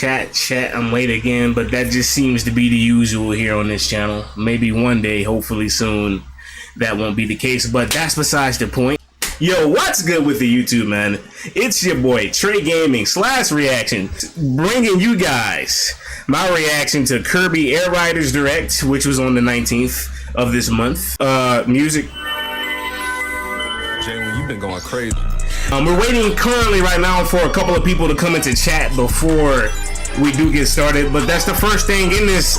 Chat, I'm late again, but that just seems to be the usual here on this channel. Maybe one day, hopefully soon, that won't be the case, but that's besides the point. Yo, what's good with the YouTube, man? It's your boy, Trey Gaming / Reaction, bringing you guys my reaction to Kirby Air Riders Direct, which was on the 19th of this month. Music. Jalen, you've been going crazy. We're waiting currently right now for a couple of people to come into chat before we do get started, but that's the first thing in this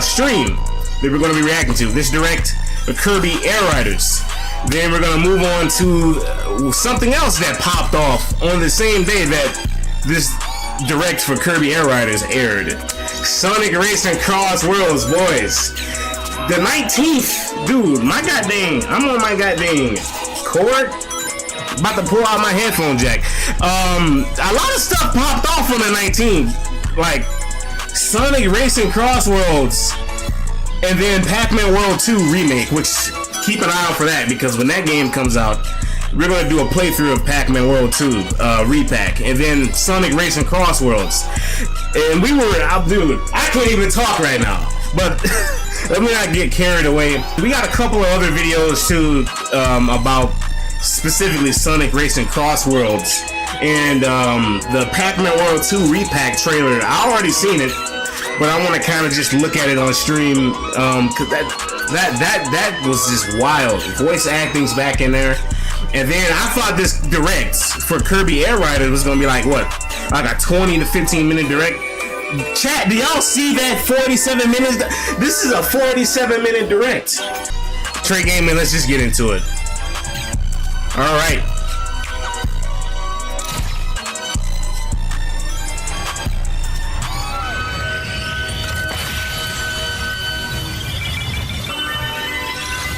stream that we're going to be reacting to. This Direct, Kirby Air Riders. Then we're going to move on to something else that popped off on the same day that this Direct for Kirby Air Riders aired. SonicRacingCrossWorlds, boys. The 19th, dude, my goddamn, I'm on my goddamn cord. About to pull out my headphone jack. A lot of stuff popped off on the 19th, like Sonic Racing Crossworlds, and then Pac-Man World 2 remake, which keep an eye out for that, because when that game comes out, we're gonna do a playthrough of Pac-Man World 2 repack, and then Sonic Racing Crossworlds. And we were out, dude. I can't even talk right now, but let me not get carried away. We got a couple of other videos too about specifically Sonic Racing Crossworlds and the Pac-Man World 2 repack trailer. I already seen it, but I want to kind of just look at it on stream because that was just wild. Voice acting's back in there, and then I thought this Direct for Kirby Air Riders was gonna be like what, like a 20 to 15 minute Direct. Chat, do y'all see that 47 minutes? This is a 47-minute Direct. Trey Gaming, let's just get into it. All right.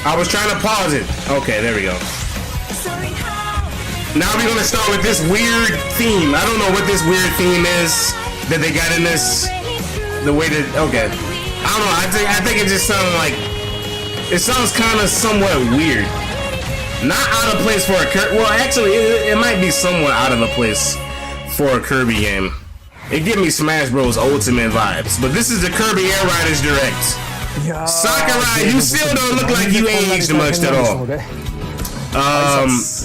I was trying to pause it. Okay, there we go. Now we're gonna start with this weird theme. I don't know what this weird theme is that they got in this. The way that, okay, I don't know. I think it just sounds like, it sounds kind of somewhat weird. Not out of place for a Kirby. Well, actually, it might be somewhat out of a place for a Kirby game. It gives me Smash Bros. Ultimate vibes. But this is the Kirby Air Riders Direct. Sakurai, you still don't look like you aged much at all.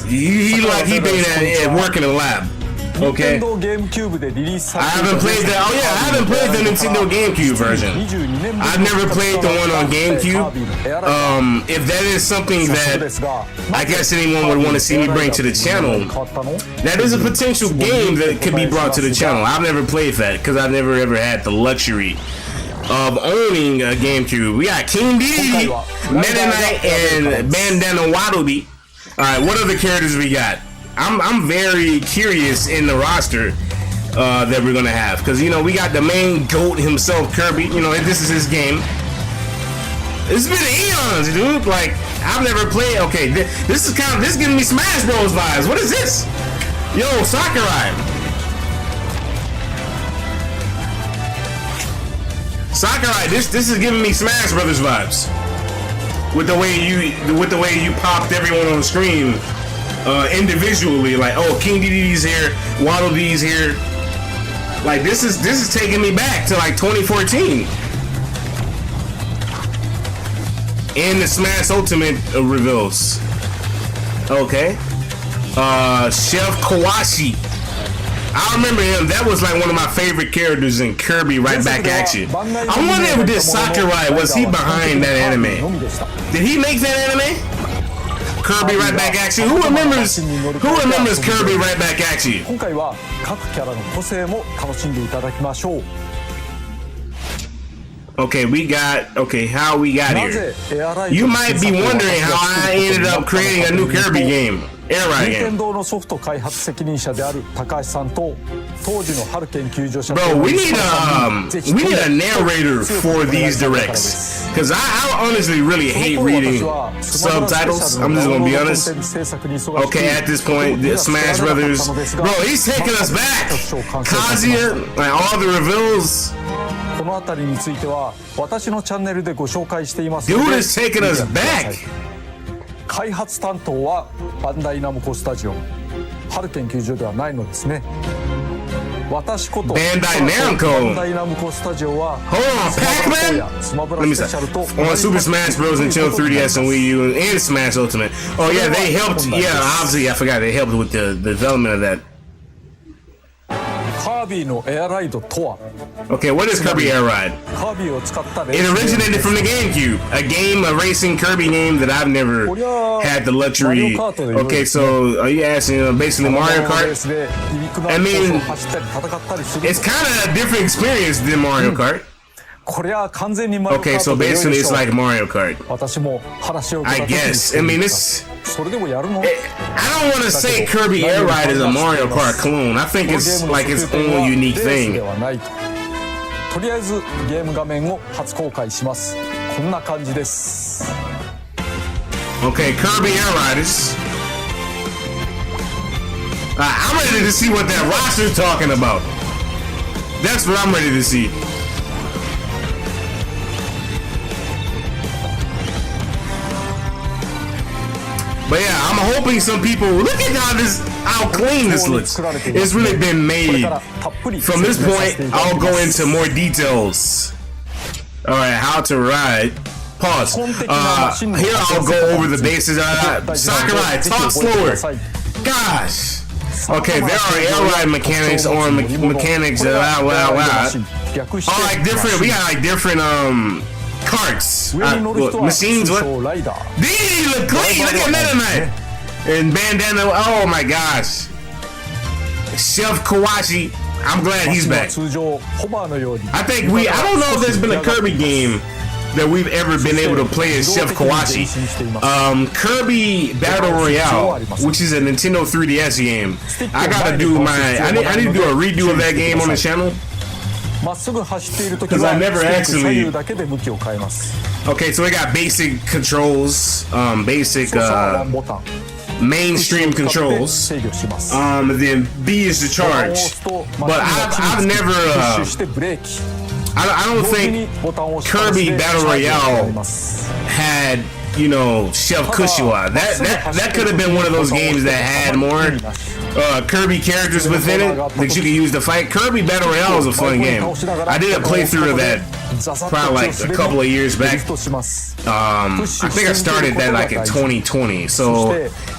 He like he been at work in the lab. Okay. I haven't played the. Oh yeah, I haven't played the Nintendo GameCube version. I've never played the one on GameCube. If that is something that I guess anyone would want to see me bring to the channel, that is a potential game that could be brought to the channel. I've never played that because I've never ever had the luxury of owning a GameCube. We got King Dedede, Meta Knight, and Bandana Waddle. All right, what other characters we got? I'm very curious in the roster that we're gonna have, because you know we got the main GOAT himself, Kirby. You know, this is his game. It's been eons, dude. Like I've never played. Okay, this is giving me Smash Bros vibes. What is this? Yo, Sakurai. Sakurai, this is giving me Smash Brothers vibes. With the way you popped everyone on the screen. Individually, like, oh, King Dedede's here, Waddle Dee's here. Like this is taking me back to like 2014 and the Smash Ultimate reveals. Okay, Chef Kawashi. I remember him. That was like one of my favorite characters in Kirby Right Back at You. I wonder if this Sakurai, was he behind that anime? Did he make that anime? Kirby Right Back at You. Who remembers Kirby Right Back at You? Okay, how we got here. You might be wondering how I ended up creating a new Kirby game. Air Ride game. Bro, we need a narrator for these directs, because I honestly really hate reading subtitles. I'm just gonna be honest. Okay, at this point, the Smash Brothers, bro, he's taking us back. Kazuya, like all the reveals. Dude is taking us back. 開発担当はバンダイナムコスタジオ、春研究所ではないのですね。Bandai Namco. Hold on, Pac-Man? Let me see. On Super Smash Bros. Nintendo 3DS and Wii U and Smash Ultimate. Oh yeah, they helped. Yeah, obviously I forgot they helped with the development of that. Okay, what is Kirby Air Ride? It originated from the GameCube, a racing Kirby game that I've never had the luxury. Okay, so are you asking basically Mario Kart? I mean, it's kind of a different experience than Mario Kart. Okay, so basically it's like Mario Kart. I guess. I mean, it's... I don't want to say Kirby Air Ride is a Mario Kart clone. I think it's like its own unique thing. Okay, Kirby Air Riders. I'm ready to see what that roster's talking about. That's what I'm ready to see. But yeah, I'm hoping some people look at how clean this looks. It's really been made. From this point, I'll go into more details. All right, how to ride. Pause. Here I'll go over the bases. Sakurai, talk slower. Gosh. Okay, there are air ride mechanics or mechanics. Wow. Oh, like different. We got like different carts, machines. What? These look clean. Look at Meta Knight and bandana. Oh my gosh, Chef Kawashi. I'm glad he's back. I think I don't know if there's been a Kirby game that we've ever been able to play as Chef Kawashi. Kirby Battle Royale, which is a Nintendo 3DS game. I gotta do I need to do a redo of that game on the channel. Because I never actually. Okay, so we got basic controls, basic mainstream controls. Then B is the charge. But I've never. I don't think Kirby Battle Royale had, you know, Chef Kushiwa. That could have been one of those games that had more Kirby characters within it that you could use to fight. Kirby Battle Royale was a fun game. I did a playthrough of that probably like a couple of years back. I think I started that like in 2020. So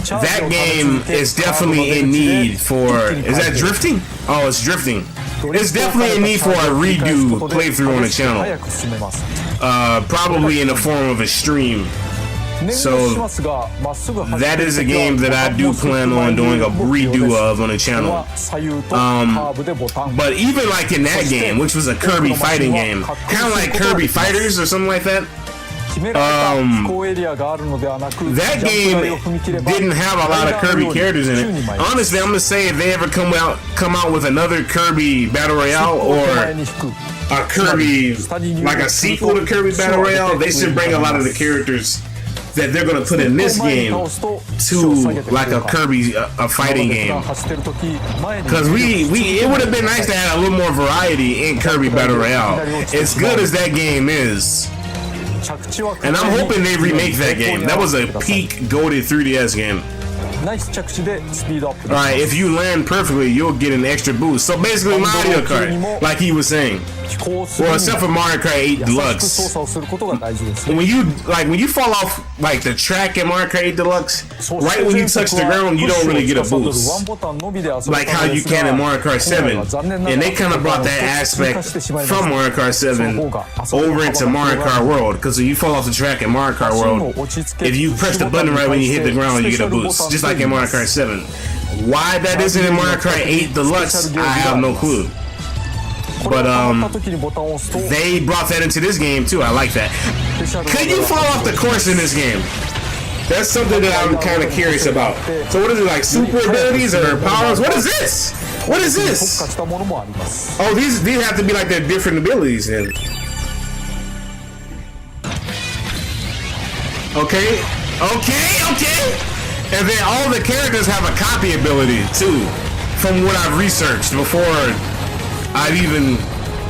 that game is definitely in need for. Is that drifting? Oh, it's drifting. It's definitely in need for a redo playthrough on the channel. Probably in the form of a stream. So that is a game that I do plan on doing a redo of on the channel. But even like in that game, which was a Kirby fighting game, kind of like Kirby Fighters or something like that. That game didn't have a lot of Kirby characters in it. Honestly, I'm gonna say if they ever come out with another Kirby Battle Royale or a Kirby, like a sequel to Kirby Battle Royale, they should bring a lot of the characters that they're gonna put in this game to like a Kirby a fighting game. Because it would have been nice to have a little more variety in Kirby Battle Royale. As good as that game is. And I'm hoping they remake that game. That was a peak goated 3DS game. Alright, if you land perfectly, you'll get an extra boost. So basically Mario Kart, like he was saying. Well, except for Mario Kart 8 Deluxe. When you fall off like the track in Mario Kart 8 Deluxe, right when you touch the ground, you don't really get a boost. Like how you can in Mario Kart 7. And they kind of brought that aspect from Mario Kart 7 over into Mario Kart World. Because when you fall off the track in Mario Kart World, if you press the button right when you hit the ground, you get a boost. Just like in Mario Kart 7. Why that isn't in Mario Kart 8 Deluxe, I have no clue. But they brought that into this game too. I like that. Could you fall off the course in this game? That's something that I'm kind of curious about. So what is it, like super abilities or powers? What is this? What is this? Oh, these have to be like their different abilities then. Okay. And then all the characters have a copy ability too, from what I've researched before I've even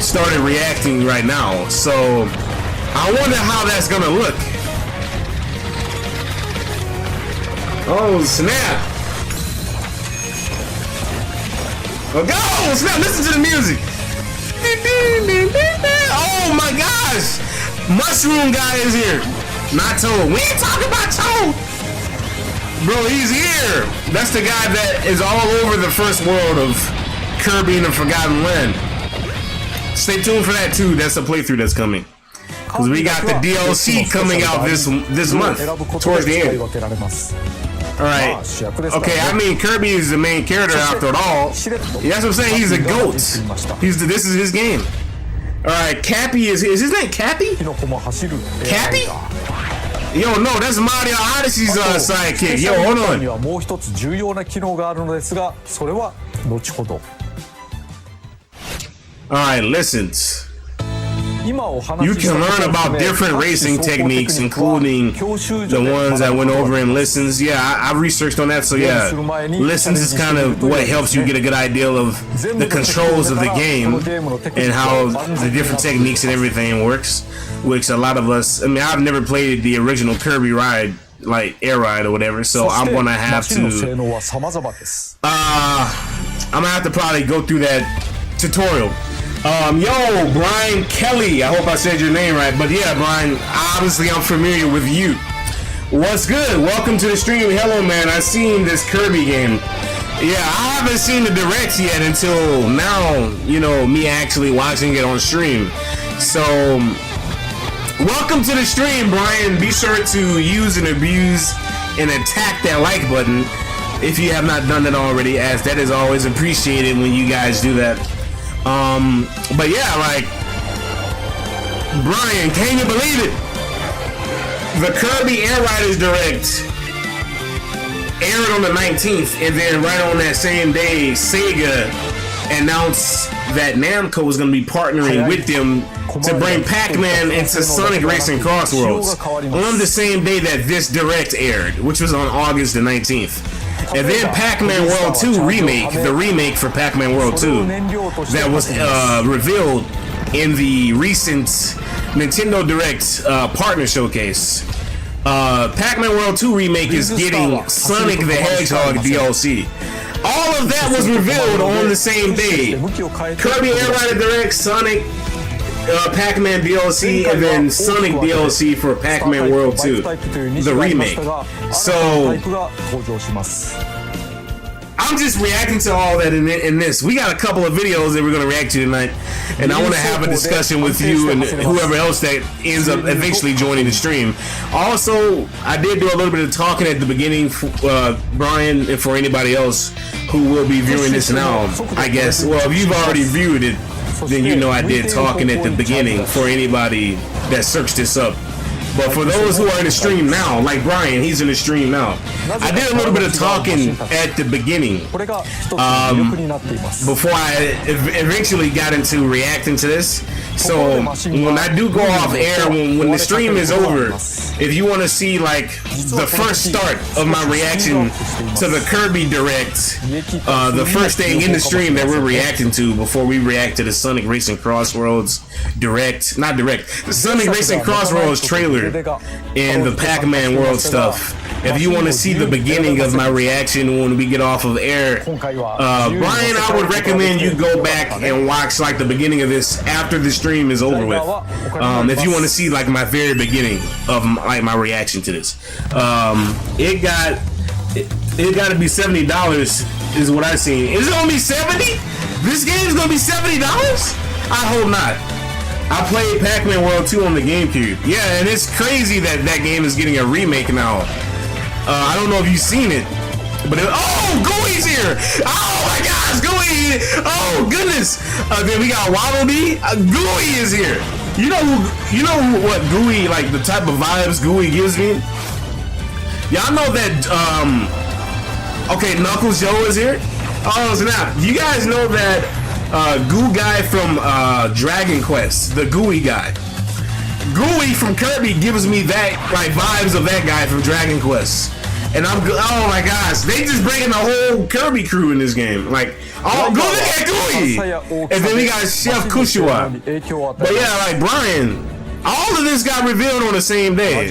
started reacting right now. So I wonder how that's gonna look. Oh snap! Oh, go! Snap! Listen to the music. Oh my gosh! Mushroom guy is here. Not Toad. We ain't talking about Toad. Bro, he's here. That's the guy that is all over the first world of Kirby and the Forgotten Land. Stay tuned for that too. That's a playthrough that's coming. Because we got the DLC coming out this month, towards the end. Alright. Okay, I mean Kirby is the main character after it all. That's what I'm saying, he's a goat. This is his game. Alright, Cappy is his name Cappy? Cappy? Yo, no, that's Mario Odyssey's sidekick. Yo, hold on. Alright, listen. You can learn about different racing techniques, including the ones I went over in lessons. Yeah, I researched on that, so yeah. Lessons is kind of what helps you get a good idea of the controls of the game and how the different techniques and everything works, which a lot of us, I mean, I've never played the original Kirby Ride, like Air Ride or whatever, so I'm gonna have to, I'm gonna have to probably go through that tutorial. Yo, Brian Kelly, I hope I said your name right, but yeah, Brian, obviously I'm familiar with you. What's good? Welcome to the stream. Hello, man. I seen this Kirby game. Yeah, I haven't seen the direct yet until now, you know, me actually watching it on stream. So, welcome to the stream, Brian. Be sure to use and abuse and attack that like button if you have not done it already, as that is always appreciated when you guys do that. But yeah, like, Brian, can you believe it? The Kirby Air Riders Direct aired on the 19th, and then right on that same day, Sega announced that Namco was going to be partnering with them to bring Pac-Man into SonicRacingCrossWorlds on the same day that this Direct aired, which was on August the 19th. And then Pac-Man World 2 remake, the remake for Pac-Man World 2, that was revealed in the recent Nintendo Direct partner showcase. Pac-Man World 2 remake is getting Sonic the Hedgehog DLC. All of that was revealed on the same day. Kirby Air Ride Direct, Sonic Pac-Man DLC, and then Sonic DLC for Pac-Man World 2, the remake. So I'm just reacting to all that in this. We got a couple of videos that we're going to react to tonight, and I want to have a discussion with you and whoever else that ends up eventually joining the stream. Also, I did do a little bit of talking at the beginning, Brian, and for anybody else who will be viewing this now, I guess. Well, if you've already viewed it, then you know I did talking at the beginning for anybody that searched this up. But for those who are in the stream now, like Brian, he's in the stream now. I did a little bit of talking at the beginning before I eventually got into reacting to this. So when I do go off air, when the stream is over, if you want to see like the first start of my reaction to the Kirby Direct, the first thing in the stream that we're reacting to before we react to the Sonic Racing Crossworlds Direct, not Direct, the Sonic Racing Crossworlds trailer and the Pac-Man World stuff. If you want to see the beginning of my reaction when we get off of air, Brian, I would recommend you go back and watch like the beginning of this after the stream is over with. If you want to see like my very beginning of like my reaction to this, it got to be $70 is what I seen. Is it gonna be 70? This game is gonna be $70? I hope not. I played Pac-Man World 2 on the GameCube. Yeah, and it's crazy that that game is getting a remake now. I don't know if you've seen it, but oh, Gooey's here! Oh my gosh, Gooey! Oh goodness! Then we got Waddle Dee. Gooey is here. You know what Gooey, like the type of vibes Gooey gives me. Y'all know that. Okay, Knuckles Joe is here. Oh snap! You guys know that Goo guy from Dragon Quest, the Gooey guy. Gooey from Kirby gives me that like vibes of that guy from Dragon Quest. And oh my gosh, they just bringing the whole Kirby crew in this game. Like, oh, go look at Gooey! And then we got Chef Kushua. But yeah, like Brian, all of this got revealed on the same day.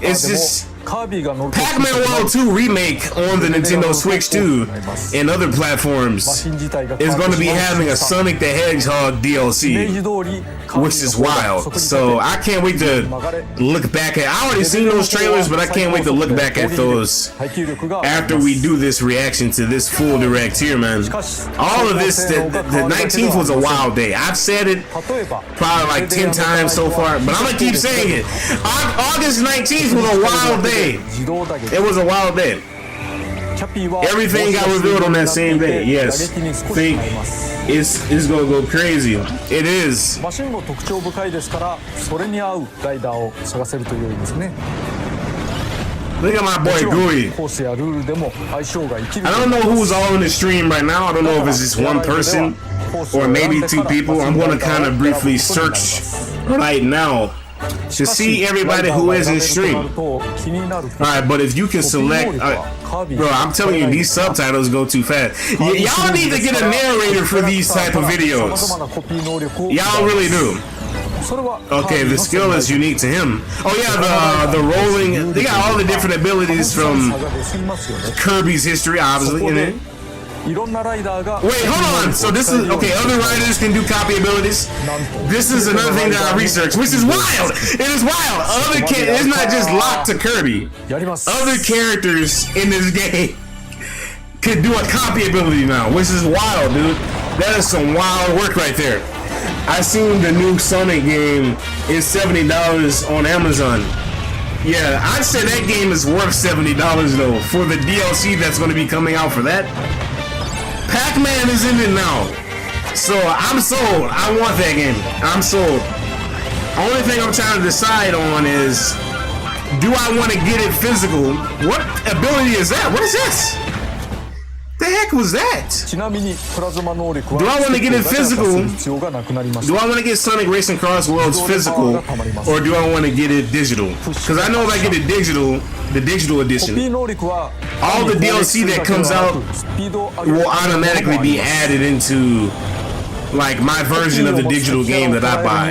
It's just Pac-Man World 2 remake on the Nintendo Switch 2 and other platforms is going to be having a Sonic the Hedgehog DLC, which is wild. So I can't wait to look back at. I already seen those trailers, but I can't wait to look back at those after we do this reaction to this full direct here, man. All of this, the 19th was a wild day. I've said it probably like 10 times so far, but I'm gonna keep saying it. August 19th was a wild day. It was a wild day. Everything got revealed on that same day. Yes, think it's gonna go crazy. It is. Look at my boy Gooey. I don't know who's all in the stream right now. I don't know if it's just one person or maybe two people. I'm gonna kind of briefly search right now to see everybody who is in stream. Alright, but if you can select, bro, I'm telling you, these subtitles go too fast. Y'all need to get a narrator for these type of videos. Y'all really do. Okay, the skill is unique to him. Oh yeah, the rolling, they got all the different abilities from Kirby's history, obviously, in it. Wait, hold on. So this is okay. Other riders can do copy abilities. This is another thing that I researched, which is wild. It is wild. It's not just locked to Kirby. Other characters in this game could do a copy ability now, which is wild, dude. That is some wild work right there. I seen the new Sonic game is $70 on Amazon. Yeah, I'd say that game is worth $70 though for the DLC that's going to be coming out for that. Pac-Man is in it now, so I'm sold. I want that game. I'm sold. Only thing I'm trying to decide on is, do I want to get it physical? What ability is that? What is this? The heck was that? Do I want to get it physical? Do I want to get SonicRacingCrossWorlds physical, or do I want to get it digital? Because I know if I get it digital, the digital edition, all the DLC that comes out will automatically be added into like my version of the digital game that I buy,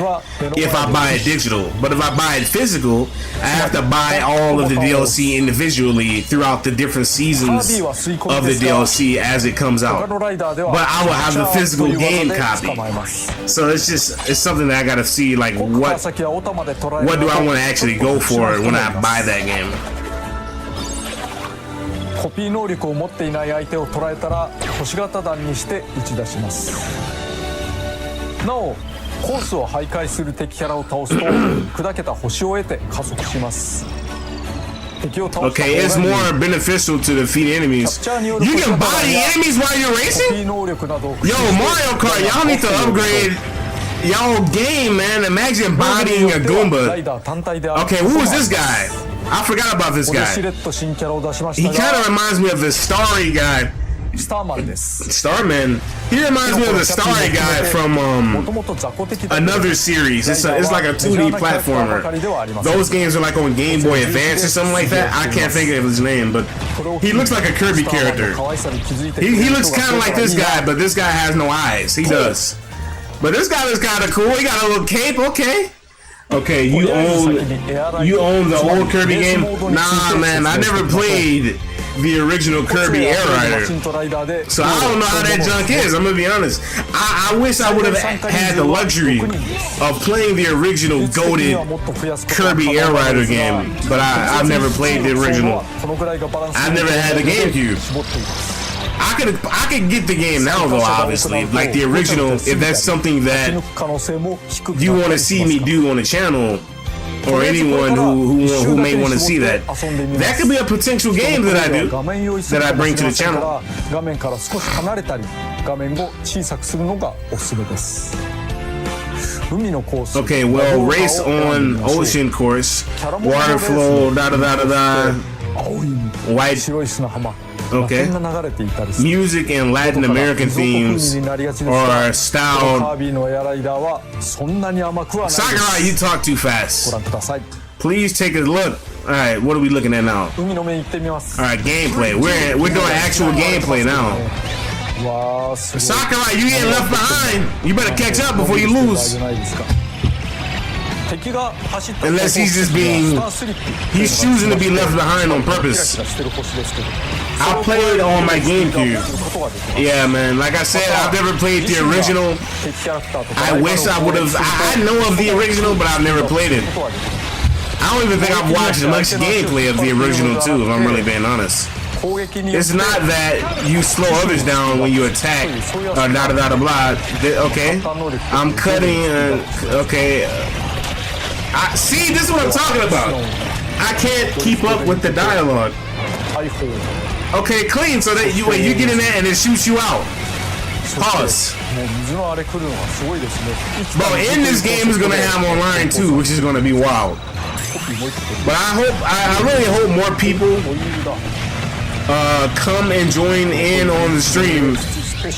if I buy it digital. But if I buy it physical, I have to buy all of the DLC individually throughout the different seasons of the DLC as it comes out. But I will have the physical game copy. So it's something that I gotta see, like what do I want to actually go for when I buy that game. コピー能力を持っていない相手を捉えたら星型弾にして打ち出します。なおコースを徘徊する敵キャラを倒すと砕けた星を得て加速します。 Okay, it's more beneficial to defeat enemies. You can body enemies while you're racing? Yo, Mario Kart, y'all need to upgrade y'all game, man. Imagine bodying a Goomba. Okay, who is this guy? I forgot about this guy. He kind of reminds me of the Starry guy. Starman. He reminds me of the Starry guy from another series. It's like a 2D platformer. Those games are like on Game Boy Advance or something like that. I can't think of his name, but he looks like a Kirby character. He looks kind of like this guy, but this guy has no eyes. He does. But this guy is kind of cool. He got a little cape. Okay. Okay, you own the old Kirby game? Nah, man, I never played the original Kirby Air Rider, so I don't know how that junk is. I'm gonna be honest. I wish I would have had the luxury of playing the original goated Kirby Air Rider game, but I've never played the original. I've never had the GameCube. I could get the game now though, obviously, like the original, if that's something that you want to see me do on the channel, or anyone who may want to see that. That could be a potential game that I do, that I bring to the channel. Okay, well, race on ocean course, water flow, white. Okay. Music and Latin American themes are styled. Sakurai, you talk too fast. Please take a look. Alright, what are we looking at now? Alright, gameplay. We're doing actual gameplay now. Sakurai, you getting left behind. You better catch up before you lose. 敵が走った Unless he's just being, he's choosing to be left behind on purpose. キラキラしてる星ですけど I played on my GameCube. Yeah, man. Like I said, I've never played the original. I wish I would have. I know of the original, but I've never played it. I don't even think I've watched much gameplay of the original too, if I'm really being honest. It's not that you slow others down when you attack, blah. Okay, I'm cutting. Okay, see, this is what I'm talking about. I can't keep up with the dialogue. Okay, clean. So that you get in there and it shoots you out. Pause. Bro, in this game is gonna have online too, which is gonna be wild. But I really hope more people come and join in on the stream.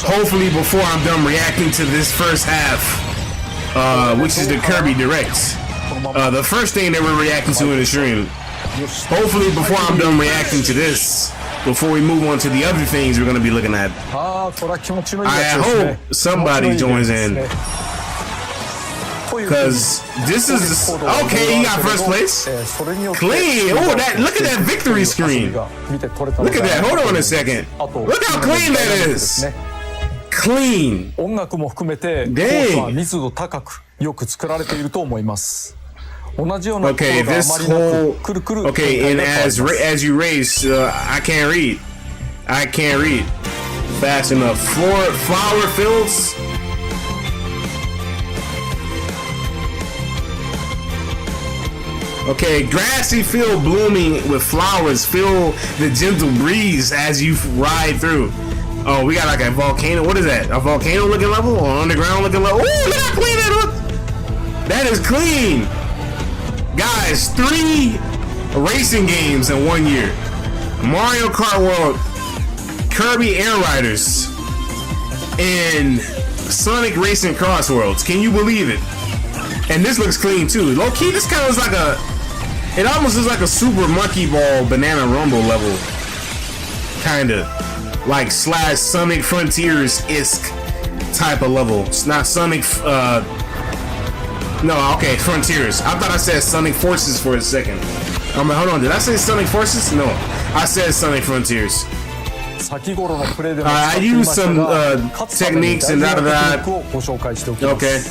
Hopefully before I'm done reacting to this first half, which is the Kirby Direct. The first thing that we're reacting to in the stream. Hopefully before I'm done reacting to this, before we move on to the other things we're going to be looking at, I hope somebody joins in. Because this is... Okay, you got first place. Clean. Oh, look at that victory screen. Look at that. Hold on a second. Look how clean that is. Clean. 音楽も含めてコースは密度高くよく作られていると思います。 Okay, this whole okay, and as you race, I can't read fast enough. Flower fields. Okay, grassy field blooming with flowers. Feel the gentle breeze as you ride through. Oh, we got like a volcano. What is that? A volcano looking level or underground looking level? Oh, look how clean that looks. That is clean. Guys, 3 racing games in 1 year. Mario Kart World, Kirby Air Riders, and SonicRacingCrossWorlds. Can you believe it? And this looks clean too. Low key, this kind of looks like it almost looks like a Super Monkey Ball Banana Rumble level. Kinda. Like / Sonic Frontiers-esque type of level. It's not Sonic, no, okay, Frontiers. I thought I said Sonic Forces for a second. Hold on, did I say Sonic Forces? No, I said Sonic Frontiers. I used some techniques and Okay.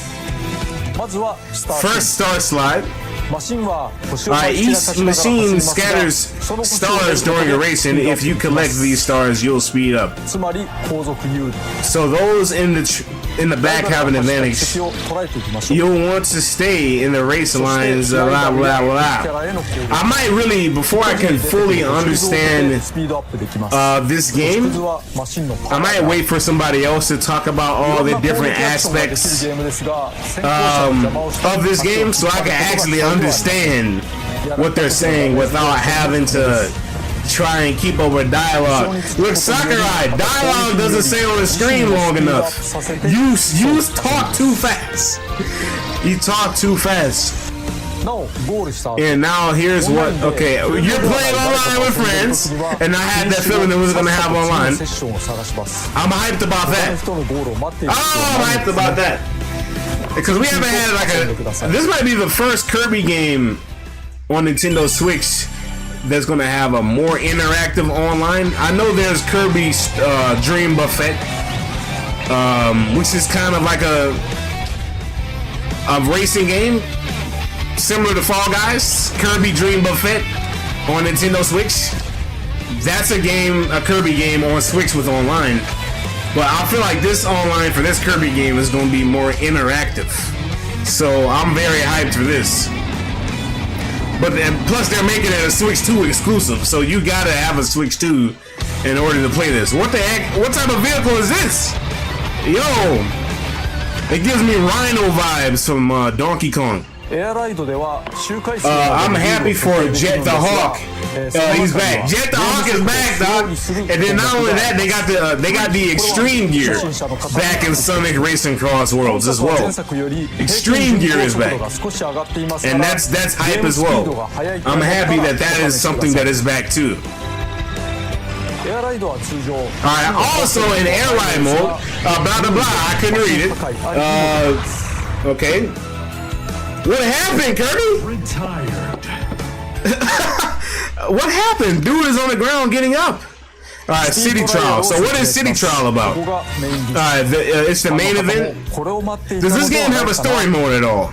First star slide. Each machine scatters stars during a race, and if you collect these stars, you'll speed up. So those in the back have an advantage. You'll want to stay in the race lines, blah, blah, blah. I might really, before I can fully understand this game, I might wait for somebody else to talk about all the different aspects of this game so I can actually understand what they're saying without having to try and keep up with dialogue. Look, Sakurai, dialogue doesn't stay on the screen long enough. You talk too fast. You talk too fast. And now here's what, okay, you're playing online with friends, and I had that feeling that we was gonna have online. I'm hyped about that. Oh, I'm hyped about that. Because we haven't had like this might be the first Kirby game on Nintendo Switch that's gonna have a more interactive online. I know there's Kirby's Dream Buffet, which is kind of like a racing game similar to Fall Guys. Kirby Dream Buffet on Nintendo Switch. That's a Kirby game on Switch with online. But I feel like this online for this Kirby game is going to be more interactive. So I'm very hyped for this. But plus they're making it a Switch 2 exclusive, so you gotta have a Switch 2 in order to play this. What the heck? What type of vehicle is this? Yo! It gives me Rhino vibes from Donkey Kong. I'm happy for Jet the Hawk. He's back. Jet the Hawk is back, dog. And then not only that, they got the Extreme Gear back in Sonic Racing Cross Worlds as well. Extreme Gear is back, and that's hype as well. I'm happy that is something that is back too. Alright, also in Air Ride mode, blah blah blah. I couldn't read it. Okay. What happened, Kirby? Retired. What happened? Dude is on the ground getting up. All right, City Trial. So what is City Trial about? All right, it's the main event. Does this game have a story mode at all?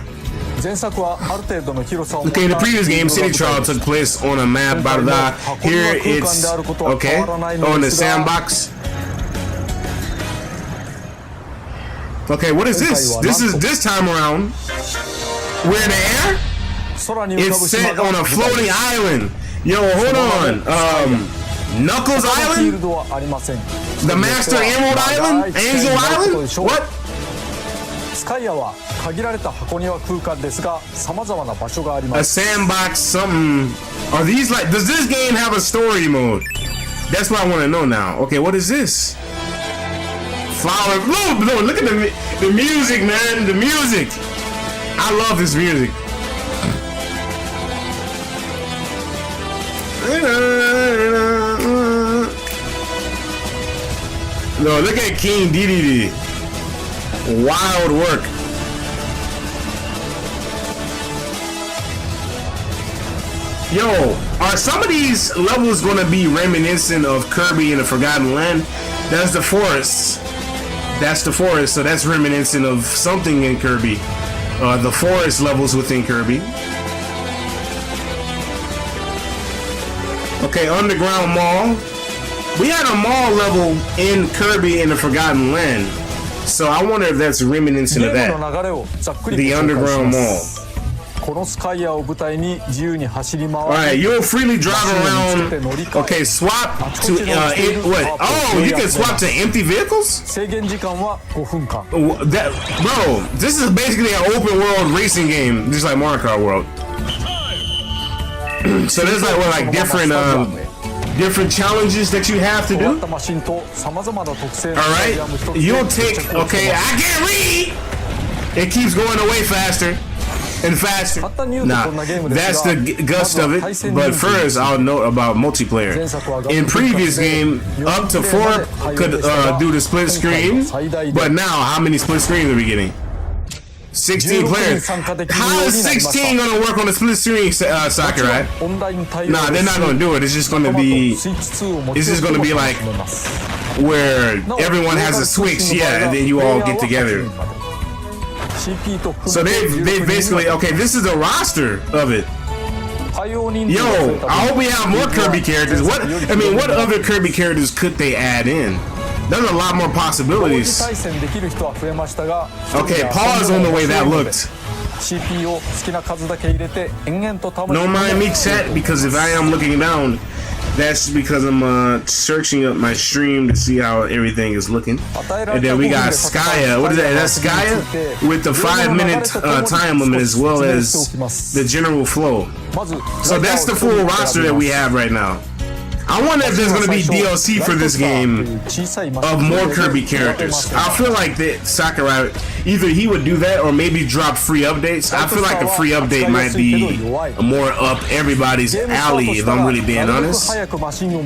Okay, the previous game, City Trial, took place on a map, blah, blah, blah. Here it's, okay, on the sandbox. Okay, what is this? This time around, we're in the air? It's set on a floating island. Yo, hold on. Knuckles Island? The Master Emerald Island? Angel Island? What? A sandbox something. Are these like, does this game have a story mode? That's what I want to know now. Okay, what is this? Flower. Look at the music, man. The music. I love this music. No, look at King DDD. Wild work. Yo, are some of these levels going to be reminiscent of Kirby in the Forgotten Land? That's the forests. That's the forest, so that's reminiscent of something in Kirby. The forest levels within Kirby. Okay, Underground Mall. We had a mall level in Kirby in the Forgotten Land. So I wonder if that's reminiscent of that. The Underground Mall. Alright, you'll freely drive around. Okay, swap to what? Oh, you can swap to empty vehicles? Bro, this is basically an open world racing game, just like Mario Kart World. So there's like what, like different challenges that you have to do. Alright, you'll take, okay, I can't read! It keeps going away faster and faster. Nah, that's the gust of it. But first, I'll note about multiplayer. In previous game, up to 4 could do the split screen. But now, how many split screens are we getting? 16 players. How is 16 gonna work on the split screen, Sakurai? Nah, they're not gonna do it. It's just gonna be like where everyone has a switch, yeah, and then you all get together. So they basically, okay, this is the roster of it. Yo, I hope we have more Kirby characters. What other Kirby characters could they add in? There's a lot more possibilities. Okay, pause on the way that looked. Don't mind me, chat, because if I am looking down, that's because I'm searching up my stream to see how everything is looking. And then we got Skya. What is that? That's Skya with the 5-minute time limit as well as the general flow. So that's the full roster that we have right now. I wonder if there's going to be DLC for this game of more Kirby characters. I feel like that Sakurai, either he would do that or maybe drop free updates. I feel like a free update might be more up everybody's alley, if I'm really being honest.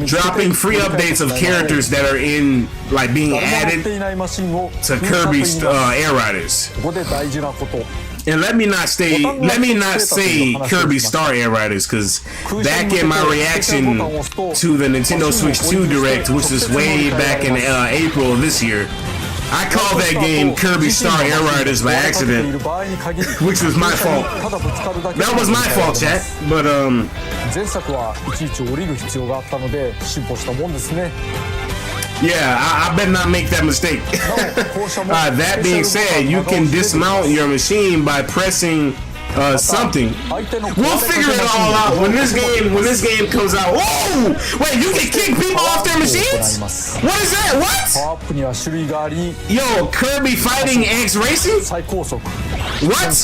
Dropping free updates of characters that are in, like, being added to Kirby's Air Riders. And let me not say Kirby Star Air Riders, because back in my reaction to the Nintendo Switch 2 Direct, which was way back in April of this year, I called that game Kirby Star Air Riders by accident, which was my fault. That was my fault, chat. But yeah, I better not make that mistake. That being said, you can dismount your machine by pressing something. We'll figure it all out when this game comes out. Whoa! Wait, you can kick people off their machines? What is that? What? Yo, Kirby Fighting X Racing? What?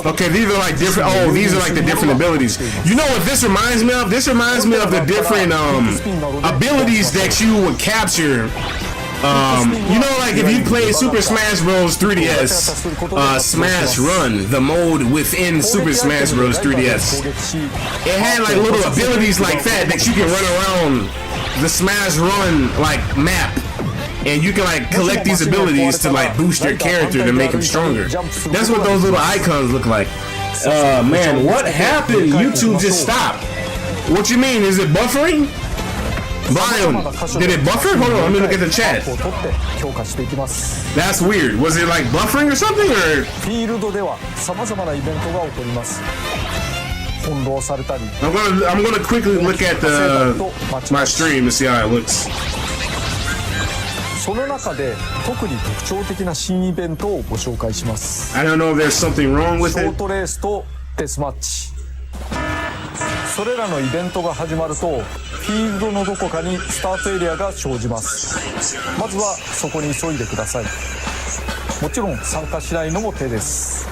Okay, these are like different. Oh, these are like the different abilities. You know what this reminds me of? This reminds me of the different abilities that you would capture. You know, like if you played Super Smash Bros. 3DS, Smash Run, the mode within Super Smash Bros. 3DS, it had like little abilities like that you can run around the Smash Run like map. and you can like collect these abilities to like boost your character to make him stronger. That's what those little icons look like. Man, what happened? YouTube just stopped. What you mean? Is it buffering? Brian, did it buffer? Hold on, let me look at the chat. That's weird. Was it like buffering or something? Or I'm gonna quickly look at my stream to see how it looks. その中で特に特徴的な新イベントをご紹介します。I don't know if there's something wrong with it. ショートレースとデスマッチ。それらのイベントが始まるとフィールドのどこかにスタートエリアが生じます。まずはそこに急いでください。もちろん参加しないのも手です。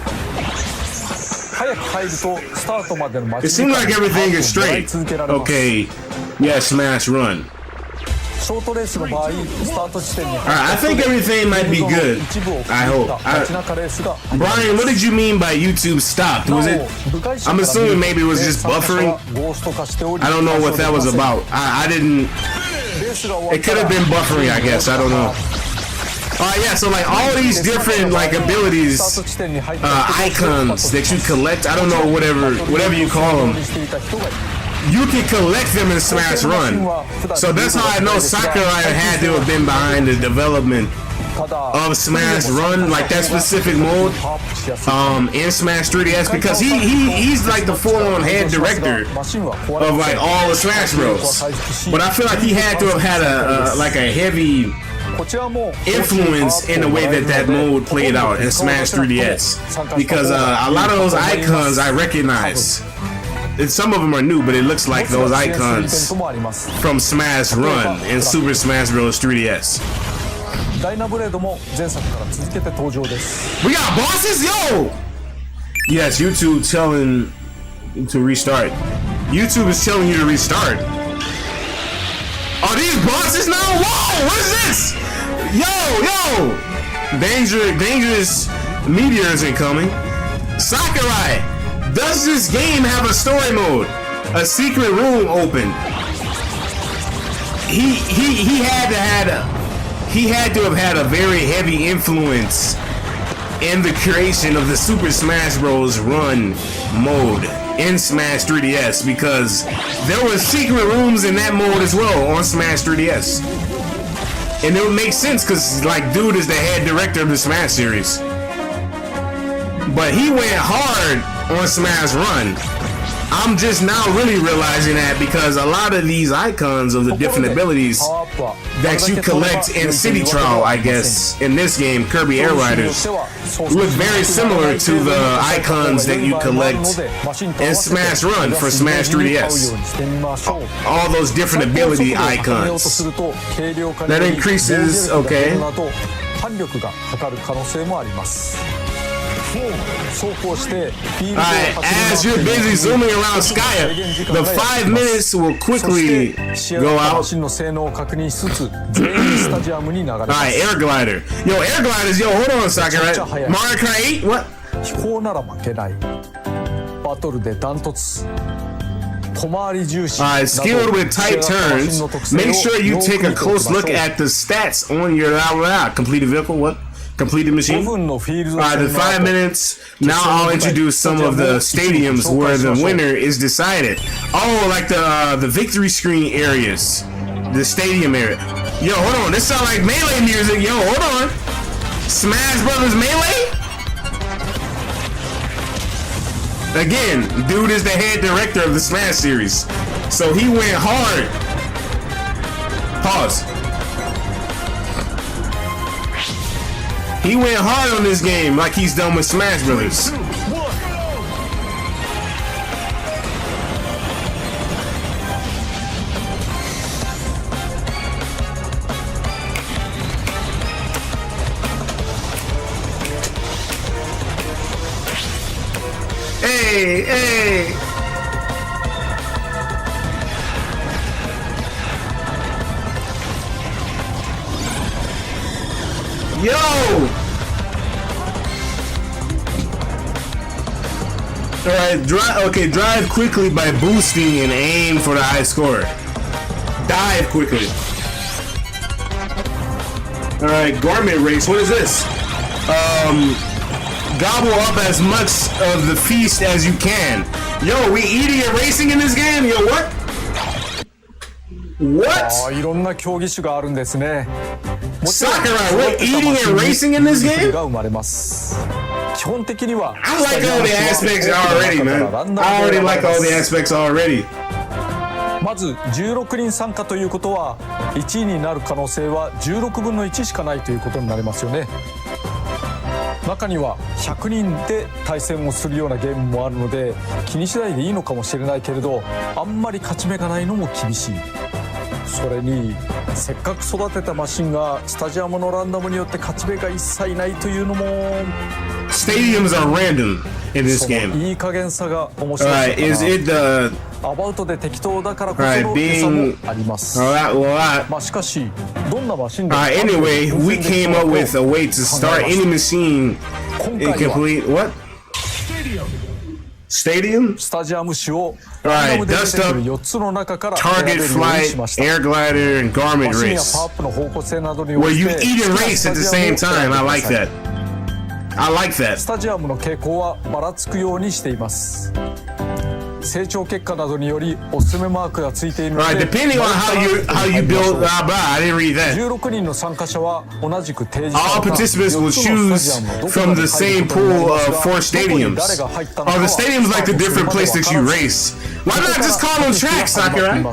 早く入るとスタートまでの待ち時間をもらい続けられます。Okay, yeah, smash run. ショートレースの場合、スタート地点に I think everything might be good. I hope. Brian, what did you mean by YouTube stopped? Was it? I'm assuming maybe it was just buffering. I don't know what that was about. I didn't. It could have been buffering, I guess. I don't know. Yeah, so like all these different like abilities, icons that you collect. I don't know, whatever you call them. You can collect them in Smash Run. So that's how I know Sakurai had to have been behind the development of Smash Run, like that specific mode in Smash 3DS, because he's like the full-on head director of like all the Smash Bros. But I feel like he had to have had a heavy influence in the way that mode played out in Smash 3DS, because a lot of those icons I recognize. Some of them are new, but it looks like those icons from Smash Run and Super Smash Bros. 3DS. We got bosses, yo! Yes, YouTube telling you to restart. YouTube is telling you to restart. Are these bosses now? Whoa! What is this? Yo! Dangerous meteors incoming. Sakurai! Does this game have a story mode? A secret room open? He had to have had a very heavy influence in the creation of the Super Smash Bros. Run mode in Smash 3DS, because there were secret rooms in that mode as well on Smash 3DS. And it would make sense because like dude is the head director of the Smash series. But he went hard on Smash Run. I'm just now really realizing that, because a lot of these icons of the different abilities that you collect in City Trial, I guess, in this game, Kirby Air Riders, look very similar to the icons that you collect in Smash Run for Smash 3DS. All those different ability icons. That increases, okay. Alright, as you're busy zooming around Skya, the 5 minutes will quickly go out. Alright, air glider. Yo, air gliders, yo, hold on, Sakurai. Mario Kart 8? What? Alright, skilled with tight turns. Make sure you take a close look at the stats on your completed vehicle. What? Completed machine. Alright, the 5 minutes. Now I'll introduce some of the stadiums where the winner is decided. Oh, like the victory screen areas, the stadium area. Yo, hold on. This sounds like Melee music. Yo, hold on. Smash Brothers Melee. Again, dude is the head director of the Smash series, so he went hard. Pause. He went hard on this game like he's done with Smash Brothers. Hey! Yo! Alright, drive quickly by boosting and aim for the high score. Dive quickly. All right, garment race. What is this? Gobble up as much of the feast as you can. Yo, we eating and racing in this game? Yo, what? What? いろんな競技種があるんですね。Sakurai, we're eating and racing in this game? が生まれます。基本的には I like all the aspects already, man. I already like all the aspects already. まず16人参加ということは1位になる可能性は16分の1しかないということになりますよね。中には100人で対戦をするようなゲームもあるので気にしないでいいのかもしれないけれどあんまり勝ち目がないのも厳しい。それにせっかく育てたマシンがスタジアムのランダムによって勝ち目が一切ないというのも Stadiums are random in this そ game. のいい加減さが面白い Alright, is it the アバウトで適当だからこその良さもあります。まあしかしどんなマシンでも anyway, we came up with a way to start any machine in complete what? Stadium? スタジアム種を Alright, dust up, 4つの中から target flight, air glider, and garment マシンや race. パワーアップの方向性などによ Where っ you て eat and race at the same time. I like that. I like ス that. タジアムの傾向はばらつくようにしています。成長結果などによりおすすめマークがついているの Alright, で depending on how you build, blah, I didn't read that. 16人の参加者は同じく提示 All された participants will 4つのスタジアムのど choose こ from かに the 入 same ることになり pool ます of が 4 どこに stadiums. 誰が入ったのか Oh, は the stadium's like the different place that you race. Why not just call them tracks, Sakurai?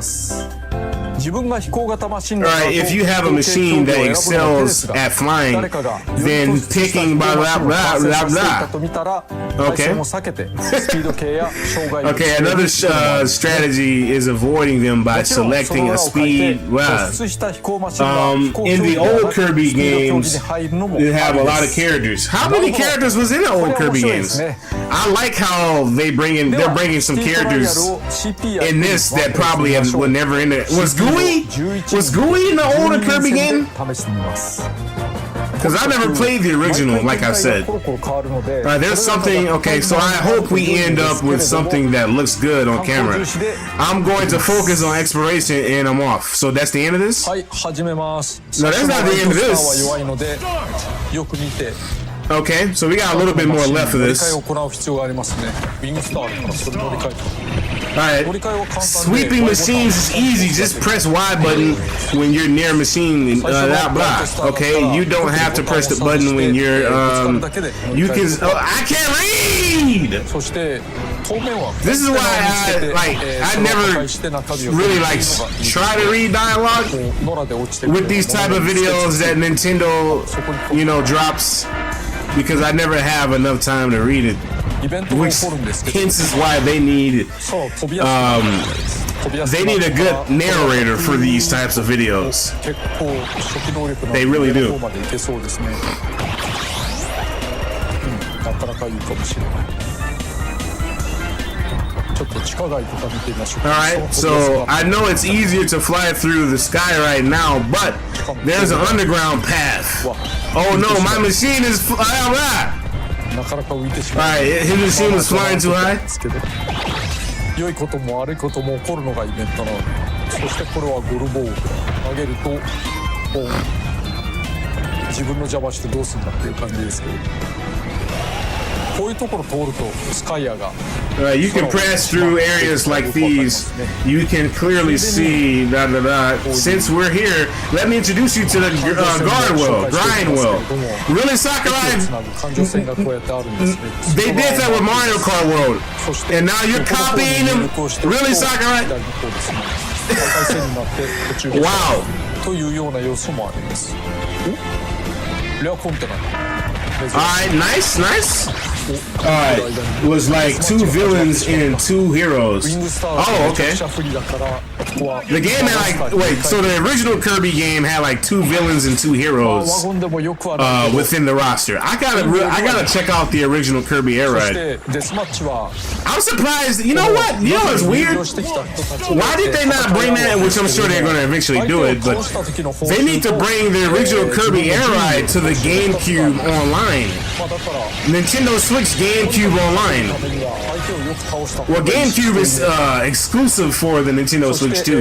自分が飛行型マシンだ Alright, if you have a machine that excels at flying, then picking blah blah blah blah blah. Okay. Okay, another strategy is avoiding them by selecting a speed. Wow. In the old Kirby games, they have a lot of characters. How many characters was in the old Kirby games? I like how they're bringing some characters in this that probably were never in there. Was Gooey in the older Kirby game? Because I never played the original, like I said. There's something, okay, so I hope we end up with something that looks good on camera. I'm going to focus on exploration and I'm off. So that's the end of this? No, that's not the end of this. Okay, so we got a little bit more left of this. Alright, sweeping machines is easy. Just press Y button when you're near a machine. Blah blah. Okay, you don't have to press the button when you're. You can. I can't read. This is why I never really try to read dialogue with these type of videos that Nintendo, drops, because I never have enough time to read it. Which hence is why they need a good narrator for these types of videos. They really do. Alright, so I know it's easier to fly through the sky right now, but there's an underground path. Oh no, my machine is Alright, his machine was flying too high. 良いことも悪いことも起こるのがイベントなので、そしてこれはゴルボール投げると自分の邪魔してどうするんだっていう感じですけど、こういうところ通るとスカイヤが you can press through areas like these. You can clearly see Since we're here, let me introduce you to the guard world, grind world. Really, Sakurai? They did that with Mario Kart World, and now you're copying them. Really, Sakurai? Wow. というような要素もあります。レアコンテナ。Alright, nice. Alright, it was like 2 villains and 2 heroes. Oh, okay. The game had so the original Kirby game had 2 villains and 2 heroes within the roster. I gotta check out the original Kirby Air Ride. I'm surprised. You know what? You know what's weird? Why did they not bring that? Which I'm sure they're gonna eventually do it, but they need to bring the original Kirby Air Ride to the GameCube online. Nintendo Switch Switch GameCube Online. Well, GameCube is exclusive for the Nintendo Switch 2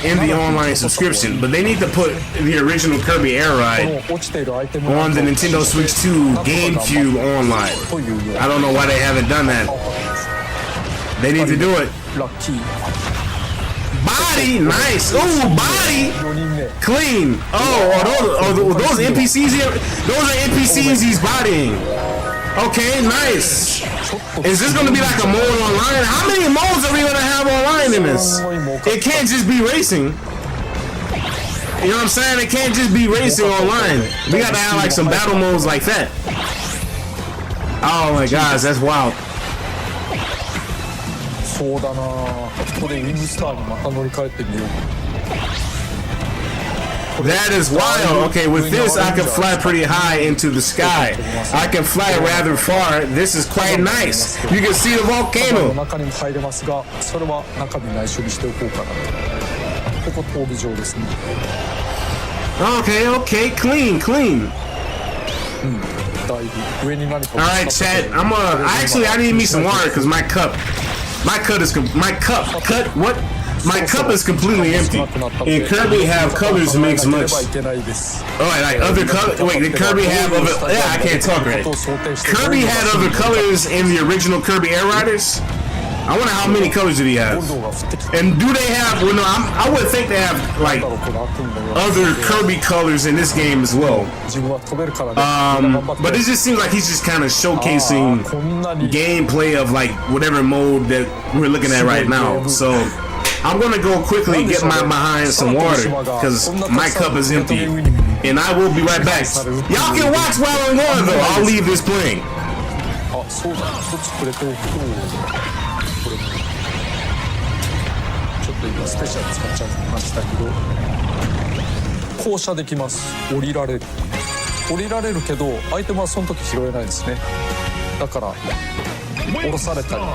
in the online subscription, but they need to put the original Kirby Air Ride on the Nintendo Switch 2 GameCube Online. I don't know why they haven't done that. They need to do it. Body, nice. Ooh, body, clean. Those NPCs here? Those are NPCs he's bodying. Okay, nice. Is this gonna be like a mode online? How many modes are we gonna have online in this? It can't just be racing. You know what I'm saying? It can't just be racing online. We gotta have like some battle modes like that. Oh my gosh, that's wild. That is wild. Okay, with this I can fly pretty high into the sky. I can fly rather far. This is quite nice. You can see the volcano. Okay, clean. Alright, chat. I need me some water because my cup is completely empty. And Kirby have colors mix much. Alright, like other colors. Wait, did Kirby have other? Yeah, I can't talk right. Kirby had other colors in the original Kirby Air Riders. I wonder how many colors did he have? And do they have? Well, no, I would think they have like other Kirby colors in this game as well. But it just seems like he's just kind of showcasing gameplay of like whatever mode that we're looking at right now. So I'm gonna go quickly get my behind some water because my cup is empty, and I will be right back. Y'all can watch while I'm going though. I'll leave this playing. 今スペシャル使っちゃいましたけど、降車できます。降りられるけどアイテムはその時拾えないですね。だから降ろされたりとか、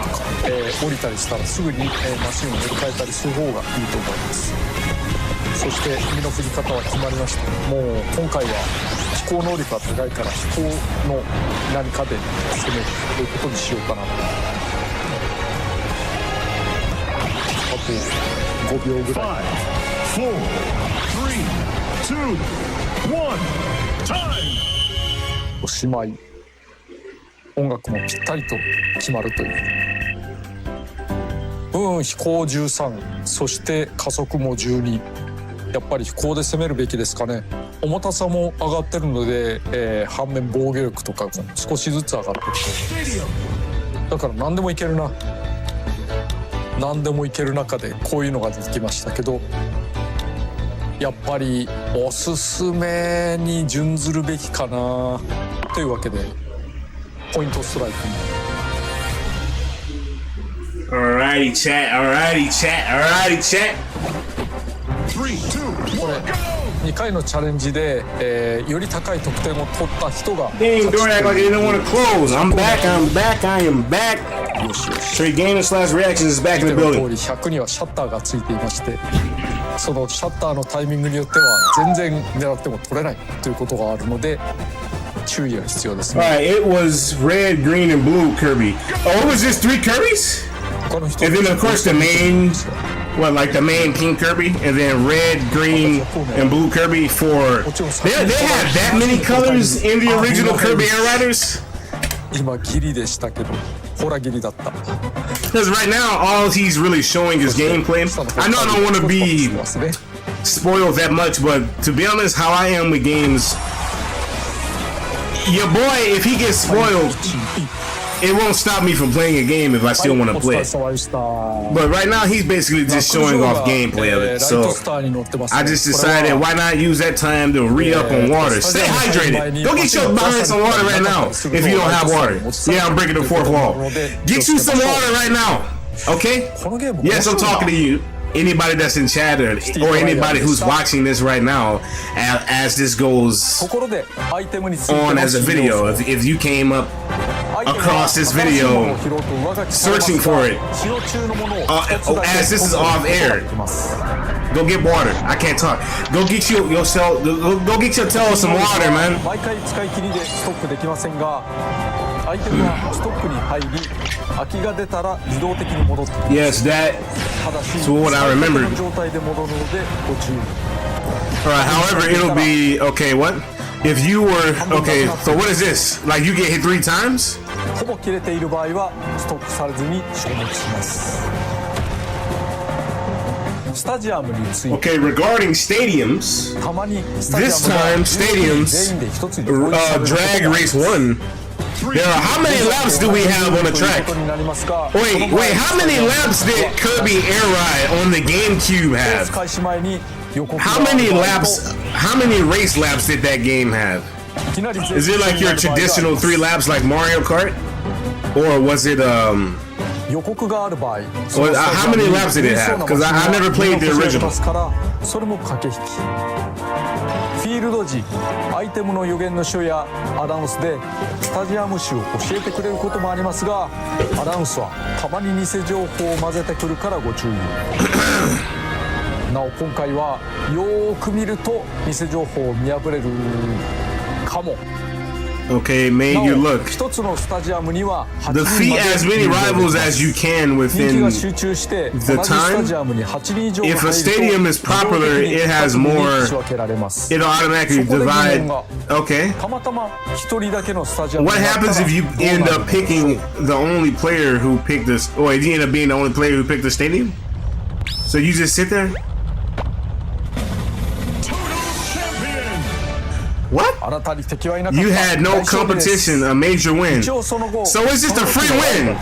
降りたりしたらすぐに、マシンを乗り換えたりする方がいいと思います。そして右の振り方は決まりました。もう今回は飛行能力が高いから飛行の何かで攻めるということにしようかなと。あと5秒ぐらい。5、4、3、2、1、タイム。おしまい。音楽もぴったりと決まるという。飛行13、そして加速も12。やっぱり飛行で攻めるべきですかね。重たさも上がってるので、反面防御力とかも少しずつ上がってると。だから何でもいけるな。何でもいける中でこういうのが出てきましたけど、やっぱりおすすめに準ずるべきかなというわけで、ポイントストライクに。Alrighty chat. これ2回のチャレンジで、より高い得点を取った人が。Dang, don't act like you didn't want to close. I am back. TRAY-MAN-GamesReactZ is back in the building. 100にはシャッターがついていまして、そのシャッターのタイミングによっては全然狙っても取れないということがあるので注意が必要ですね。Alright, it was red, green, and blue Kirby. Oh, it was just 3 Kirbys? And then of course the main, like the main King Kirby, and then red, green, and blue Kirby for. They had that many colors in the original Kirby Air Riders. 今ギリでしたけど、ほらギリだった。Because right now all he's really showing is gameplay. I know I don't want to be spoiled that much, but to be honest, how I am with games, your boy, if he gets spoiled, it won't stop me from playing a game if I still want to play it. But right now he's basically just showing off gameplay of it. So I just decided why not use that time to re-up on water. Stay hydrated. Go get your behind some water right now if you don't have water. Yeah, I'm breaking the fourth wall. Get you some water right now. Okay? Yes, I'm talking to you. Anybody that's in chat or anybody who's watching this right now as this goes on as a video, if you came up across this video searching for it as this is off air, Go get water. I can't talk. Go get yourself. Go get your tail some water, man. 毎回使い切りでストックできませんが、アイテムはストックに入り、空きが出たら自動的に戻ってきます。Yes, that's what I remembered. 状態で戻るのでご注意。Alright, however, it'll be okay. What if you were okay? So what is this? Like you get hit 3 times? ほぼ切れている場合はストックされずに消滅します。スタジアムについて。Okay, regarding stadiums, たまに this time stadiums drag race 1. There are how many laps do we have on the track? Wait, how many laps did Kirby Air Ride on the GameCube have? How many laps? How many race laps did that game have? Is it like your traditional 3 laps like Mario Kart, or was it how many laps did it have? Because I never played the original. フィールド時、アイテムの予言の書やアナウンスでスタジアム種を教えてくれることもありますが、アナウンスはたまに偽情報を混ぜてくるからご注意を。なお今回はよーく見ると偽情報を見破れるかも。Okay, made you look. Defeat as many rivals as you can within the time. If a stadium is popular, it has more. It'll automatically divide. Okay. What happens if you end up picking the only player who picked this, or you end up being the only player who picked the stadium? So you just sit there? What? You had no competition, a major win. So it's just a free win.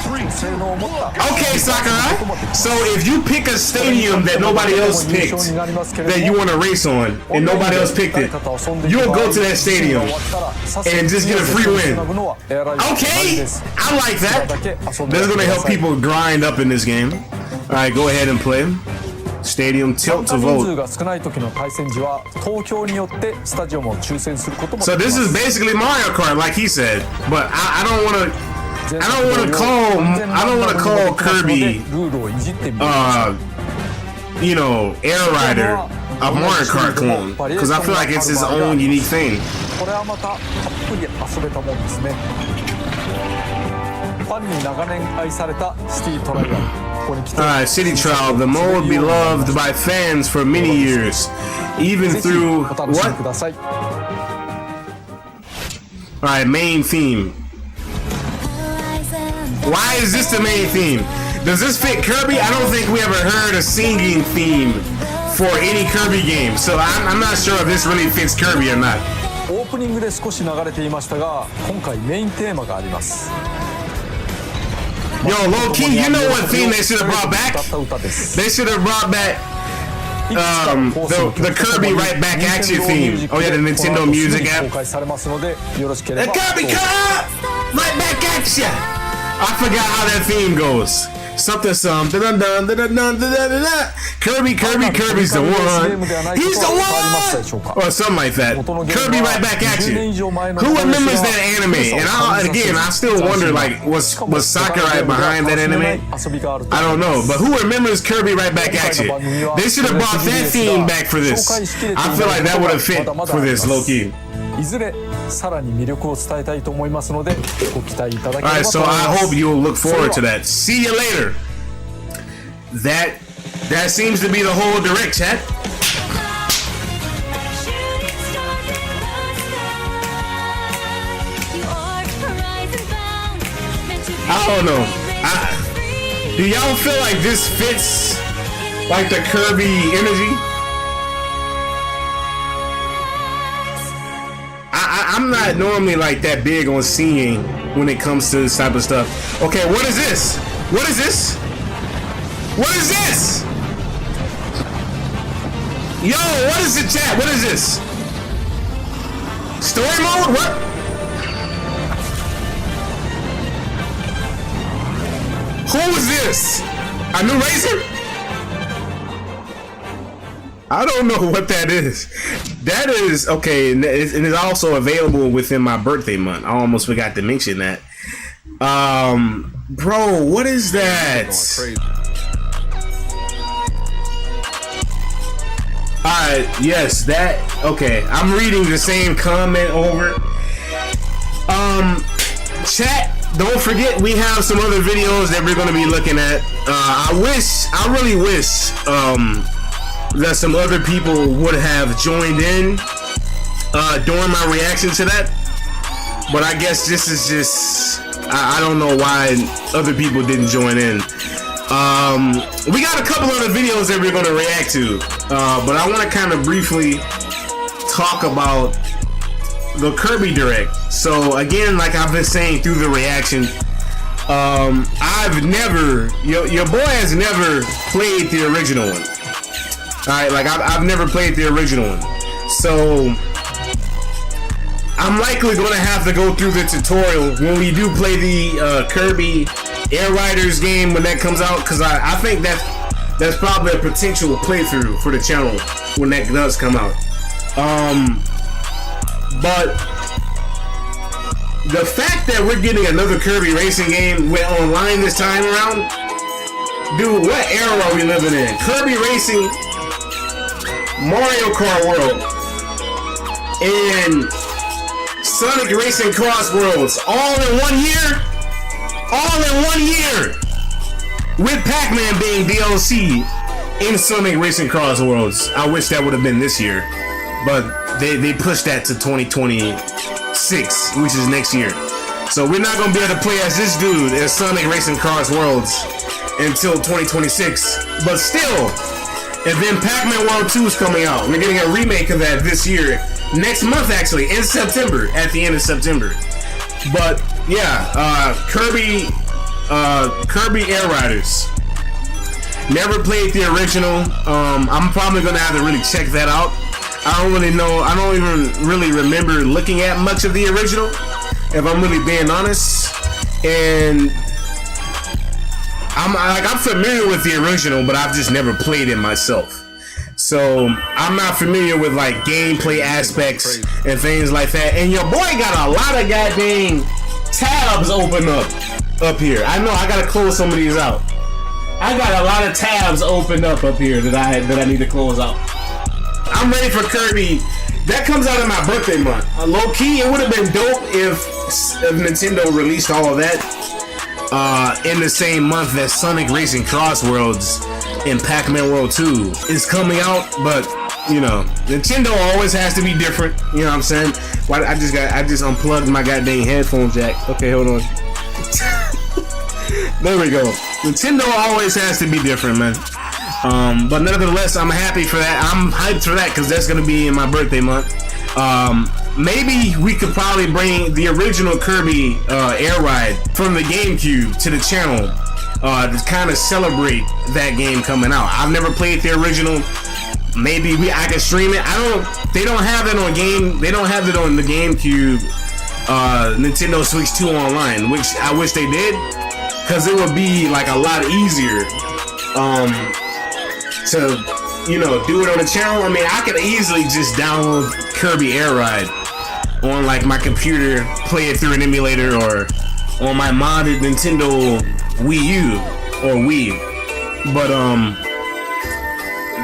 Okay, Sakurai. So if you pick a stadium that nobody else picked, that you want to race on, and nobody else picked it, you'll go to that stadium and just get a free win. Okay, I like that. That's going to help people grind up in this game. All right, go ahead and play. Stadium tilt to vote. So this is basically Mario Kart, like he said. But I don't want to call Kirby, you know, Air Rider a Mario Kart clone, because I feel like it's his own unique thing. Alright, City Trial, the mode beloved by fans for many years, even through what? Alright, main theme. Why is this the main theme? Does this fit Kirby? I don't think we ever heard a singing theme for any Kirby game, so I'm not sure if this really fits Kirby or not. オープニングで少し流れていましたが、今回メインテーマがあります。Yo, low key, you know what theme they should have brought back? They should have brought back the Kirby Right Back At You theme. Oh yeah, the Nintendo Music app. The Kirby Cup! Right Back At Ya! I forgot how that theme goes. Something some Kirby's the one. He's the one, or something like that. Kirby Right Back At You. Who remembers that anime? And I still wonder, like, was Sakurai behind that anime? I don't know, but who remembers Kirby Right Back At You? They should have brought that theme back for this. I feel like that would have fit for this, low key. いずれさらに魅力を伝えたいと思いますのでご期待いただければと思います。Alright, so I hope you'll look forward to that. See you later. That seems to be the whole direct, chat. I don't know. Do y'all feel like this fits like the Kirby energy? I'm not normally like that big on singing when it comes to this type of stuff. Okay, what is this? What is this? What is this? Yo, what is the chat? What is this? Story mode? What? Who is this? A new racer? I don't know what that is. That is, okay, and it's also available within my birthday month. I almost forgot to mention that. Bro, what is that? Yes, that. Okay, I'm reading the same comment over. Chat. Don't forget, we have some other videos that we're going to be looking at. I really wish that some other people would have joined in during my reaction to that. But I guess this is just, I don't know why other people didn't join in. We got a couple other videos that we're going to react to. But I want to kind of briefly talk about the Kirby Direct. So again, like I've been saying through the reaction, I've never, your boy has never played the original one. Alright, like I've never played the original one. So I'm likely gonna have to go through the tutorial when we do play the Kirby Air Riders game when that comes out, because I think that's probably a potential playthrough for the channel when that does come out. But the fact that we're getting another Kirby racing game with online this time around, dude, what era are we living in? Kirby Racing, Mario Kart World, and SonicRacingCrossWorlds all in 1 year? All in 1 year! With Pac-Man being DLC in SonicRacingCrossWorlds. I wish that would have been this year, but they pushed that to 2026, which is next year. So we're not gonna be able to play as this dude as Sonic Racing Cross Worlds until 2026. But still, and then Pac-Man World 2 is coming out. We're getting a remake of that this year, next month actually, in September, at the end of September. But yeah, Kirby Air Riders. Never played the original. I'm probably gonna have to really check that out. I don't really know. I don't even really remember looking at much of the original, if I'm really being honest. And I'm familiar with the original, but I've just never played it myself. So I'm not familiar with like gameplay aspects and things like that. And your boy got a lot of goddamn tabs open up here. I know I gotta close some of these out. I got a lot of tabs opened up here that I need to close out. I'm ready for Kirby. That comes out in my birthday month. Low key, it would have been dope if Nintendo released all of that in the same month that Sonic Racing Cross Worlds and Pac-Man World 2 is coming out. But you know, Nintendo always has to be different. You know what I'm saying? Why I just unplugged my goddamn headphone jack. Okay, hold on. There we go. Nintendo always has to be different, man. But nevertheless, I'm happy for that. I'm hyped for that because that's gonna be in my birthday month. Maybe we could probably bring the original Kirby Air Ride from the GameCube to the channel to kind of celebrate that game coming out. I've never played the original. Maybe I can stream it. They don't have it on They don't have it on the GameCube, Nintendo Switch 2 online, which I wish they did, because it would be like a lot easier. To, you know, do it on the channel. I mean, I could easily just download Kirby Air Ride on like my computer, play it through an emulator, or on my modded Nintendo Wii U or Wii. But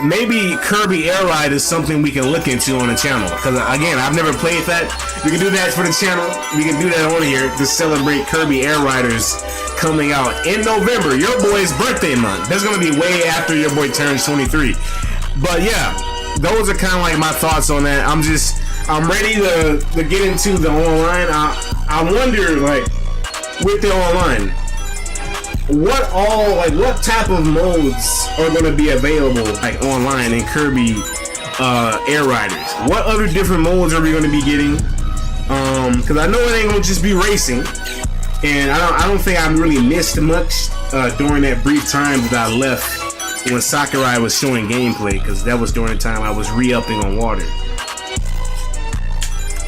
maybe Kirby Air Ride is something we can look into on the channel, because again, I've never played that. We can do that for the channel. We can do that on here to celebrate Kirby Air Riders coming out in November, your boy's birthday month. That's gonna be way after your boy turns 23. But yeah, those are kind of like my thoughts on that. I'm ready to get into the online. I wonder, like, with the online, what type of modes are gonna be available like online in Kirby Air Riders? What other different modes are we gonna be getting? Because I know it ain't gonna just be racing. And I don't think I really missed much during that brief time that I left when Sakurai was showing gameplay, because that was during the time I was re-upping on water.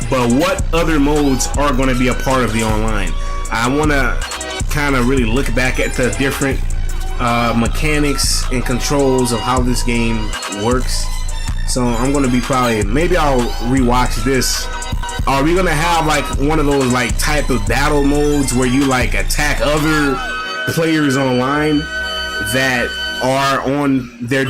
But what other modes are going to be a part of the online? I want to kind of really look back at the different mechanics and controls of how this game works. So I'm going to be maybe I'll rewatch this. Are we gonna have like one of those like type of battle modes where you like attack other players online that are on their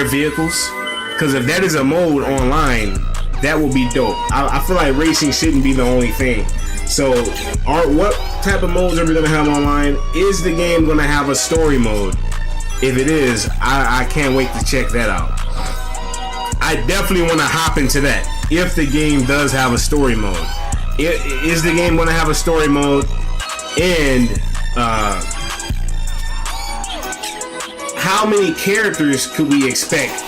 vehicles? Because if that is a mode online, that will be dope. I feel like racing shouldn't be the only thing. So, what type of modes are we gonna have online? Is the game gonna have a story mode? If it is, I can't wait to check that out. I definitely want to hop into that. If the game does have a story mode, is the game gonna have a story mode? And how many characters could we expect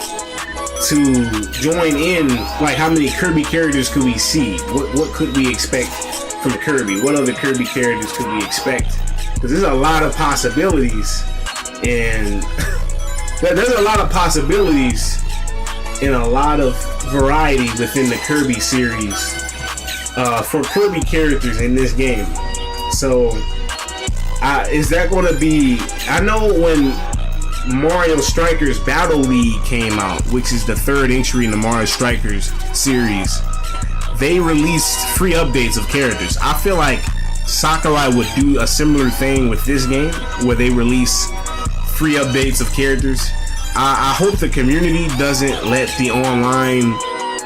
to join in? Like, how many Kirby characters could we see? What could we expect from Kirby? What other Kirby characters could we expect? Because there's a lot of possibilities, and there's a lot of possibilities and a lot of variety within the Kirby series for Kirby characters in this game. So, is that going to be? I know when Mario Strikers Battle League came out, which is the third entry in the Mario Strikers series, they released free updates of characters. I feel like Sakurai would do a similar thing with this game, where they release free updates of characters. I hope the community doesn't let the online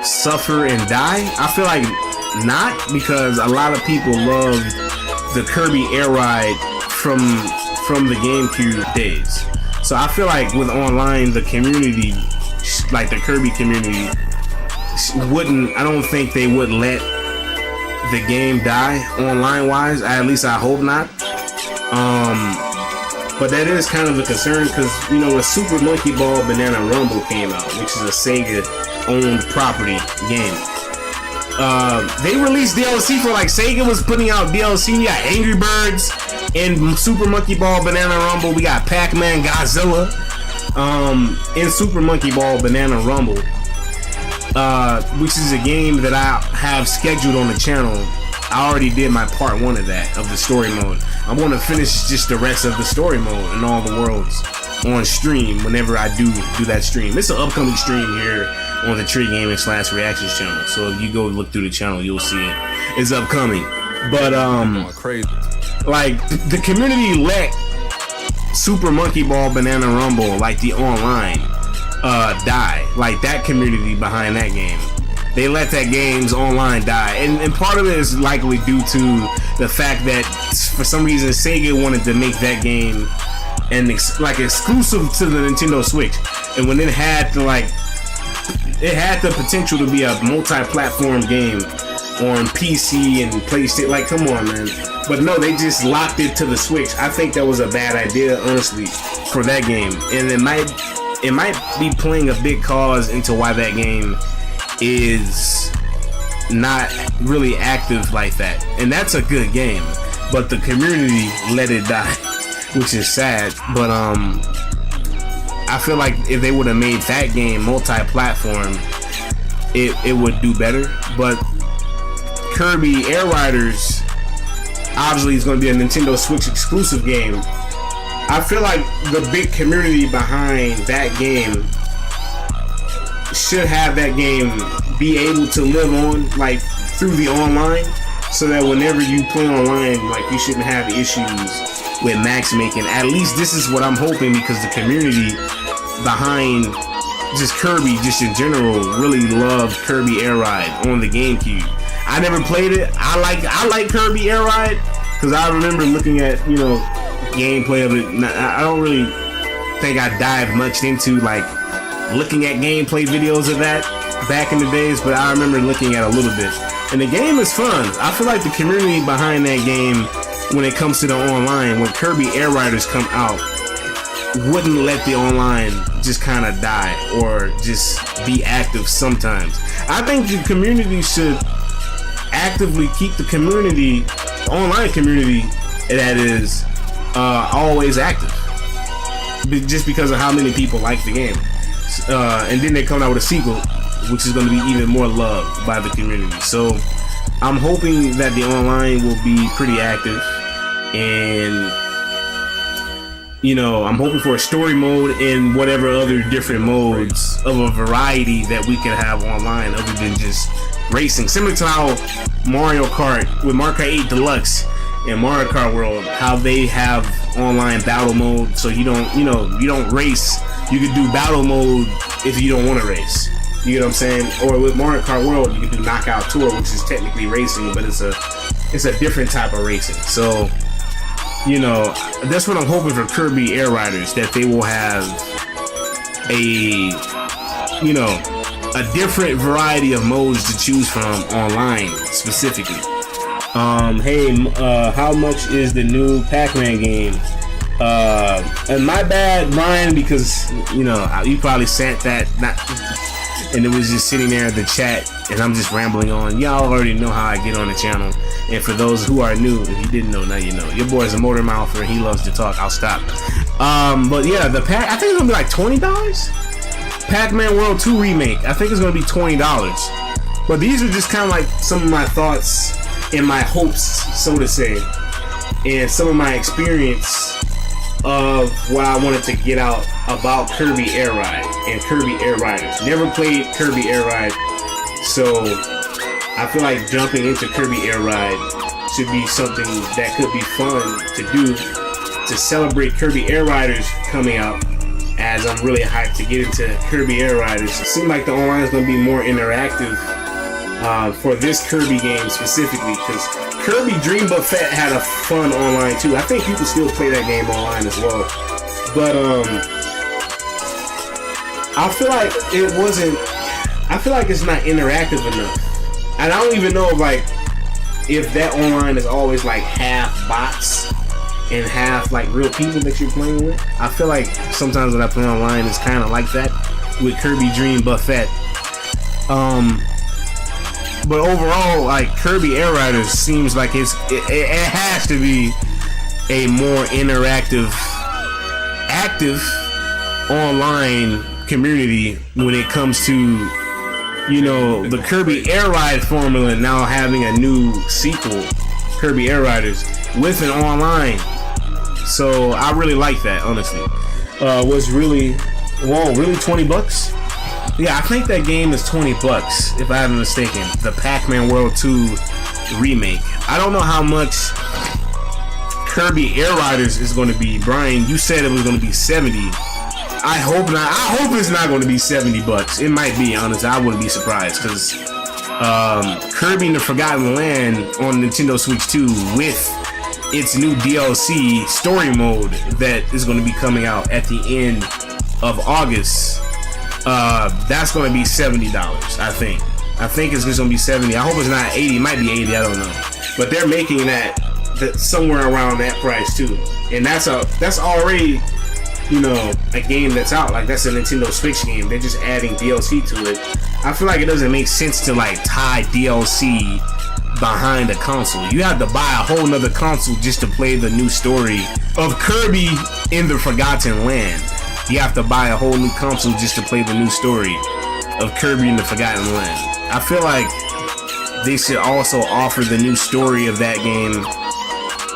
suffer and die. I feel like not, because a lot of people love the Kirby Air Ride from the GameCube days. So I feel like with online, the community, like the Kirby community, I don't think they would let the game die online wise. At least I hope not. But that is kind of a concern, because, you know, when Super Monkey Ball Banana Rumble came out, which is a Sega owned property game, they released DLC for, like, Sega was putting out DLC. We got Angry Birds in Super Monkey Ball Banana Rumble. We got Pac-Man Godzilla in Super Monkey Ball Banana Rumble, which is a game that I have scheduled on the channel. I already did my part 1 of that, of the story mode. I want to finish just the rest of the story mode and all the worlds on stream whenever I do that stream. It's an upcoming stream here on the TRAY-MAN-Reactions channel. So if you go look through the channel, you'll see it. It's upcoming. But crazy. Like, the community let Super Monkey Ball Banana Rumble, like the online, die. Like, that community behind that game, they let that game's online die, and part of it is likely due to the fact that for some reason Sega wanted to make that game exclusive to the Nintendo Switch, and when it had the potential to be a multi-platform game on PC and PlayStation. Like, come on, man. But no, they just locked it to the Switch. I think that was a bad idea, honestly, for that game, and it might be playing a big cause into why that game is not really active like that. And that's a good game, but the community let it die, which is sad. But I feel like if they would have made that game multi-platform, it would do better. But Kirby Air Riders obviously is going to be a Nintendo Switch exclusive game. I feel like the big community behind that game should have that game be able to live on, like, through the online, so that whenever you play online, like, you shouldn't have issues with max making. At least this is what I'm hoping, because the community behind just Kirby, just in general, really loved Kirby Air Ride on the GameCube. I never played it. I like Kirby Air Ride, because I remember looking at, you know, gameplay of it. I don't really think I dived much into, like, looking at gameplay videos of that back in the days, but I remember looking at a little bit, and the game is fun. I feel like the community behind that game, when it comes to the online, when Kirby Air Riders come out, wouldn't let the online just kind of die or just be active sometimes. I think the community should actively keep the community, the online community, that is always active, just because of how many people like the game. And then they come out with a sequel, which is going to be even more loved by the community. So I'm hoping that the online will be pretty active, and, you know, I'm hoping for a story mode and whatever other different modes of a variety that we can have online other than just racing. Similar to how Mario Kart, with Mario Kart 8 Deluxe and Mario Kart World, how they have online battle mode, so you don't race. You can do battle mode if you don't want to race. You know what I'm saying? Or with Mario Kart World, you can do Knockout Tour, which is technically racing, but it's a different type of racing. So, you know, that's what I'm hoping for Kirby Air Riders, that they will have a different variety of modes to choose from online specifically. How much is the new Pac-Man game? And my bad, Brian, because you know you probably sent that, and it was just sitting there in the chat, and I'm just rambling on. Y'all already know how I get on the channel, and for those who are new, if you didn't know, now you know. Your boy's a motor mouther, and he loves to talk. I'll stop. But yeah, I think it's gonna be like $20. Pac-Man World 2 remake. I think it's gonna be $20. But these are just kind of like some of my thoughts and my hopes, so to say, and some of my experience of what I wanted to get out about Kirby Air Ride and Kirby Air Riders. Never played Kirby Air Ride, so I feel like jumping into Kirby Air Ride should be something that could be fun to do to celebrate Kirby Air Riders coming out, as I'm really hyped to get into Kirby Air Riders. It seems like the online is going to be more interactive for this Kirby game specifically, because Kirby Dream Buffet had a fun online too. I think you can still play that game online as well. But I feel like it's not interactive enough. And I don't even know if that online is always like half bots and half like real people that you're playing with. I feel like sometimes when I play online it's kind of like that with Kirby Dream Buffet. But overall, like Kirby Air Riders seems like it has to be a more interactive, active online community when it comes to, you know, the Kirby Air Ride formula now having a new sequel, Kirby Air Riders, with an online. So I really like that, honestly. Was really $20? Yeah, I think that game is $20 if I haven't mistaken. The Pac-Man World 2 remake. I don't know how much Kirby Air Riders is going to be. Brian, you said it was going to be $70. I hope not. I hope it's not going to be $70. It might be, honestly. I wouldn't be surprised, because Kirby and the Forgotten Land on Nintendo Switch 2 with its new DLC story mode that is going to be coming out at the end of August. That's going to be $70, I think. I think it's just going to be $70. I hope it's not $80. It might be $80. I don't know. But they're making that somewhere around that price too. And that's already, you know, a game that's out. Like, that's a Nintendo Switch game. They're just adding DLC to it. I feel like it doesn't make sense to like tie DLC behind a console. You have to buy a whole nother console just to play the new story of Kirby in the Forgotten Land. You have to buy a whole new console just to play the new story of Kirby in the Forgotten Land. I feel like they should also offer the new story of that game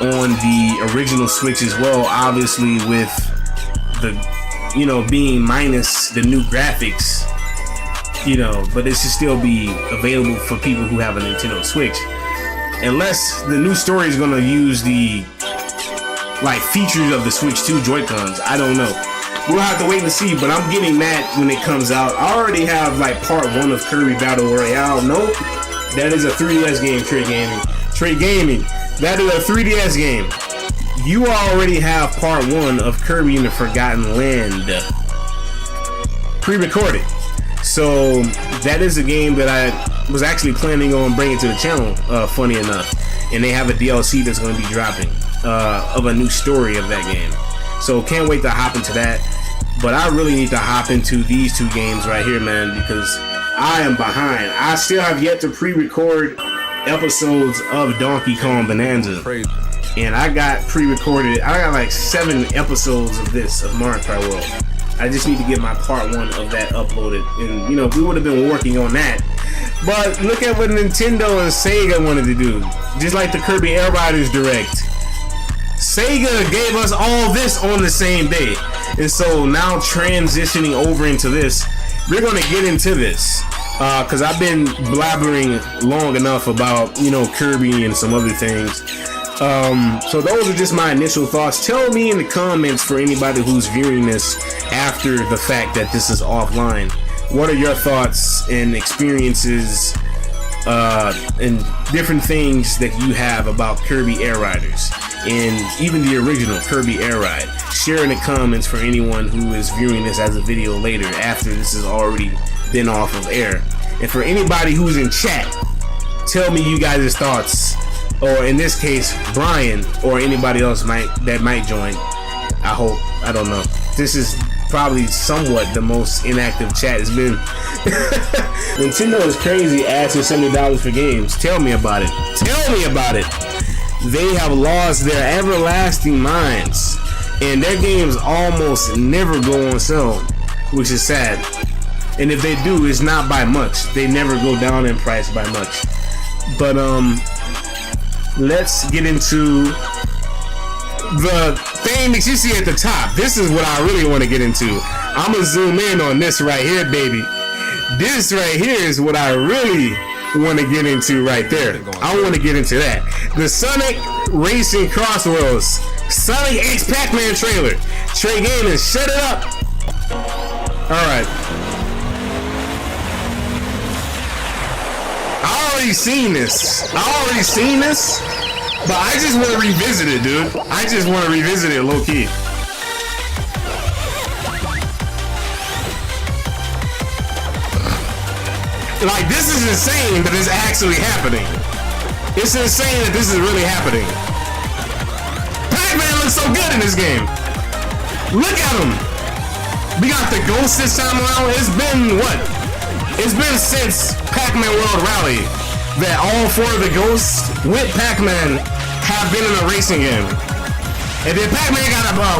on the original Switch as well, obviously with the, you know, being minus the new graphics, you know, but it should still be available for people who have a Nintendo Switch. Unless the new story is going to use the like features of the Switch 2 Joy-Cons. I don't know. We'll have to wait and see, but I'm getting that when it comes out. I already have like part 1 of Kirby Battle Royale. Nope, that is a 3DS game, Trey Gaming. That is a 3DS game. You already have part 1 of Kirby in the Forgotten Land pre-recorded. So that is a game that I was actually planning on bringing to the channel, funny enough. And they have a DLC that's going to be dropping of a new story of that game. So can't wait to hop into that. But I really need to hop into these 2 games right here, man, because I am behind. I still have yet to pre-record episodes of Donkey Kong Bonanza. Crazy. And I got pre-recorded. I got like 7 episodes of this, of Mario Kart World. I just need to get my part 1 of that uploaded. And, you know, we would have been working on that. But look at what Nintendo and Sega wanted to do. Just like the Kirby Air Riders Direct. Sega gave us all this on the same day. And so now transitioning over into this, we're going to get into this. Because I've been blabbering long enough about, you know, Kirby and some other things. So those are just my initial thoughts. Tell me in the comments, for anybody who's viewing this after the fact that this is offline, what are your thoughts and experiences and different things that you have about Kirby Air Riders and even the original Kirby Air Ride? Share in the comments for anyone who is viewing this as a video later after this has already been off of air. And for anybody who's in chat, tell me you guys' thoughts, or in this case Brian or anybody else that might join. I don't know. This is probably somewhat the most inactive chat has been. Nintendo is crazy asking $70 for games. Tell me about it. Tell me about it. They have lost their everlasting minds, and their games almost never go on sale, which is sad. And if they do, it's not by much. They never go down in price by much. But let's get into the thing that you see at the top. This is what I really want to get into. I'm gonna zoom in on this right here, baby. This right here is what I really want to get into right there. I want to get into that. The Sonic Racing Crossworlds SonicxPac-Man trailer. Trey Gaming, shut it up. Alright. I already seen this, but I just want to revisit it, dude. I just want to revisit it low key. Like, this is insane that it's actually happening. It's insane that this is really happening. Pac-Man looks so good in this game. Look at him. We got the ghost this time around. It's been what? It's been since Pac-Man World Rally that all 4 of the ghosts with Pac-Man have been in a racing game. And then Pac-Man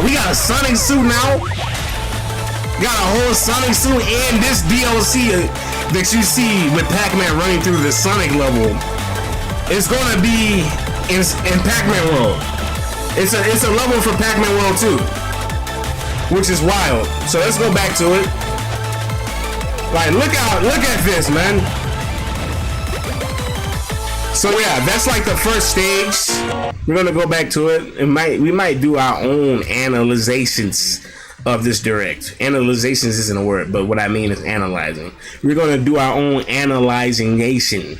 we got a Sonic suit now. Got a whole Sonic suit and this DLC that you see with Pac-Man running through the Sonic level. It's gonna be in Pac-Man World. It's a level for Pac-Man World too, which is wild. So let's go back to it. Like, look at this, man. So yeah, that's like the first stage. We're gonna go back to it. We might do our own analyzations of this direct. Analyzations isn't a word, but what I mean is analyzing. We're gonna do our own analyzation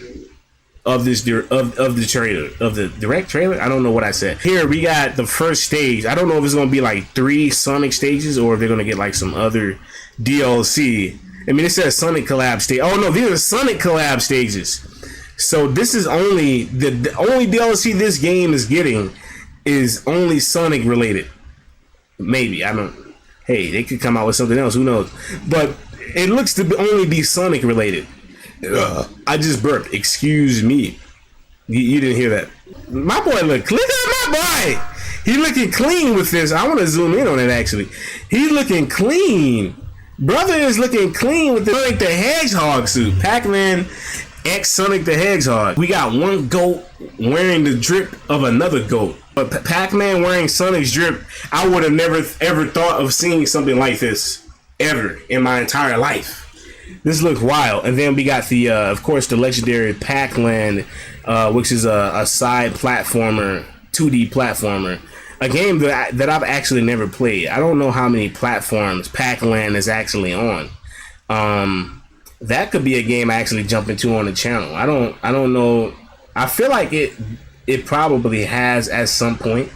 of this of the trailer, of the direct trailer. I don't know what I said. Here we got the first stage. I don't know if it's gonna be like 3 Sonic stages or if they're gonna get like some other DLC. I mean, it says Sonic collab stage. Oh no, these are Sonic collab stages. So this is only the only DLC this game is getting is only Sonic related. Maybe, I don't. Hey, they could come out with something else. Who knows? But it looks to only be Sonic related. I just burped. Excuse me. You didn't hear that. My boy look clean. Look at my boy. He looking clean with this. I want to zoom in on it actually. He looking clean. Brother is looking clean with the Sonic the Hedgehog suit. Pac-Man X Sonic the Hedgehog. We got one goat wearing the drip of another goat. But Pac-Man wearing Sonic's drip, I would have never ever thought of seeing something like this ever in my entire life. This looks wild. And then we got the, of course, the legendary Pac-Land, which is a side platformer, 2D platformer. A game that I've actually never played. I don't know how many platforms Pac-Land is actually on. That could be a game I actually jump into on the channel. I don't know. I feel like it probably has at some point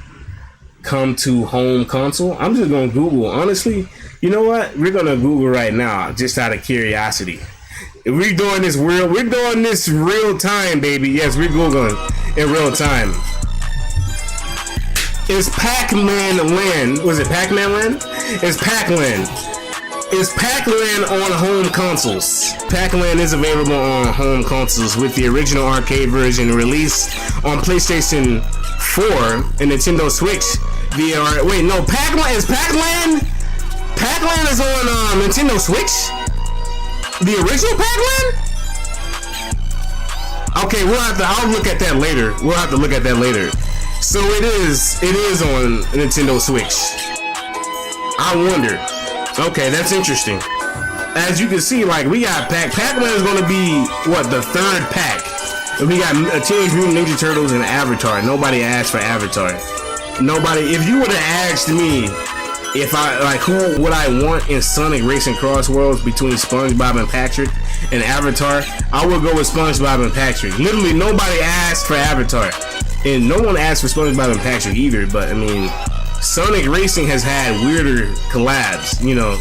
come to home console. I'm just gonna Google. Honestly, you know what? We're gonna Google right now, just out of curiosity. We're doing this real time, baby. Yes, we're Googling in real time. Is Pac-Man Land? Was it Pac-Man Land? Is Pac-Land? Is Pac-Land on home consoles? Pac-Land is available on home consoles with the original arcade version released on PlayStation 4 and Nintendo Switch. Wait, no, Pac-Man is Pac-Land? Pac-Land is on Nintendo Switch? The original Pac-Man? Okay, I'll look at that later. We'll have to look at that later. So it is on Nintendo Switch. I wonder. Okay, that's interesting. As you can see, like, we got Pac-Man is gonna be what, the 3rd pack. And we got Teenage Mutant Ninja Turtles and Avatar. Nobody asked for Avatar. Nobody. If you would have asked me if I like, who would I want in Sonic Racing Cross Worlds between SpongeBob and Patrick and Avatar? I would go with SpongeBob and Patrick. Literally, nobody asked for Avatar, and no one asked for SpongeBob and Patrick either. But I mean, Sonic Racing has had weirder collabs. You know,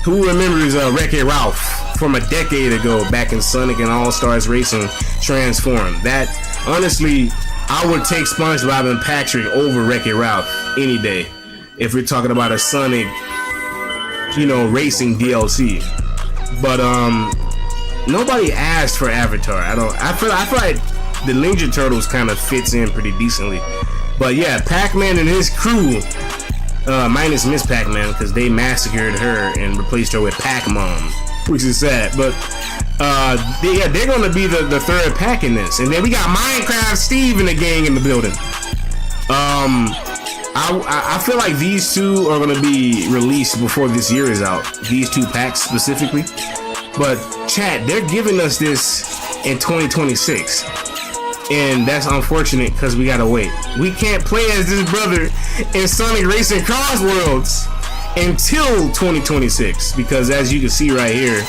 who remembers Wreck-It Ralph from a decade ago back in Sonic and All Stars Racing Transform? That honestly, I would take SpongeBob and Patrick over Wreck-It Ralph any day if we're talking about a Sonic, you know, racing DLC. But nobody asked for Avatar. I feel like the Ninja Turtles kind of fits in pretty decently. But yeah, Pac-Man and his crew, minus Miss Pac-Man, because they massacred her and replaced her with Pac-Mom, which is sad. But they're going to be the third pack in this. And then we got Minecraft Steve and the gang in the building. I feel like these two are going to be released before this year is out. These two packs specifically. But chat, they're giving us this in 2026. And that's unfortunate because we gotta wait. We can't play as this brother in Sonic Racing Cross Worlds until 2026, because as you can see right here,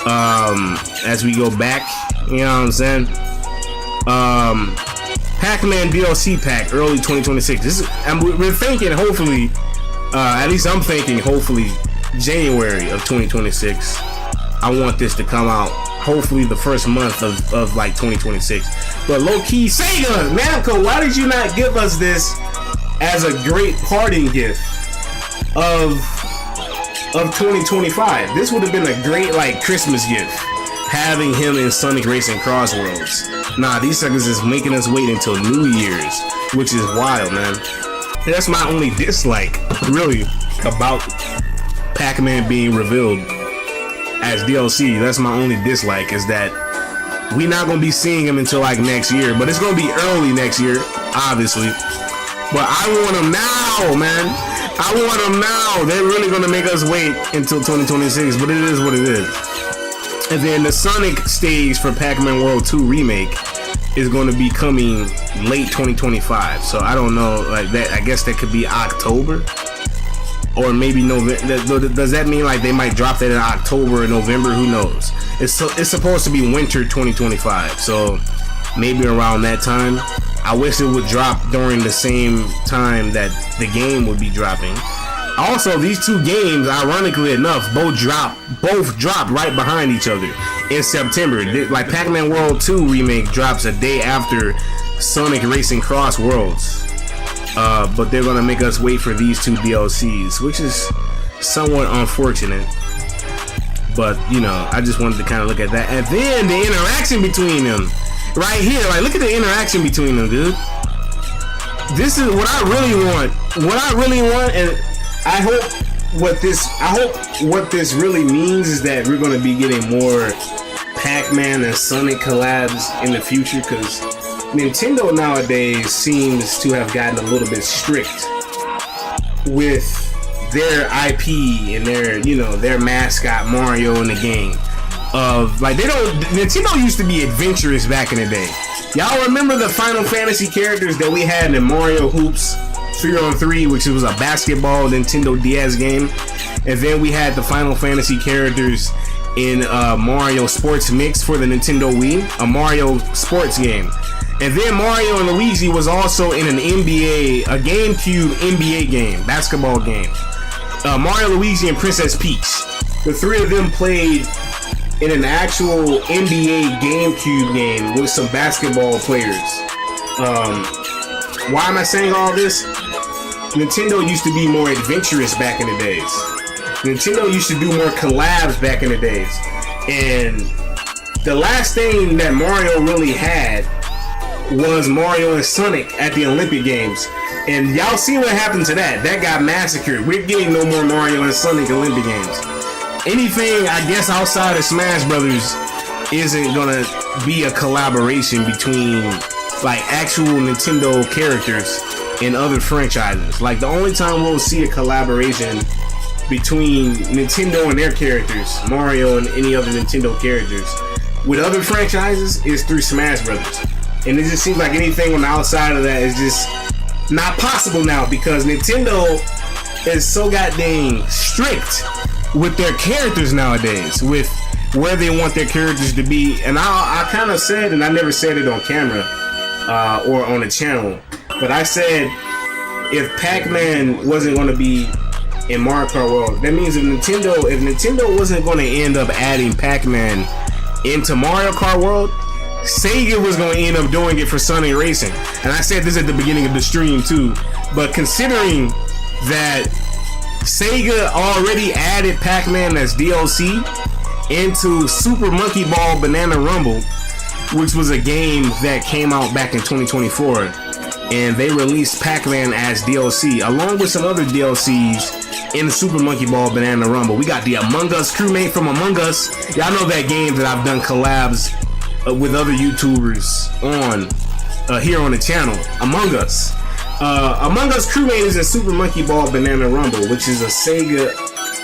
as we go back, you know what I'm saying? Pac-Man DLC pack early 2026. We're thinking hopefully, at least I'm thinking hopefully January of 2026. I want this to come out hopefully the first month of like 2026. But low-key, Sega, Namco, why did you not give us this as a great parting gift of 2025? This would have been a great like Christmas gift, having him in Sonic Racing Cross Worlds. Nah, these suckers is making us wait until New Year's, which is wild, man. That's my only dislike, really, about Pac-Man being revealed as DLC. That's my only dislike, is that we're not gonna be seeing him until like next year, but it's gonna be early next year, obviously. But I want him now, man. I want him now. They're really gonna make us wait until 2026, but it is what it is. And then the Sonic stage for Pac-Man World 2 remake is going to be coming late 2025. So I don't know, like that. I guess that could be October. Or maybe November. Does that mean like they might drop that in October or November? Who knows? It's supposed to be winter 2025, so maybe around that time. I wish it would drop during the same time that the game would be dropping. Also, these two games, ironically enough, both dropped right behind each other in September. Like Pac-Man World 2 remake drops a day after Sonic Racing Cross Worlds. But they're gonna make us wait for these two DLCs, which is somewhat unfortunate. But you know, I just wanted to kind of look at that, and then the interaction between them, right here. Like, look at the interaction between them, dude. This is what I really want. What I really want, and I hope what this really means is that we're gonna be getting more Pac-Man and Sonic collabs in the future, because Nintendo nowadays seems to have gotten a little bit strict with their IP and their mascot Mario in the game. Nintendo used to be adventurous back in the day. Y'all remember the Final Fantasy characters that we had in Mario Hoops 3-on-3, which was a basketball Nintendo DS game, and then we had the Final Fantasy characters in Mario Sports Mix for the Nintendo Wii, a Mario sports game. And then Mario and Luigi was also in a GameCube NBA game, basketball game. Mario, Luigi, and Princess Peach. The three of them played in an actual NBA GameCube game with some basketball players. Why am I saying all this? Nintendo used to be more adventurous back in the days. Nintendo used to do more collabs back in the days. And the last thing that Mario really had was Mario and Sonic at the Olympic Games. And y'all see what happened to that. That got massacred. We're getting no more Mario and Sonic Olympic Games. Anything, I guess, outside of Smash Brothers isn't gonna be a collaboration between like actual Nintendo characters and other franchises. Like, the only time we'll see a collaboration between Nintendo and their characters, Mario and any other Nintendo characters, with other franchises is through Smash Brothers. And it just seems like anything on the outside of that is just not possible now, because Nintendo is so goddamn strict with their characters nowadays, with where they want their characters to be. And I kind of said, and I never said it on camera or on the channel, but I said if Pac-Man wasn't going to be in Mario Kart World, that means if Nintendo wasn't going to end up adding Pac-Man into Mario Kart World, Sega was going to end up doing it for Sonic Racing. And I said this at the beginning of the stream too, but considering that Sega already added Pac-Man as DLC into Super Monkey Ball Banana Rumble, which was a game that came out back in 2024, and they released Pac-Man as DLC along with some other DLCs in the Super Monkey Ball Banana Rumble. We got the Among Us crewmate from Among Us. Y'all know that game that I've done collabs with other YouTubers on here on the channel, Among Us. Among Us crewmate is a Super Monkey Ball Banana Rumble, which is a Sega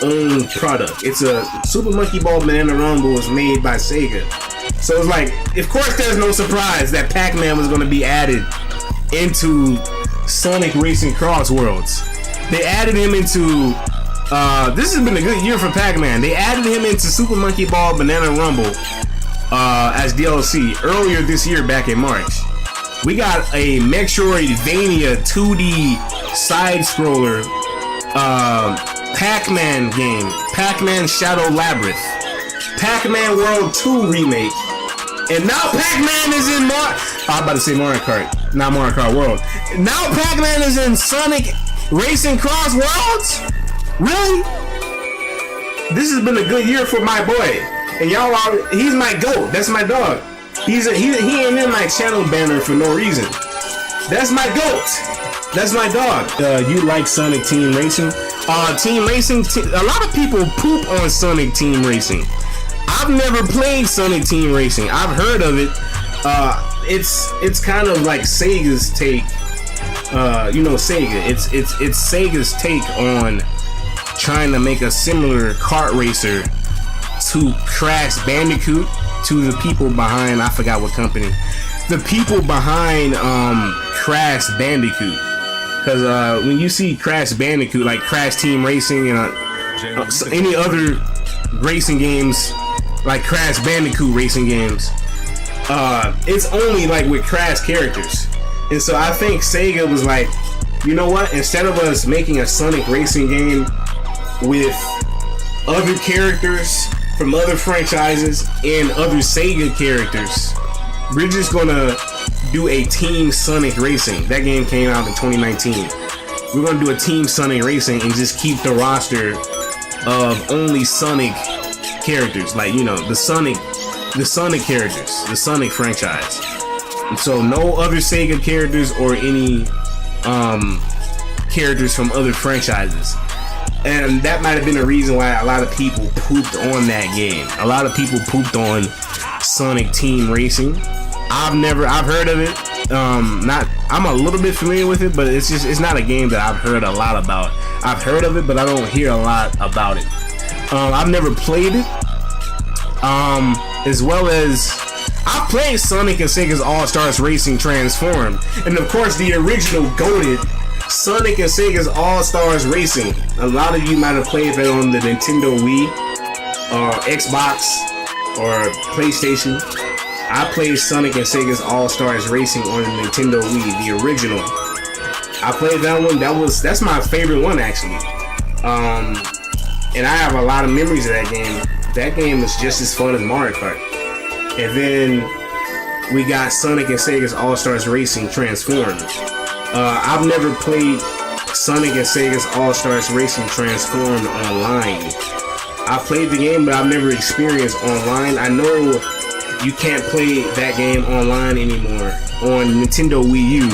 owned product. It's a Super Monkey Ball Banana Rumble is made by Sega. So it's like, of course there's no surprise that Pac-Man was going to be added into SonicRacingCrossWorlds. They added him into this has been a good year for Pac-Man. They added him into Super Monkey Ball Banana Rumble as DLC earlier this year, back in March. We got a Metroidvania 2D side-scroller Pac-Man game, Pac-Man Shadow Labyrinth, Pac-Man World 2 remake, and now Pac-Man is in I'm about to say Mario Kart, not Mario Kart World. Now Pac-Man is in Sonic Racing Cross Worlds? Really? This has been a good year for my boy. And y'all are, he's my GOAT. That's my dog. He ain't in my channel banner for no reason. That's my GOAT. That's my dog. You like Sonic Team Racing? Team Racing, a lot of people poop on Sonic Team Racing. I've never played Sonic Team Racing. I've heard of it. It's kind of like Sega's take. You know, Sega. It's Sega's take on trying to make a similar kart racer to Crash Bandicoot, to the people behind, I forgot what company, the people behind Crash Bandicoot. Because when you see Crash Bandicoot, like Crash Team Racing and any other racing games, like Crash Bandicoot racing games, it's only like with Crash characters. And so I think Sega was like, you know what, instead of us making a Sonic racing game with other characters from other franchises and other Sega characters, we're just gonna do a Team Sonic Racing. That game came out in 2019. We're gonna do a Team Sonic Racing and just keep the roster of only Sonic characters, like, you know, the Sonic characters, the Sonic franchise. And so no other Sega characters or any characters from other franchises. And that might have been the reason why a lot of people pooped on that game. A lot of people pooped on Sonic Team Racing. I've heard of it. I'm a little bit familiar with it, but it's not a game that I've heard a lot about. I've heard of it, but I don't hear a lot about it. I've never played it. As well as I've played Sonic and Sega's All-Stars Racing Transformed, and of course the original goated Sonic and Sega's All-Stars Racing. A lot of you might have played that on the Nintendo Wii or Xbox or PlayStation. I played Sonic and Sega's All-Stars Racing on the Nintendo Wii, the original. I played that one. That's my favorite one, actually. And I have a lot of memories of that game. That game was just as fun as Mario Kart. And then we got Sonic and Sega's All-Stars Racing Transformed. I've never played Sonic and Sega's All-Stars Racing Transformed online. I played the game, but I've never experienced online. I know you can't play that game online anymore on Nintendo Wii U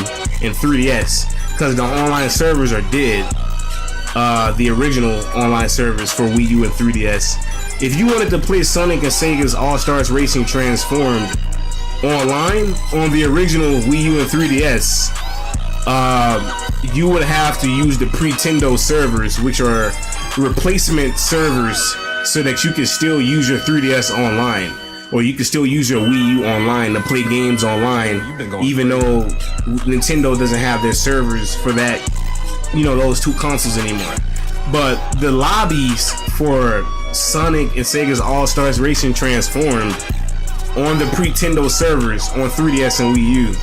and 3DS because the online servers are dead. The original online servers for Wii U and 3DS. If you wanted to play Sonic and Sega's All-Stars Racing Transformed online on the original Wii U and 3DS, you would have to use the Pretendo servers, which are replacement servers, so that you can still use your 3DS online, or you can still use your Wii U online to play games online, even though Nintendo doesn't have their servers for that, you know, those two consoles anymore. but the lobbies for Sonic and Sega's All-Stars Racing Transformed on the Pretendo servers on 3DS and Wii U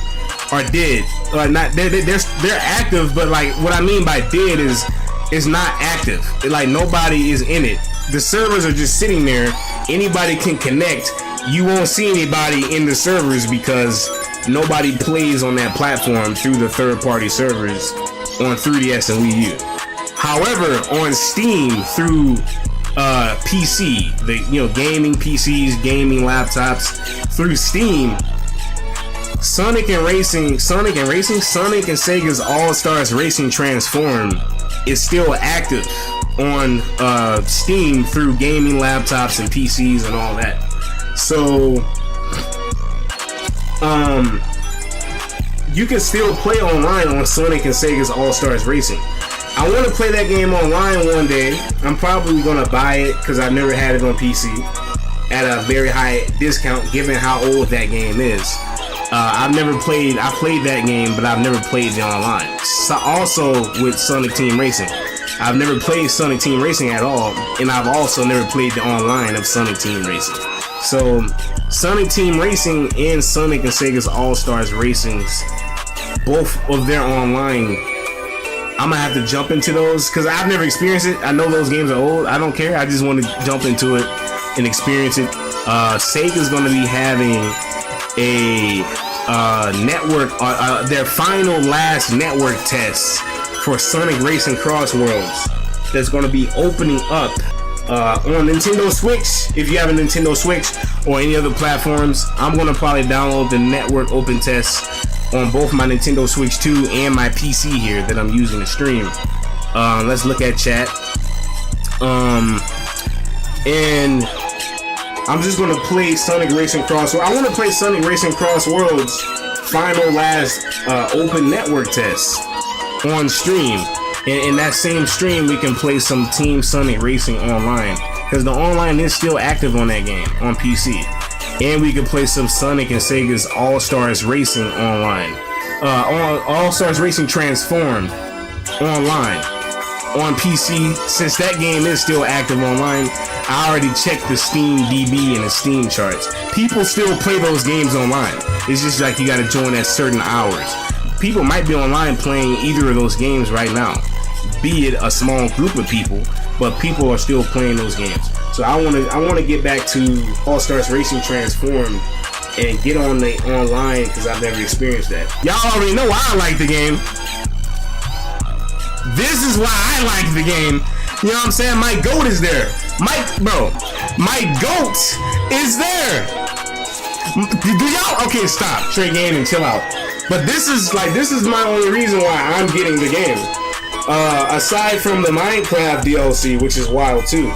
are dead. Not they're active, but like what I mean by dead is it's not active. Like nobody is in it. The servers are just sitting there. Anybody can connect. You won't see anybody in the servers because nobody plays on that platform through the third-party servers on 3DS and Wii U. However, on Steam through PC, the gaming PCs, gaming laptops, through Steam, Sonic and Sega's All-Stars Racing Transform is still active on Steam through gaming laptops and PCs and all that. So you can still play online on Sonic and Sega's All-Stars Racing. I want to play that game online one day. I'm probably going to buy it because I've never had it on PC at a very high discount given how old that game is. I played that game, but I've never played the online. So also with Sonic Team Racing. I've never played Sonic Team Racing at all, and I've also never played the online of Sonic Team Racing. So Sonic Team Racing and Sonic and Sega's All-Stars Racings, both of their online, I'm gonna have to jump into those because I've never experienced it. I know those games are old. I don't care. I just want to jump into it and experience it. Sega's gonna be having a network, their final last network test for Sonic Racing CrossWorlds that's going to be opening up on Nintendo Switch. If you have a Nintendo Switch or any other platforms, I'm going to probably download the network open test on both my Nintendo Switch 2 and my PC here that I'm using to stream. Let's look at chat. And I'm just going to play Sonic Racing CrossWorlds. I want to play Sonic Racing CrossWorlds final last open network test on stream. And in that same stream, we can play some Team Sonic Racing online because the online is still active on that game on PC. And we can play some Sonic and Sega's All-Stars Racing online. All-Stars Racing Transformed online on PC. Since that game is still active online, I already checked the Steam DB and the Steam charts. People still play those games online. It's just like you gotta join at certain hours. People might be online playing either of those games right now, be it a small group of people, but people are still playing those games. So I want to get back to All-Stars Racing Transformed and get on the online because I've never experienced that. Y'all already know why I like the game. This is why I like the game. You know what I'm saying? My goat is there. My goat is there. Do y'all? Okay, stop. Straight game and chill out. But this is my only reason why I'm getting the game. Aside from the Minecraft DLC, which is wild too.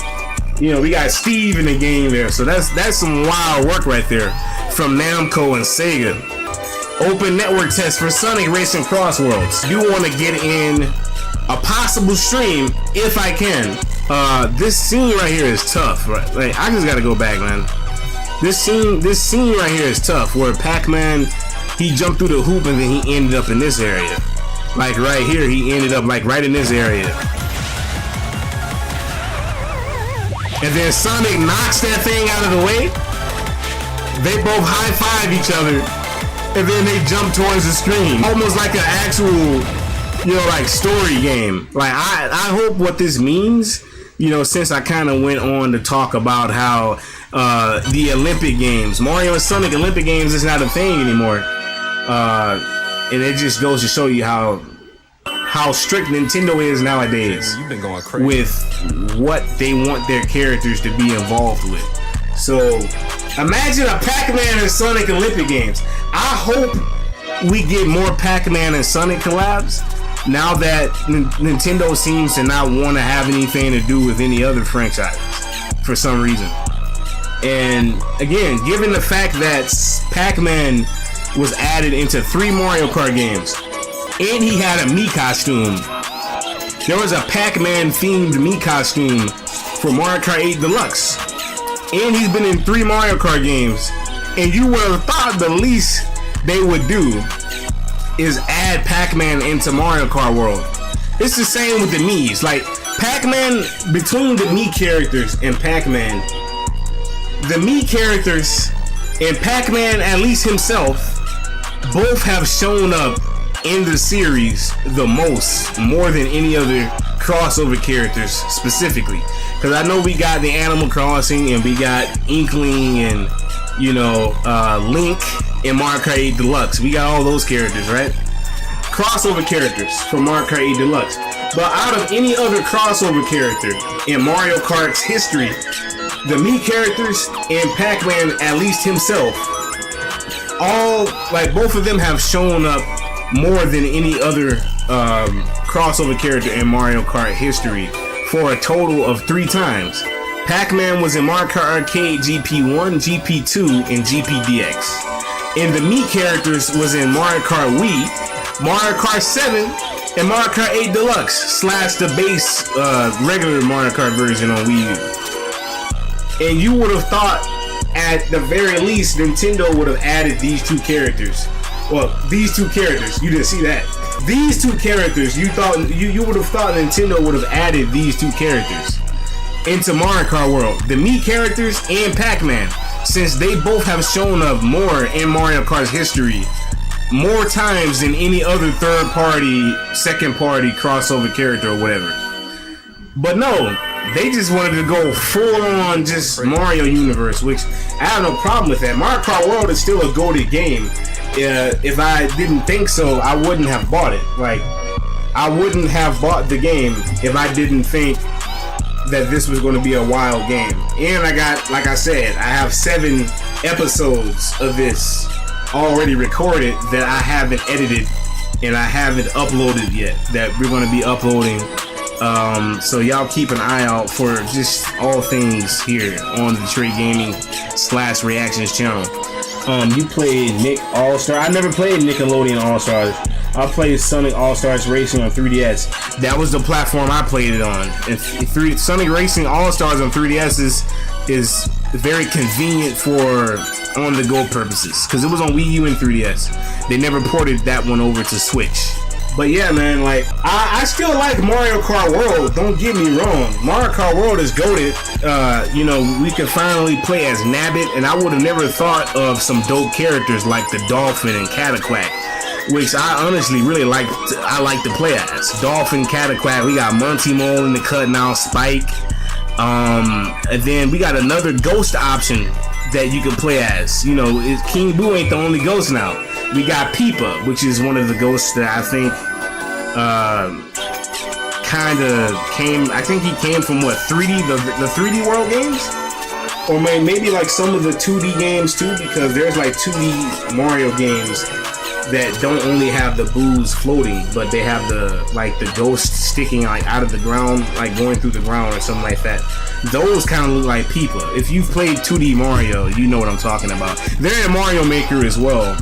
You know, we got Steve in the game there, so that's some wild work right there from Namco and Sega. Open network test for Sonic Racing CrossWorlds. You want to get in a possible stream if I can. This scene right here is tough, right? Like, I just gotta go back, man. This scene right here is tough, where Pac-Man, he jumped through the hoop and then he ended up in this area. Like right here, he ended up like right in this area. And then Sonic knocks that thing out of the way. They both high-five each other, and then they jump towards the screen, almost like an actual, you know, like story game. Like I hope what this means, you know, since I kind of went on to talk about how the Olympic Games, Mario and Sonic Olympic Games is not a thing anymore, and it just goes to show you how strict Nintendo is nowadays. You've been going crazy with what they want their characters to be involved with. So imagine a Pac-Man and Sonic Olympic Games. I hope we get more Pac-Man and Sonic collabs now that Nintendo seems to not want to have anything to do with any other franchise for some reason. And again, given the fact that Pac-Man was added into 3 Mario Kart games, and he had a Mii costume. There was a Pac-Man themed Mii costume for Mario Kart 8 Deluxe. And he's been in 3 Mario Kart games. And you would have thought the least they would do is add Pac-Man into Mario Kart World. It's the same with the Miis. Like, Pac-Man, between the Mii characters and Pac-Man, the Mii characters and Pac-Man, at least himself, both have shown up in the series the most, more than any other crossover characters specifically. Because I know we got the Animal Crossing and we got Inkling and, you know, Link and Mario Kart 8 Deluxe. We got all those characters, right? Crossover characters from Mario Kart 8 Deluxe. But out of any other crossover character in Mario Kart's history, the Mii characters and Pac-Man, at least himself, all, like, both of them have shown up more than any other crossover character in Mario Kart history for a total of 3 times. Pac-Man was in Mario Kart Arcade GP1, GP2, and GPDX. And the Mii characters was in Mario Kart Wii, Mario Kart 7, and Mario Kart 8 Deluxe / the base regular Mario Kart version on Wii U. And you would have thought, at the very least, Nintendo would have added these 2 characters. Well, these 2 characters, you didn't see that. These 2 characters, you would have thought Nintendo would have added these 2 characters into Mario Kart World. The Mii characters and Pac-Man, since they both have shown up more in Mario Kart's history, more times than any other third-party, second-party crossover character or whatever. But no, they just wanted to go full-on just Mario universe, which I have no problem with that. Mario Kart World is still a goated game. If I didn't think so, I wouldn't have bought it. Like, I wouldn't have bought the game if I didn't think that this was going to be a wild game. And I got, like I said, I have 7 episodes of this already recorded that I haven't edited and I haven't uploaded yet, that we're going to be uploading. So y'all keep an eye out for just all things here on the Trey Gaming / Reactions channel. You played Nick All-Star. I never played Nickelodeon All-Stars. I played Sonic All-Stars Racing on 3DS. That was the platform I played it on. And Sonic Racing All-Stars on 3DS is very convenient for on-the-go purposes, because it was on Wii U and 3DS. They never ported that one over to Switch. But yeah, man, like, I still like Mario Kart World, don't get me wrong. Mario Kart World is goated. You know, we can finally play as Nabbit, and I would have never thought of some dope characters like the Dolphin and Cataquack, which I honestly really like to play as. Dolphin, Cataquack, we got Monty Mole in the cut now, Spike. And then we got another ghost option that you can play as. You know, King Boo ain't the only ghost now. We got Peepa, which is one of the ghosts that I think I think he came from what, 3D, the 3D World games? Or maybe like some of the 2D games too, because there's like 2D Mario games that don't only have the Boos floating, but they have the ghost sticking like out of the ground, like going through the ground or something like that. Those kind of look like Peepa. If you've played 2D Mario, you know what I'm talking about. They're in Mario Maker as well.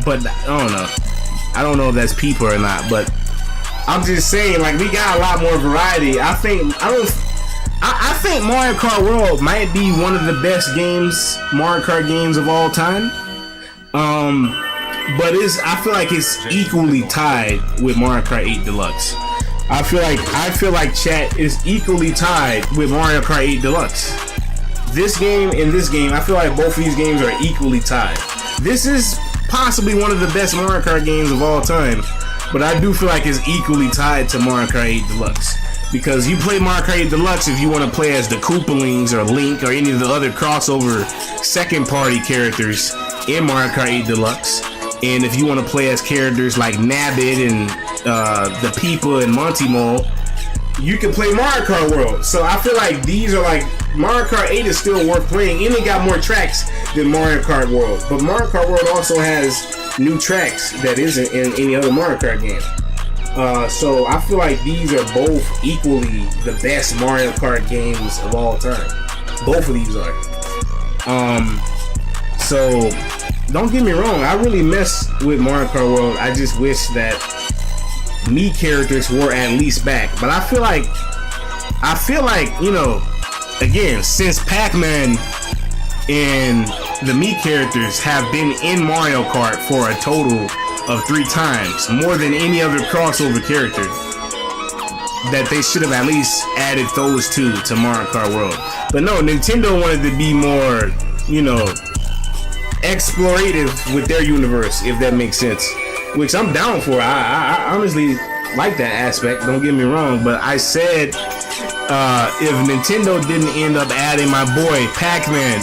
But I don't know. I don't know if that's Peepa or not, but I'm just saying, like, we got a lot more variety. I think Mario Kart World might be one of the best Mario Kart games of all time. But I feel like it's equally tied with Mario Kart 8 Deluxe. I feel like chat is equally tied with Mario Kart 8 Deluxe. This game and this game, I feel like both of these games are equally tied. This is possibly one of the best Mario Kart games of all time, but I do feel like it's equally tied to Mario Kart 8 Deluxe. Because you play Mario Kart 8 Deluxe if you want to play as the Koopalings or Link or any of the other crossover second party characters in Mario Kart 8 Deluxe. And if you want to play as characters like Nabbit and the Peepa and Monty Mole, you can play Mario Kart World. So I feel like these are like, Mario Kart 8 is still worth playing, and it got more tracks than Mario Kart World. But Mario Kart World also has new tracks that isn't in any other Mario Kart game. So I feel like these are both equally the best Mario Kart games of all time. Both of these are. So don't get me wrong, I really mess with Mario Kart World. I just wish that Mii characters were at least back. But I feel like, you know, again, since Pac-Man and the Mii characters have been in Mario Kart for a total of 3 times, more than any other crossover character, that they should have at least added those two to Mario Kart World. But no, Nintendo wanted to be more, you know, explorative with their universe, if that makes sense. Which I'm down for. I honestly like that aspect, don't get me wrong, but I said if Nintendo didn't end up adding my boy Pac-Man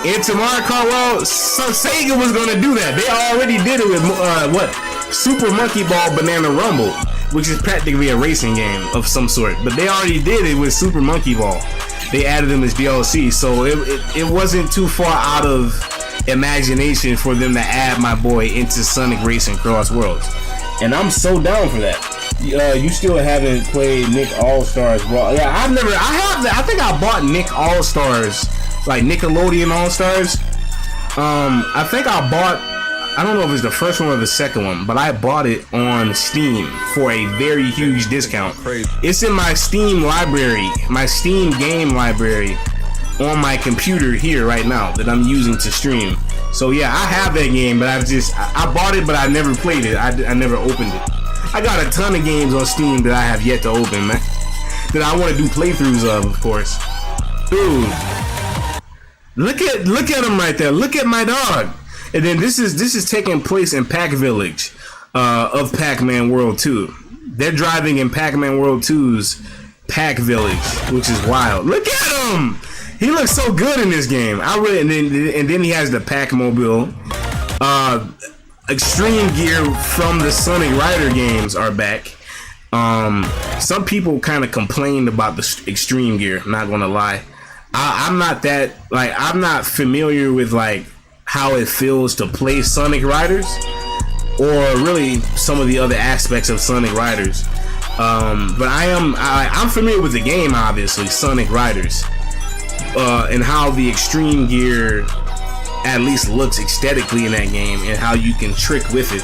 into Mario Kart World, so Sega was gonna do that. They already did it with Super Monkey Ball Banana Rumble, which is practically a racing game of some sort, but they already did it with Super Monkey Ball. They added them as DLC, so it wasn't too far out of imagination for them to add my boy into Sonic Racing Cross Worlds, and I'm so down for that. You still haven't played Nick All-Stars Raw? Yeah, I think I bought Nick All-Stars, like Nickelodeon All-Stars. I think I bought, I don't know if it's the first one or the second one, but I bought it on Steam for a very huge discount. It's in my Steam library, my Steam game library, on my computer here right now that I'm using to stream. So yeah, I have that game, but I bought it, but I never played it. I never opened it. I got a ton of games on Steam that I have yet to open, man, that I want to do playthroughs of course. Dude, look at him right there. Look at my dog. And then this is taking place in Pac Village of Pac-Man World 2. They're driving in Pac-Man World 2's Pac Village, which is wild. Look at him. He looks so good in this game. And then he has the Pac-Mobile. Extreme gear from the Sonic Rider games are back. Some people kind of complained about the extreme gear, not gonna lie. I'm not familiar with like how it feels to play Sonic Riders, or really some of the other aspects of Sonic Riders. But I'm familiar with the game, obviously, Sonic Riders. And how the extreme gear at least looks aesthetically in that game, and how you can trick with it,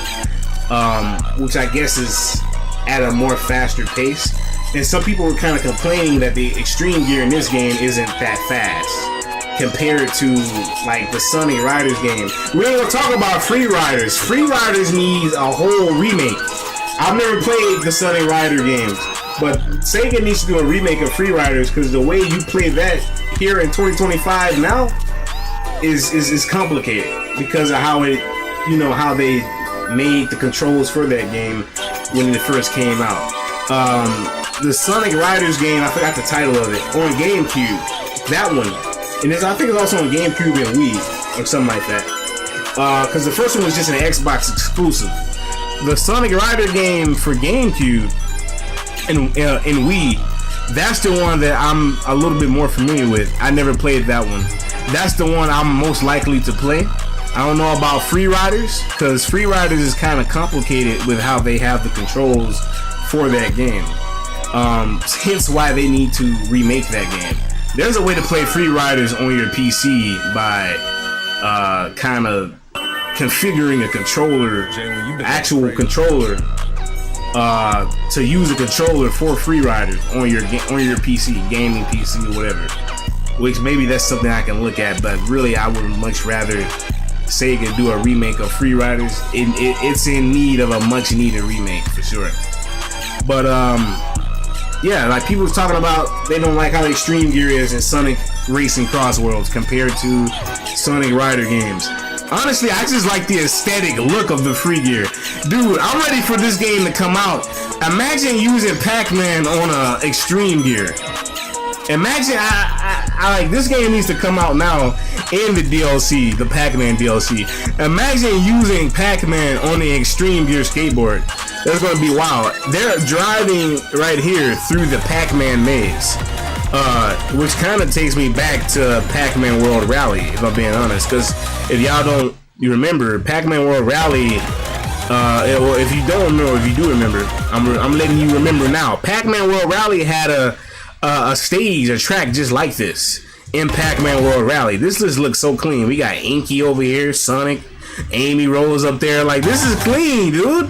which I guess is at a more faster pace. And some people were kind of complaining that the extreme gear in this game isn't that fast compared to like the Sonic Riders game. We ain't gonna talk about Free Riders. Free Riders needs a whole remake. I've never played the Sonic Rider games, but Sega needs to do a remake of Free Riders, because the way you play that here in 2025 now is complicated because of how it, you know, how they made the controls for that game when it first came out. The Sonic Riders game, I forgot the title of it, on GameCube, that one, and I think it's also on GameCube and Wii or something like that, because the first one was just an Xbox exclusive. The Sonic Rider game for GameCube and Wii, that's the one that I'm a little bit more familiar with. I never played that one. That's the one I'm most likely to play. I don't know about Free Riders, because Free Riders is kind of complicated with how they have the controls for that game. Hence why they need to remake that game. There's a way to play Free Riders on your PC by kind of configuring a controller, actual controller, to use a controller for Free Riders on your PC, gaming PC or whatever. Which maybe that's something I can look at, but really I would much rather Sega do a remake of Free Riders. It's in need of a much needed remake for sure. But yeah, like people was talking about they don't like how extreme gear is in Sonic Racing Cross Worlds compared to Sonic Rider games. Honestly, I just like the aesthetic look of the free gear. Dude, I'm ready for this game to come out. Imagine using Pac-Man on a extreme gear. Imagine, I like, this game needs to come out now in the DLC, the Pac-Man DLC. Imagine using Pac-Man on the extreme gear skateboard. That's gonna be wild. They're driving right here through the Pac-Man maze, which kind of takes me back to Pac-Man World Rally, if I'm being honest. Because if y'all don't, you remember Pac-Man World Rally. Well, if you don't remember, if you do remember, I'm letting you remember now. Pac-Man World Rally had a stage, a track just like this in Pac-Man World Rally. This just looks so clean. We got Inky over here, Sonic, Amy Rose up there. Like, this is clean, dude.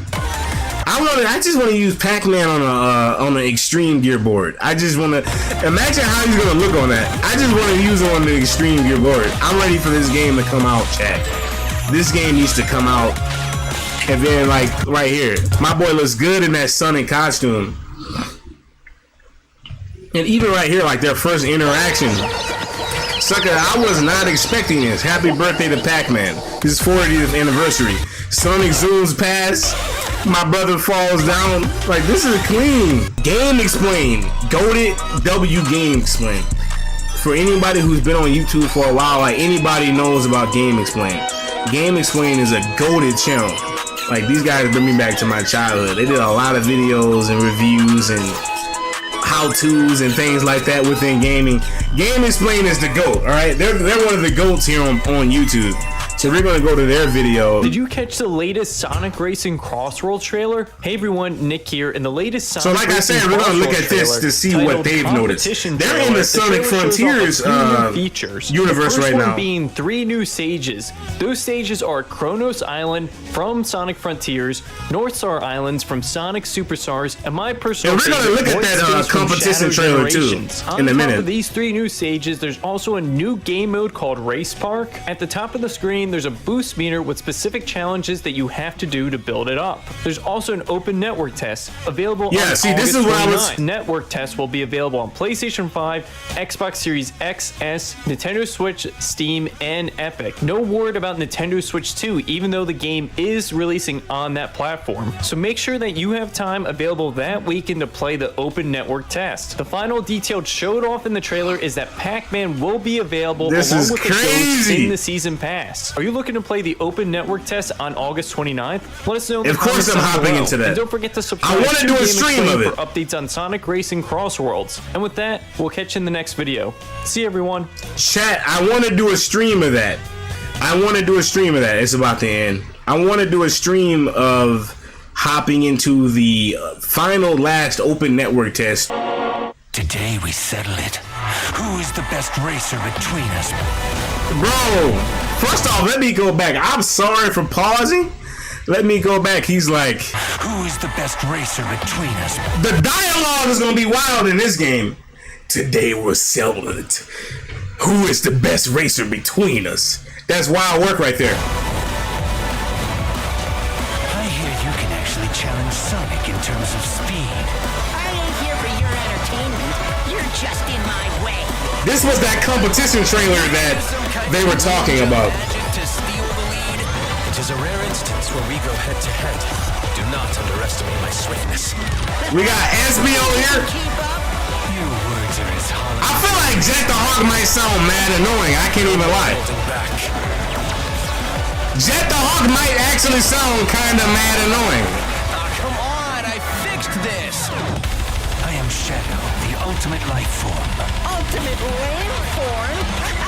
I just want to use Pac-Man on an extreme gear board. I just want to imagine how he's gonna look on that. I just want to use it on the extreme gear board. I'm ready for this game to come out, chat. This game needs to come out. And then, like, right here, my boy looks good in that Sonic costume. And even right here, like their first interaction. Sucker, I was not expecting this. Happy birthday to Pac-Man. His 40th anniversary. Sonic zooms past. My brother falls down. Like, this is clean. Game Explain. Goated W Game Explain. For anybody who's been on YouTube for a while, like anybody knows about Game Explain. Game Explain is a goated channel. Like, these guys bring me back to my childhood. They did a lot of videos and reviews and how-tos and things like that within gaming. Game Explain is the GOAT, alright? They're one of the GOATs here on YouTube. So we're gonna go to their video. Did you catch the latest Sonic Racing Crossworld trailer? Hey everyone, Nick here, and the latest Sonic So like I said, we're gonna look at this to see what they've noticed. They're in the Sonic Frontiers universe right now. Being 3 new stages. Those stages are Kronos Island from Sonic Frontiers, North Star Islands from Sonic Superstars, and my personal favorite, we're gonna look at that competition trailer too in a minute. On top of these 3 new stages, there's also a new game mode called Race Park. At the top of the screen, there's a boost meter with specific challenges that you have to do to build it up. There's also an open network test available on August 29th. Network test will be available on PlayStation 5, Xbox Series X, S, Nintendo Switch, Steam, and Epic. No word about Nintendo Switch 2, even though the game is releasing on that platform. So make sure that you have time available that weekend to play the open network test. The final detail showed off in the trailer is that Pac-Man will be available along with the ghosts in the season pass. Are you looking to play the open network test on August 29th? Let us know in the comments down below. Of course I'm hopping into that. And don't forget to subscribe I want to do a stream of it for updates on Sonic Racing Crossworlds. And with that, we'll catch you in the next video. See you, everyone. Chat, I want to do a stream of that. It's about to end. I want to do a stream of hopping into the final last open network test. Today we settle it. Who is the best racer between us? Bro, first off, let me go back. I'm sorry for pausing. Let me go back. He's like, who is the best racer between us? The dialogue is gonna be wild in this game. Today we're settling it. Who is the best racer between us? That's wild work right there. I hear you can actually challenge Sonic in terms of speed. I ain't here for your entertainment. You're just in my way. This was that competition trailer that they were talking about. To steal the lead. It is a rare instance where we go head to head. Do not underestimate my swiftness. We got SBO here. Your words are as hollow. I feel like Jet the Hawk might sound mad annoying. I can't even lie. Jet the Hawk might actually sound kind of mad annoying. Come on, I fixed this. I am Shadow, the ultimate life form. Ultimate landform?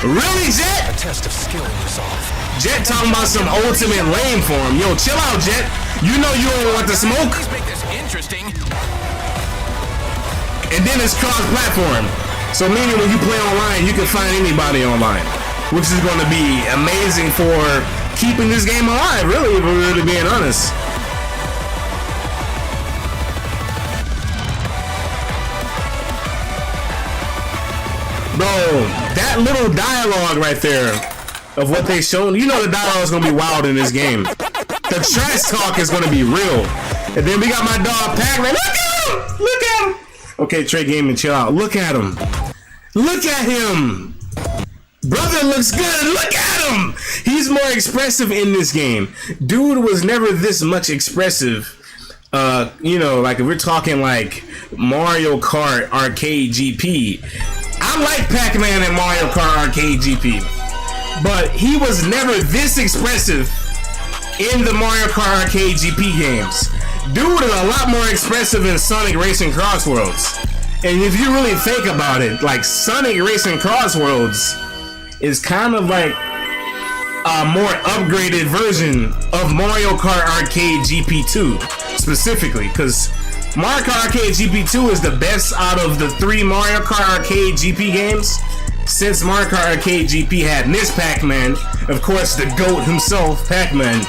Really, Jet? A test of skill and resolve. Jet talking about some ultimate lame form. Yo, chill out, Jet. You know you don't want the smoke. Please make this interesting. And then it's cross-platform. So meaning when you play online, you can find anybody online. Which is going to be amazing for keeping this game alive, really, if we're really being honest. Bro, that little dialogue right there of what they shown, you know the dialogue is going to be wild in this game. The trash talk is going to be real. And then we got my dog Pac-Man. Look at him! Look at him! Okay, Trey Gaming, chill out. Look at him. Look at him! Brother looks good. Look at him. He's more expressive in this game. Dude was never this much expressive. You know, like if we're talking like Mario Kart Arcade GP. I like Pac-Man and Mario Kart Arcade GP. But he was never this expressive in the Mario Kart Arcade GP games. Dude is a lot more expressive in Sonic Racing Crossworlds. And if you really think about it, like Sonic Racing Crossworlds is kind of like a more upgraded version of Mario Kart Arcade GP2 specifically, because Mario Kart Arcade GP2 is the best out of the 3 Mario Kart Arcade GP games, since Mario Kart Arcade GP had Miss Pac-Man, of course the GOAT himself, Pac-Man,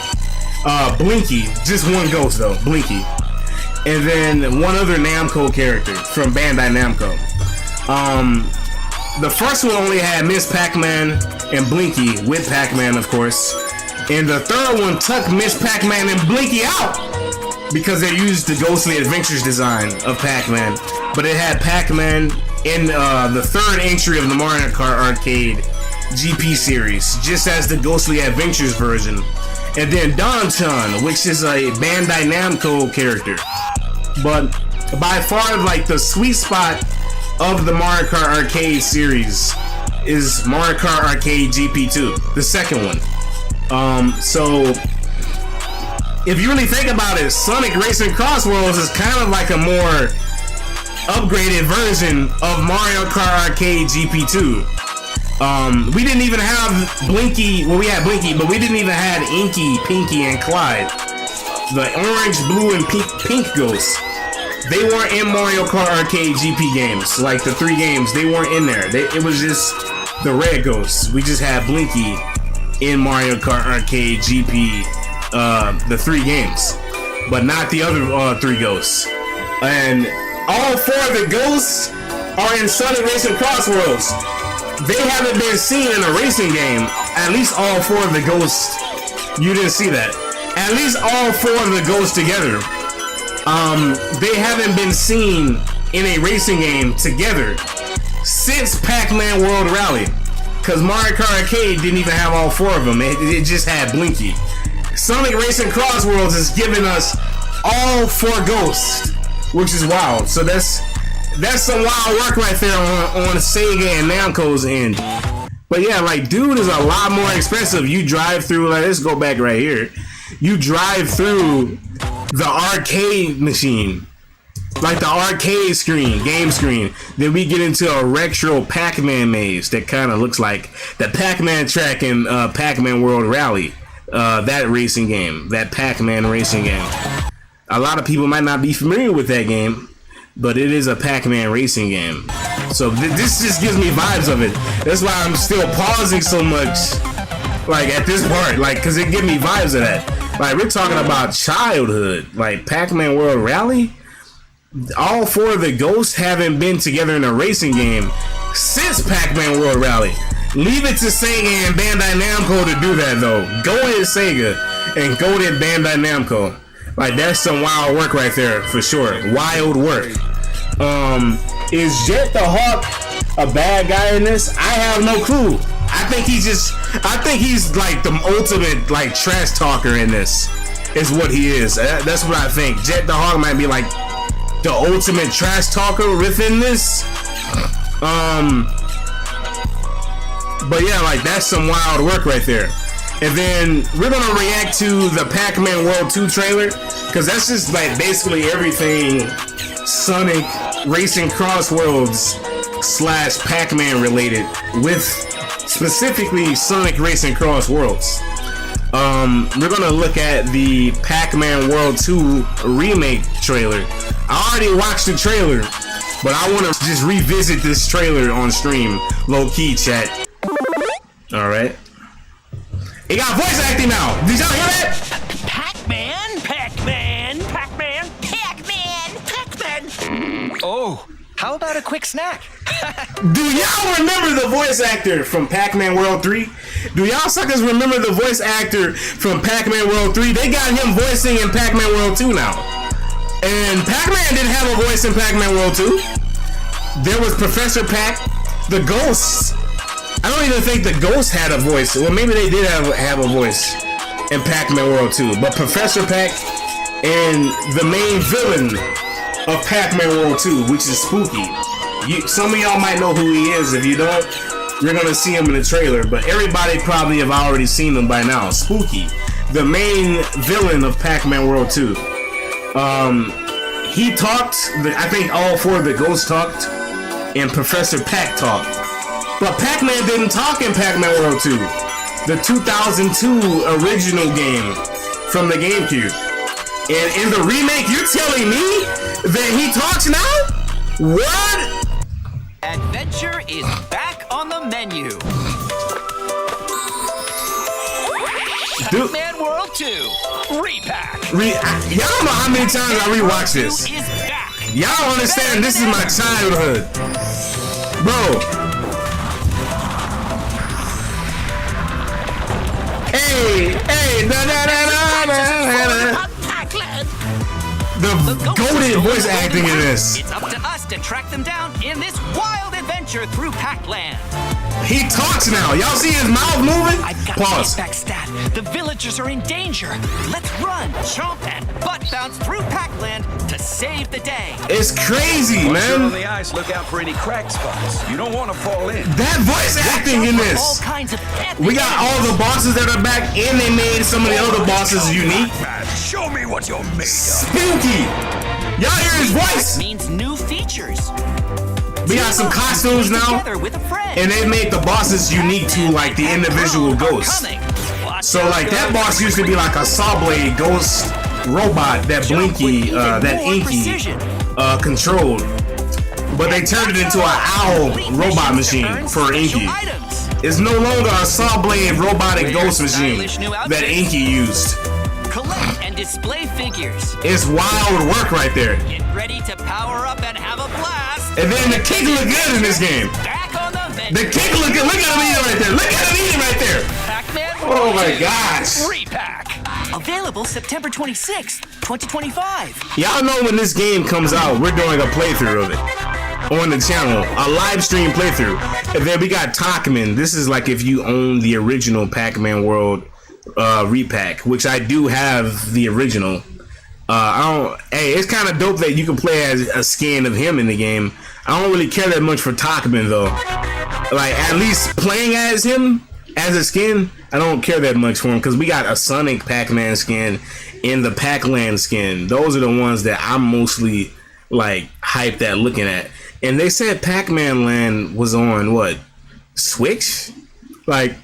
Blinky, just one ghost though, Blinky, and then one other Namco character from Bandai Namco. The first one only had Miss Pac-Man and Blinky with Pac-Man, of course. And the third one took Miss Pac-Man and Blinky out because they used the Ghostly Adventures design of Pac-Man. But it had Pac-Man in the third entry of the Mario Kart Arcade GP series, just as the Ghostly Adventures version. And then Don-chan, which is a Bandai Namco character. But by far, like, the sweet spot of the Mario Kart Arcade series is Mario Kart Arcade GP2, the second one. So if you really think about it, Sonic Racing Cross Worlds is kind of like a more upgraded version of Mario Kart Arcade GP2. We didn't even have Blinky. Well, we had Blinky, but we didn't even have Inky, Pinky, and Clyde. The orange, blue, and pink ghosts. They weren't in Mario Kart Arcade GP games. Like the 3 games, they weren't in there. It was just the red ghosts. We just had Blinky in Mario Kart Arcade GP, the 3 games, but not the other 3 ghosts. And all 4 of the ghosts are in Sonic Racing Cross Worlds. They haven't been seen in a racing game. At least all 4 of the ghosts. You didn't see that. At least all 4 of the ghosts together. They haven't been seen in a racing game together since Pac-Man World Rally. Because Mario Kart Arcade didn't even have all 4 of them. It just had Blinky. Sonic Racing Cross Worlds is giving us all 4 ghosts, which is wild. So that's some wild work right there on Sega and Namco's end. But yeah, like, dude is a lot more expensive. You drive through, like, let's go back right here. You drive through the arcade machine, like the arcade screen, game screen. Then we get into a retro Pac-Man maze that kind of looks like the Pac-Man track in Pac-Man World Rally. That racing game, that Pac-Man racing game. A lot of people might not be familiar with that game, but it is a Pac-Man racing game. So this just gives me vibes of it. That's why I'm still pausing so much, like, at this part, like, because it gives me vibes of that. Like, we're talking about childhood, like Pac-Man World Rally. All 4 of the ghosts haven't been together in a racing game since Pac-Man World Rally. Leave it to Sega and Bandai Namco to do that, though. Go ahead, Sega, and go ahead, Bandai Namco. Like, that's some wild work right there, for sure. Wild work. Is Jet the Hawk a bad guy in this? I have no clue. I think he's like the ultimate, like, trash talker in this, is what he is. That's what I think. Jet the Hawk might be like the ultimate trash talker within this. But yeah, like, that's some wild work right there. And then we're gonna react to the Pac-Man World 2 trailer, because that's just like basically everything Sonic Racing Cross Worlds / Pac-Man related, with specifically Sonic Racing Cross Worlds. We're gonna look at the Pac-Man World 2 remake trailer. I already watched the trailer, but I want to just revisit this trailer on stream, low key, chat. All right. It got voice acting now. Did y'all hear that? Pac-Man, Pac-Man, Pac-Man, Pac-Man, Pac-Man. Oh, how about a quick snack? Do y'all remember the voice actor from Pac-Man World 3? Do y'all suckers remember the voice actor from Pac-Man World 3? They got him voicing in Pac-Man World 2 now. And Pac-Man didn't have a voice in Pac-Man World 2. There was Professor Pac, the ghosts. I don't even think the ghosts had a voice. Well, maybe they did have a voice in Pac-Man World 2. But Professor Pac and the main villain of Pac-Man World 2, which is Spooky. Some of y'all might know who he is. If you don't, you're gonna see him in the trailer. But everybody probably have already seen him by now. Spooky, the main villain of Pac-Man World 2. He talked. I think all 4 of the ghosts talked, and Professor Pac talked. But Pac-Man didn't talk in Pac-Man World 2, the 2002 original game from the GameCube. And in the remake, you're telling me that he talks now? What? Adventure is back on the menu. Dude. Pac-Man World 2 Repack. Y'all don't know how many times I rewatched this. Y'all don't understand, this is my childhood. Bro. Hey, the goated voice acting in this. It's up to us quest to track them down in this wild adventure through Pac-Land. He talks now. Y'all see his mouth moving? I've got Pause. to get back stat. The villagers are in danger. Let's run, chomp, and butt bounce through Pac-Land to save the day. It's crazy, Once you're on man. the ice, look out for any crack spots. You don't want to fall in. That voice acting in All this. kinds of epic We got all the bosses that are back, and they made some of the other bosses unique. Man, show me what you're made of. Spooky. Y'all hear his voice? means new features. We got some costumes now, Together with a friend. and they made the bosses unique to like the individual ghosts. So like that boss used to be like a saw blade ghost robot that Blinky, that Inky controlled, but they turned it into an owl robot machine for Inky. It's no longer a saw blade robotic ghost machine that Inky used. Collect and display figures. It's wild work right there. Get ready to power up and have a blast. And then the kick look good in this game. Back on the menu. The kick look good. Look at him eating right there. Look at him eating right there. Pac-Man Oh World my gosh. Repack. Available September 26th, 2025. Y'all know when this game comes out, we're doing a playthrough of it on the channel, a live stream playthrough. And then we got Pac-Man. This is like if you own the original Pac-Man World repack, which I do have the original. Hey, it's kind of dope that you can play as a skin of him in the game. I don't really care that much for Pac-Man though. Like at least playing as him as a skin, I don't care that much for him because we got a Sonic Pac-Man skin and the Pac-Land skin. Those are the ones that I'm mostly like hyped at looking at. And they said Pac-Man Land was on what, Switch? Like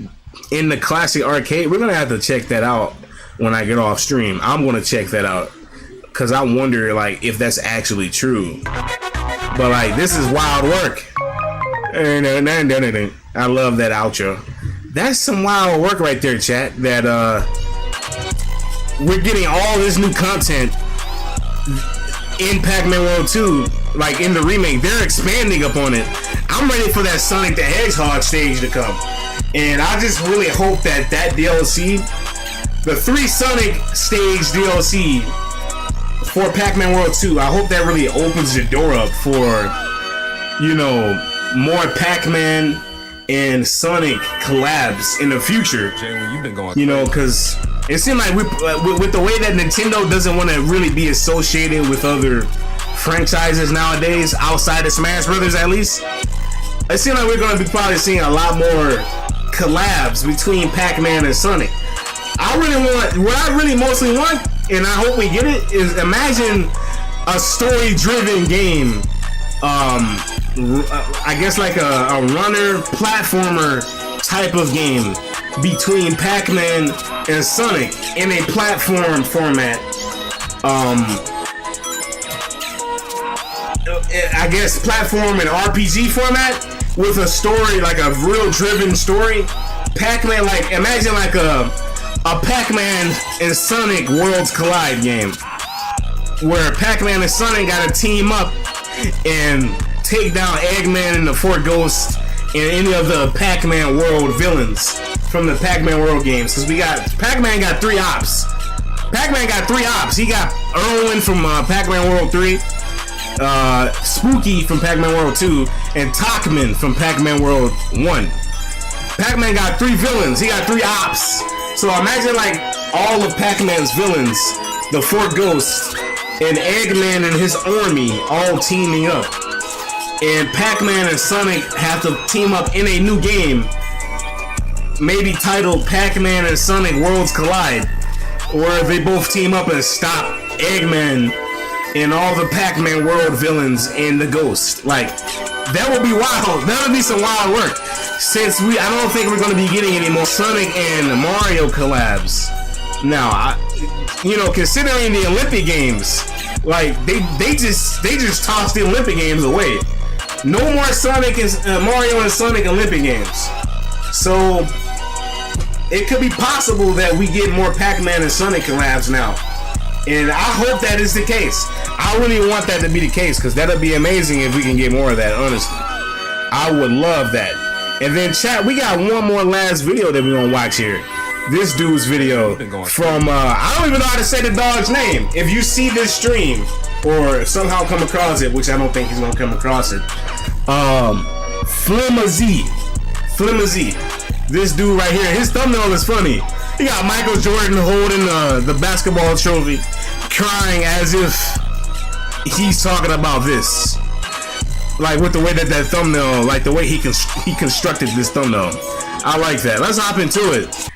in the classic arcade. We're gonna have to check that out when I get off stream. I'm gonna check that out because I wonder like if that's actually true. But like this is wild work. I love that outro. That's some wild work right there, chat. That we're getting all this new content in Pac-Man World 2, like in the remake. They're expanding upon it. I'm ready for that Sonic the Hedgehog stage to come. And I just really hope that that DLC, the 3 Sonic stage DLC for Pac-Man World 2, I hope that really opens the door up for, you know, more Pac-Man and Sonic collabs in the future. You know, because it seems like with the way that Nintendo doesn't want to really be associated with other franchises nowadays, outside of Smash Brothers at least, it seems like we're going to be probably seeing a lot more collabs between Pac-Man and Sonic. What I really mostly want, and I hope we get it, is imagine a story-driven game. I guess like a runner platformer type of game between Pac-Man and Sonic in a platform format. I guess platform and RPG format with a story, like a real driven story. Pac-Man, like imagine like a Pac-Man and Sonic Worlds Collide game where Pac-Man and Sonic gotta team up and take down Eggman and the 4 Ghosts and any of the Pac-Man World villains from the Pac-Man World games. Because we got Pac-Man got 3 ops. Pac-Man got 3 ops. He got Erwin from Pac-Man World 3, Spooky from Pac-Man World 2, and Pac-Man from Pac-Man World 1. Pac-Man got 3 villains. He got 3 ops. So imagine like all of Pac-Man's villains, the 4 Ghosts, and Eggman and his army all teaming up. And Pac-Man and Sonic have to team up in a new game, maybe titled Pac-Man and Sonic Worlds Collide, where they both team up and stop Eggman and all the Pac-Man World villains and the Ghost. Like, that would be wild. That would be some wild work. Since I don't think we're going to be getting any more Sonic and Mario collabs. Now, you know, considering the Olympic Games, like they just tossed the Olympic Games away. No more Sonic and Mario and Sonic Olympic Games. So it could be possible that we get more Pac-Man and Sonic collabs now. And I hope that is the case. I really want that to be the case because that'll be amazing if we can get more of that, honestly. I would love that. And then chat, we got one more last video that we're gonna watch here. This dude's video from, I don't even know how to say the dog's name. If you see this stream, or somehow come across it, which I don't think he's gonna come across it. Flimazzy. This dude right here, his thumbnail is funny. He got Michael Jordan holding the basketball trophy, crying as if he's talking about this. Like with the way that thumbnail, like the way he constructed this thumbnail. I like that. Let's hop into it.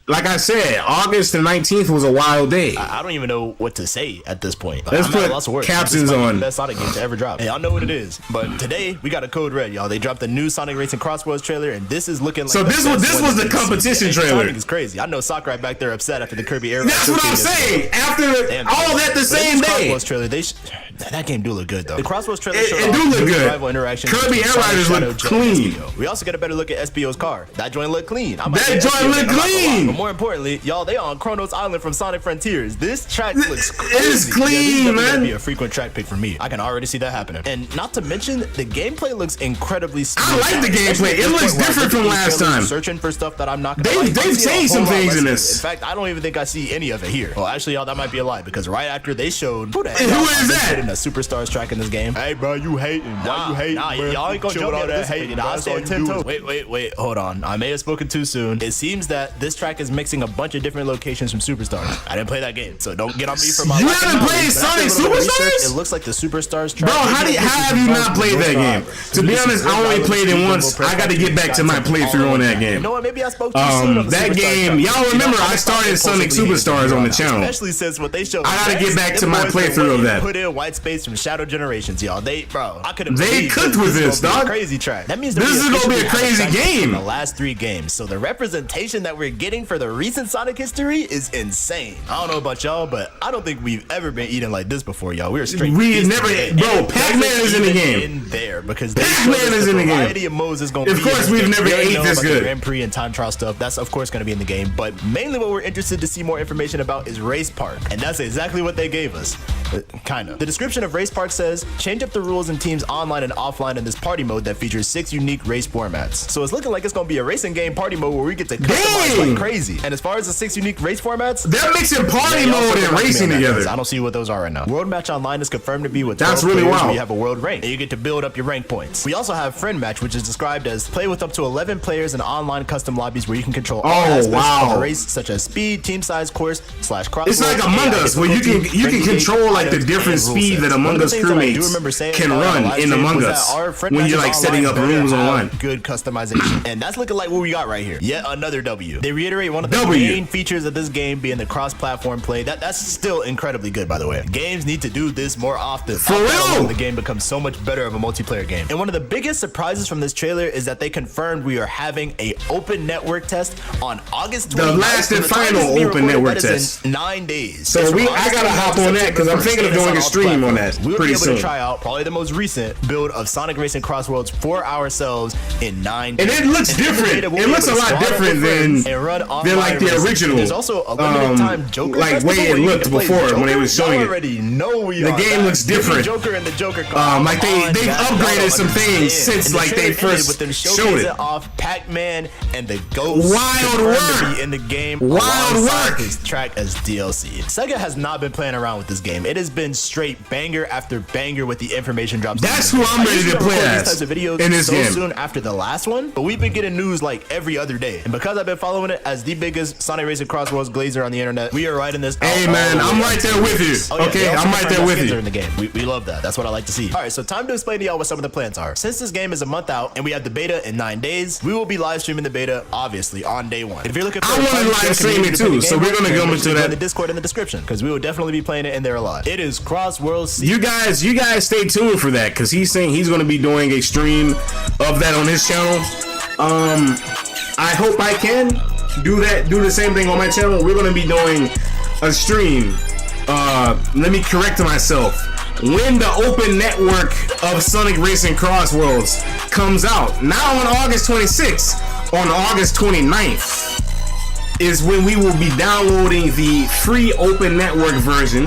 Like I said, August the 19th was a wild day. I don't even know what to say at this point. Let's put captions on. The best Sonic game to ever drop. Hey, y'all know what it is. But today we got a code red, y'all. They dropped the new Sonic Racing CrossWorlds trailer, and this is looking like. So this was the competition trailer. Sonic is crazy. I know Sakurai back there upset after the Kirby Air Ride. That's what I'm saying. After all that the same day. CrossWorlds trailer, that game do look good though. The CrossWorlds trailer it do look good. Rival interaction. Kirby Air Riders look clean. We also get a better look at SBO's car. That joint look clean. That joint look clean. But more importantly, y'all, they on Kronos Island from Sonic Frontiers. This track looks crazy. It is clean, man. This is gonna be a frequent track pick for me. I can already see that happening. And not to mention, the gameplay looks incredibly smooth. I like the gameplay. It looks different from last time. Searching for stuff that I'm not gonna like. They've changed some things in this. In fact, I don't even think I see any of it here. Well, actually, y'all, that might be a lie because right after they showed who is that? In a Superstars track in this game. Hey, bro, you hating? Why you hating? Nah, bro? y'all ain't gonna Chill jump with all at that this hating. I'll That's stay all on you 10 do. toes. Wait, hold on. I may have spoken too soon. It seems that this track is mixing a bunch of different locations from Superstars. I didn't play that game, so don't get on me for my. You haven't played Sonic Superstars? It looks like the Superstars track. Bro, how have you not played that game? To be honest, I only played it once. I got to get back to my playthrough on that game. You know what? Maybe I spoke too soon on the that game, y'all remember I started Sonic Superstars on the channel. Especially since what they showed. I gotta get back to my playthrough of that. Put in white space from Shadow Generations, y'all. I couldn't. They cooked with this, dog. Crazy track. That means this is gonna be a crazy game. The last 3 games, so the representation that we're getting for the recent Sonic history is insane. I don't know about y'all, but I don't think we've ever been eating like this before, y'all. We never, bro. Pac-Man is in the game. In there because Pac-Man is in the game. Variety of modes is gonna be. Of course, we've never ate this good. Grand Prix and time trial stuff. That's of course gonna be in the game, but mainly what we're interested to see more information about is Race Park, and that's exactly what they gave us. Kind of. The description of Race Park says, change up the rules in teams online and offline in this party mode that features 6 unique race formats. So it's looking like it's gonna be a racing game party mode where we get to customize like crazy. And as far as the 6 unique race formats, they're mixing party mode and racing together. I don't see what those are right now. World Match Online is confirmed to be with 12 that's really players wild. where you have a world rank and you get to build up your rank points. We also have Friend Match, which is described as play with up to 11 players in online custom lobbies where you can control all aspects of a race, such as speed, team size, course, /crossword. It's like Among Us, where you can control like the different speed that Among Us crewmates can run in Among Us when you're like setting up rooms online. Good customization, and that's looking like what we got right here. Yet another W. They reiterate one of the main features of this game being the cross-platform play. That's still incredibly good, by the way. Games need to do this more often. For real, the game becomes so much better of a multiplayer game. And one of the biggest surprises from this trailer is that they confirmed we are having a open network test on August 29th. The last and final open network test. In 9 days. So I gotta hop on that because I'm thinking of doing a stream on that we'll pretty be able soon. To try out probably the most recent build of Sonic Racing CrossWorlds for ourselves in 9 days. And it looks different. It looks a lot different than like the original. There's also a limited time Joker. Like way it looked before when they was showing it. Already know we the game looks different. Joker and the Joker. Like they've upgraded some things since like they first showed it. Off Pac-Man and the Ghost. Wild work to be in the game. Wild work. His track as DLC. Sega has not been playing around with this game. It has been straight banger after banger with the information drops. That's who I'm ready to play as these types of videos in this game. Soon after the last one, but we've been getting news like every other day. And because I've been following it as the biggest Sonic Racing CrossWorlds glazer on the internet, we are riding this. Hey man, I'm right there with you. Okay, I'm right there with you. In the game, we love that. That's what I like to see. All right, so time to explain to y'all what some of the plans are. Since this game is a month out and we have the beta in 9 days, we will be live streaming the beta obviously on day 1. And if you're looking for I want to live stream it too, so we're gonna go into that in the Discord in the description because we will definitely be playing it in there a lot. It is CrossWorlds. You guys stay tuned for that because he's saying he's gonna be doing a stream of that on his channel. I hope I can do the same thing on my channel. We're gonna be doing a stream. Let me correct myself. When the open network of Sonic Racing CrossWorlds comes out, not on August 26th, on August 29th is when we will be downloading the free open network version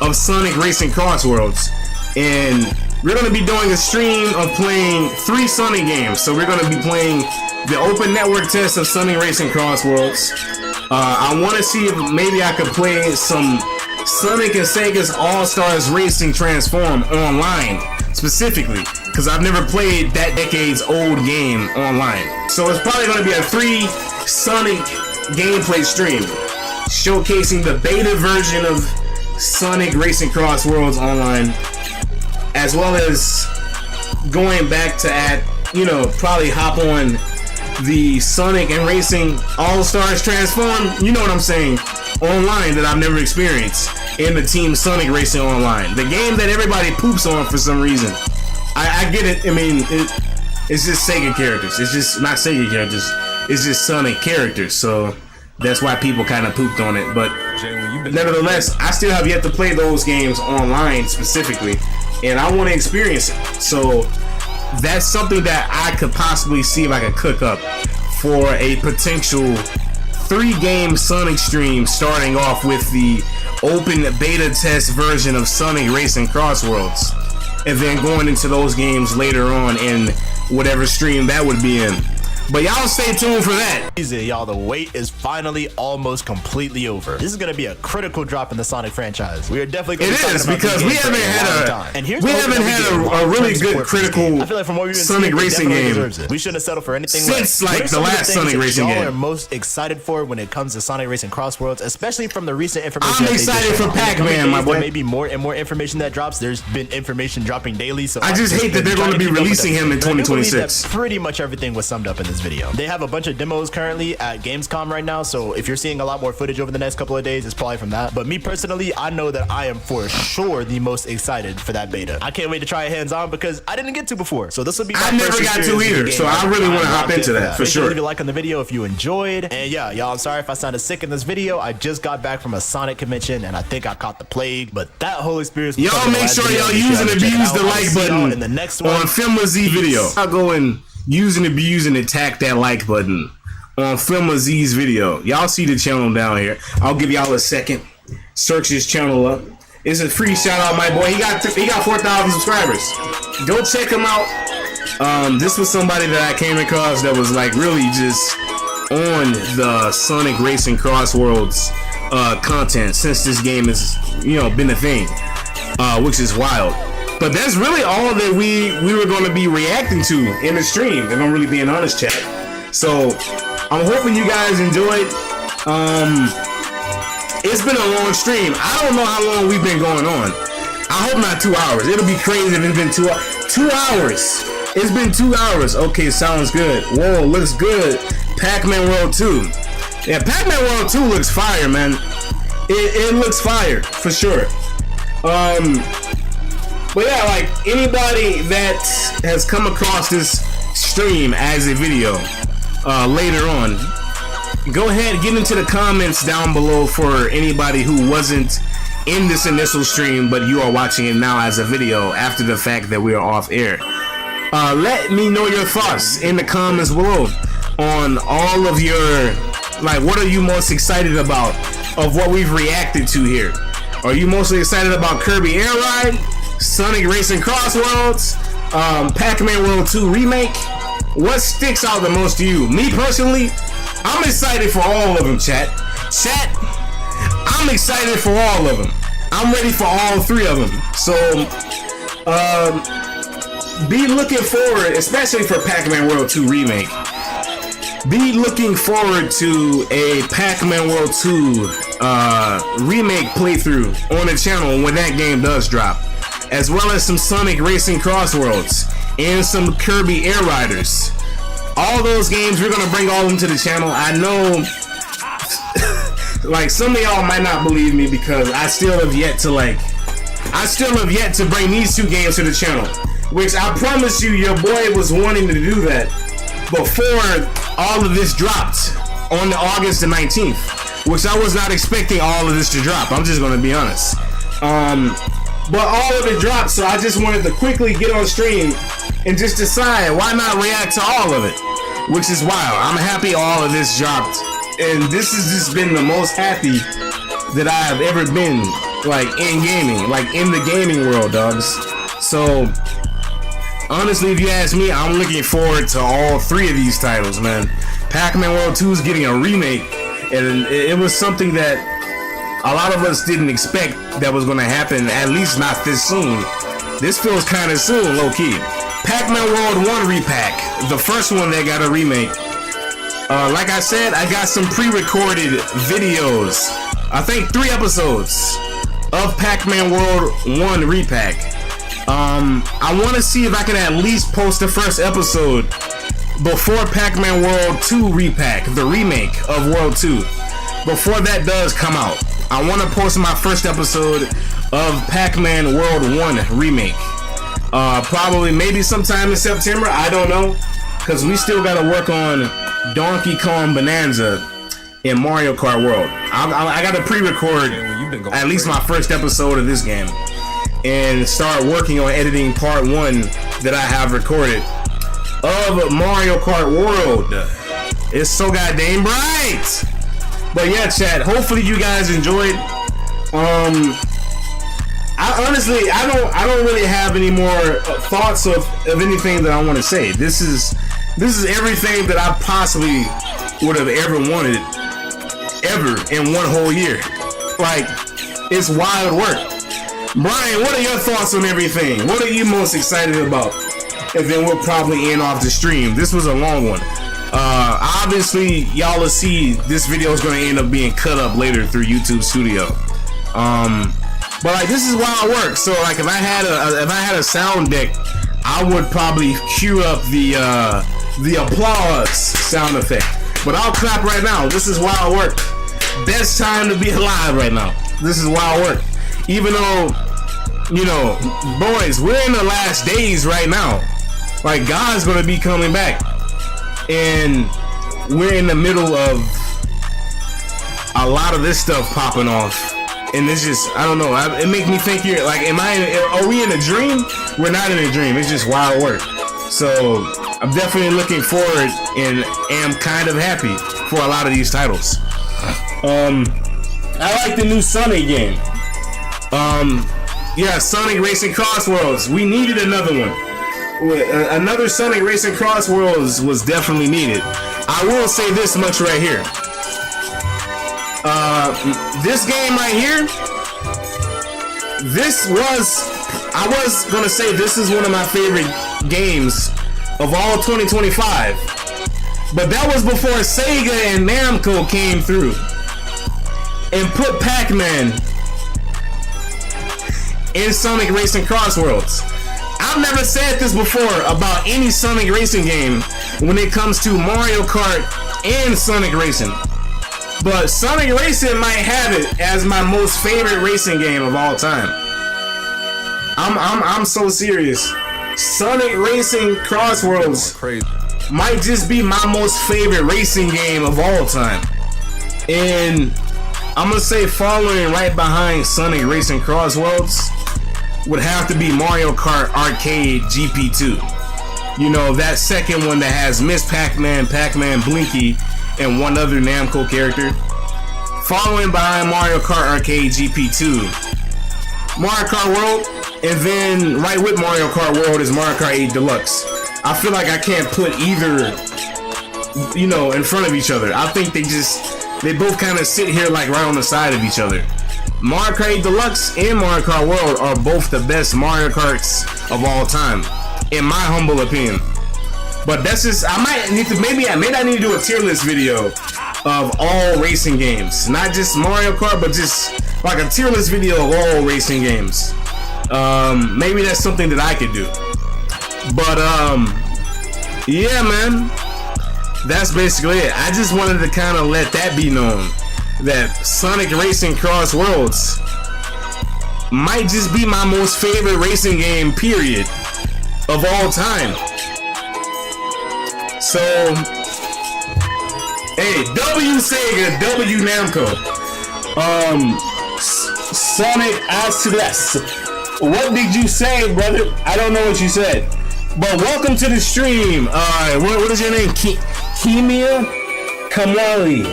of Sonic Racing CrossWorlds, and we're going to be doing a stream of playing 3 Sonic games. So we're going to be playing the open network test of Sonic Racing CrossWorlds. I want to see if maybe I could play some Sonic and Sega's All-Stars Racing Transform online, specifically, because I've never played that decade's old game online. So it's probably going to be a 3 Sonic gameplay stream, showcasing the beta version of Sonic Racing Cross Worlds online, as well as going back to probably hop on the Sonic and Racing All-Stars Transform, you know what I'm saying, online that I've never experienced in the Team Sonic Racing Online. The game that everybody poops on for some reason. I get it. I mean, it's just Sega characters. It's just not Sega characters. It's just Sonic characters. So that's why people kind of pooped on it. But nevertheless, I still have yet to play those games online specifically, and I want to experience it. So that's something that I could possibly see if I could cook up for a potential 3-game Sonic stream, starting off with the open beta test version of Sonic Racing Cross Worlds, and then going into those games later on in whatever stream that would be in. But y'all stay tuned for that. Easy, y'all. The wait is finally almost completely over. This is going to be a critical drop in the Sonic franchise. We are definitely going to be talking about because we haven't had a really good critical I feel like from what we've been Sonic racing game. We shouldn't have settled for anything since less. like the last Sonic racing game. Y'all are most excited for when it comes to Sonic Racing Cross Worlds, especially from the recent information. I'm excited for Pac-Man, my boy. There may be more and more information that drops. There's been information dropping daily, so I just hate that they're going to be releasing him in 2026. Pretty much everything was summed up in this video. They have a bunch of demos currently at Gamescom right now, so if you're seeing a lot more footage over the next couple of days, it's probably from that. But me personally, I know that I am for sure the most excited for that beta. I can't wait to try it hands-on because I didn't get to before, so this will be my I never got to either, so I really want to hop into that for sure. Leave a like on the video if you enjoyed, and yeah, y'all, I'm sorry if I sounded sick in this video. I just got back from a Sonic convention and I think I caught the plague, but that whole experience. Y'all make sure y'all use and abuse the like button in the next one on Filma Z video. I'll go and use and abuse and attack that like button on Filma Z's video. Y'all see the channel down here. I'll give y'all a second. Search his channel up. It's a free shout out, my boy. He got 4,000 subscribers. Go check him out. This was somebody that I came across that was like really just on the Sonic Racing Cross Worlds content since this game has been a thing, which is wild. But that's really all that we were going to be reacting to in the stream, if I'm really being honest, chat. So I'm hoping you guys enjoyed. It's been a long stream. I don't know how long we've been going on. I hope not 2 hours. It'll be crazy if it's been 2 hours. It's been 2 hours. Okay, sounds good. Whoa, looks good. Pac-Man World 2. Yeah, Pac-Man World 2 looks fire, man. It looks fire, for sure. But yeah, like anybody that has come across this stream as a video later on, go ahead, get into the comments down below for anybody who wasn't in this initial stream, but you are watching it now as a video after the fact that we are off air. Let me know your thoughts in the comments below on all of your, like, what are you most excited about of what we've reacted to here? Are you mostly excited about Kirby Air Ride, Sonic Racing Cross Worlds, Pac-Man World 2 Remake? What sticks out the most to you? Me personally, I'm excited for all of them, chat. I'm excited for all of them. I'm ready for all 3 of them. So, be looking forward, especially for Pac-Man World 2 Remake. Be looking forward to a Pac-Man World 2 remake playthrough on the channel when that game does drop, as well as some Sonic Racing Cross Worlds and some Kirby Air Riders. All those games, we're gonna bring all of them to the channel. I know, like, some of y'all might not believe me because I still have yet to bring these 2 games to the channel, which I promise you, your boy was wanting to do that before all of this dropped on August the 19th, which I was not expecting all of this to drop. I'm just gonna be honest. But all of it dropped, so I just wanted to quickly get on stream and just decide why not react to all of it, which is wild. I'm happy all of this dropped, and this has just been the most happy that I have ever been, like, in gaming, like in the gaming world, dogs. So honestly, if you ask me, I'm looking forward to all 3 of these titles, man. Pac-Man World 2 is getting a remake, and it was something that a lot of us didn't expect that was going to happen, at least not this soon. This feels kind of soon, low-key. Pac-Man World 1 repack, the first one that got a remake. Like I said, I got some pre-recorded videos. I think 3 episodes of Pac-Man World 1 repack. I want to see if I can at least post the first episode before Pac-Man World 2 repack, the remake of World 2. Before that does come out, I want to post my first episode of Pac-Man World 1 remake. Probably maybe sometime in September, I don't know, because we still got to work on Donkey Kong Bonanza in Mario Kart World. I got to pre-record at least my first episode of this game and start working on editing part 1 that I have recorded of Mario Kart World. It's so goddamn bright. But yeah, chat, hopefully you guys enjoyed. I honestly, I don't really have any more thoughts of anything that I want to say. This is everything that I possibly would have ever wanted ever in one whole year. Like, it's wild work. Brian, what are your thoughts on everything? What are you most excited about? And then we'll probably end off the stream. This was a long one. Obviously, y'all will see this video is going to end up being cut up later through YouTube Studio. But like, this is wild work. So like, if I had a sound deck, I would probably cue up the applause sound effect. But I'll clap right now. This is wild work. Best time to be alive right now. This is wild work. Even though, you know, boys, we're in the last days right now. Like, God's gonna be coming back, and we're in the middle of a lot of this stuff popping off. And it's just, I don't know. It makes me think here, like, are we in a dream? We're not in a dream. It's just wild work. So I'm definitely looking forward and am kind of happy for a lot of these titles. I like the new Sonic game. Yeah, Sonic Racing Crossworlds. We needed another one. Another Sonic Racing Crossworlds was definitely needed. I will say this much right here. This game right here, I was gonna say this is one of my favorite games of all 2025. But that was before Sega and Namco came through and put Pac-Man in Sonic Racing Crossworlds. I've never said this before about any Sonic Racing game when it comes to Mario Kart and Sonic Racing. But Sonic Racing might have it as my most favorite racing game of all time. I'm so serious. Sonic Racing Crossworlds might just be my most favorite racing game of all time. And I'm gonna say following right behind Sonic Racing Crossworlds would have to be Mario Kart Arcade GP2. You know, that second one that has Miss Pac-Man, Pac-Man, Blinky, and one other Namco character. Following behind Mario Kart Arcade GP2, Mario Kart World, and then right with Mario Kart World is Mario Kart 8 Deluxe. I feel like I can't put either, you know, in front of each other. I think they both kind of sit here like right on the side of each other. Mario Kart 8 Deluxe and Mario Kart World are both the best Mario Karts of all time, in my humble opinion. But that's just, I might need to, maybe I need to do a tier list video of all racing games. Not just Mario Kart, but just like a tier list video of all racing games. Maybe that's something that I could do. But, yeah, man. That's basically it. I just wanted to kind of let that be known, that Sonic Racing Crossworlds might just be my most favorite racing game, period, of all time. So, hey, W Sega, W Namco. Sonic Astress. What did you say, brother? I don't know what you said. But welcome to the stream. What is your name? Kimia Kamali.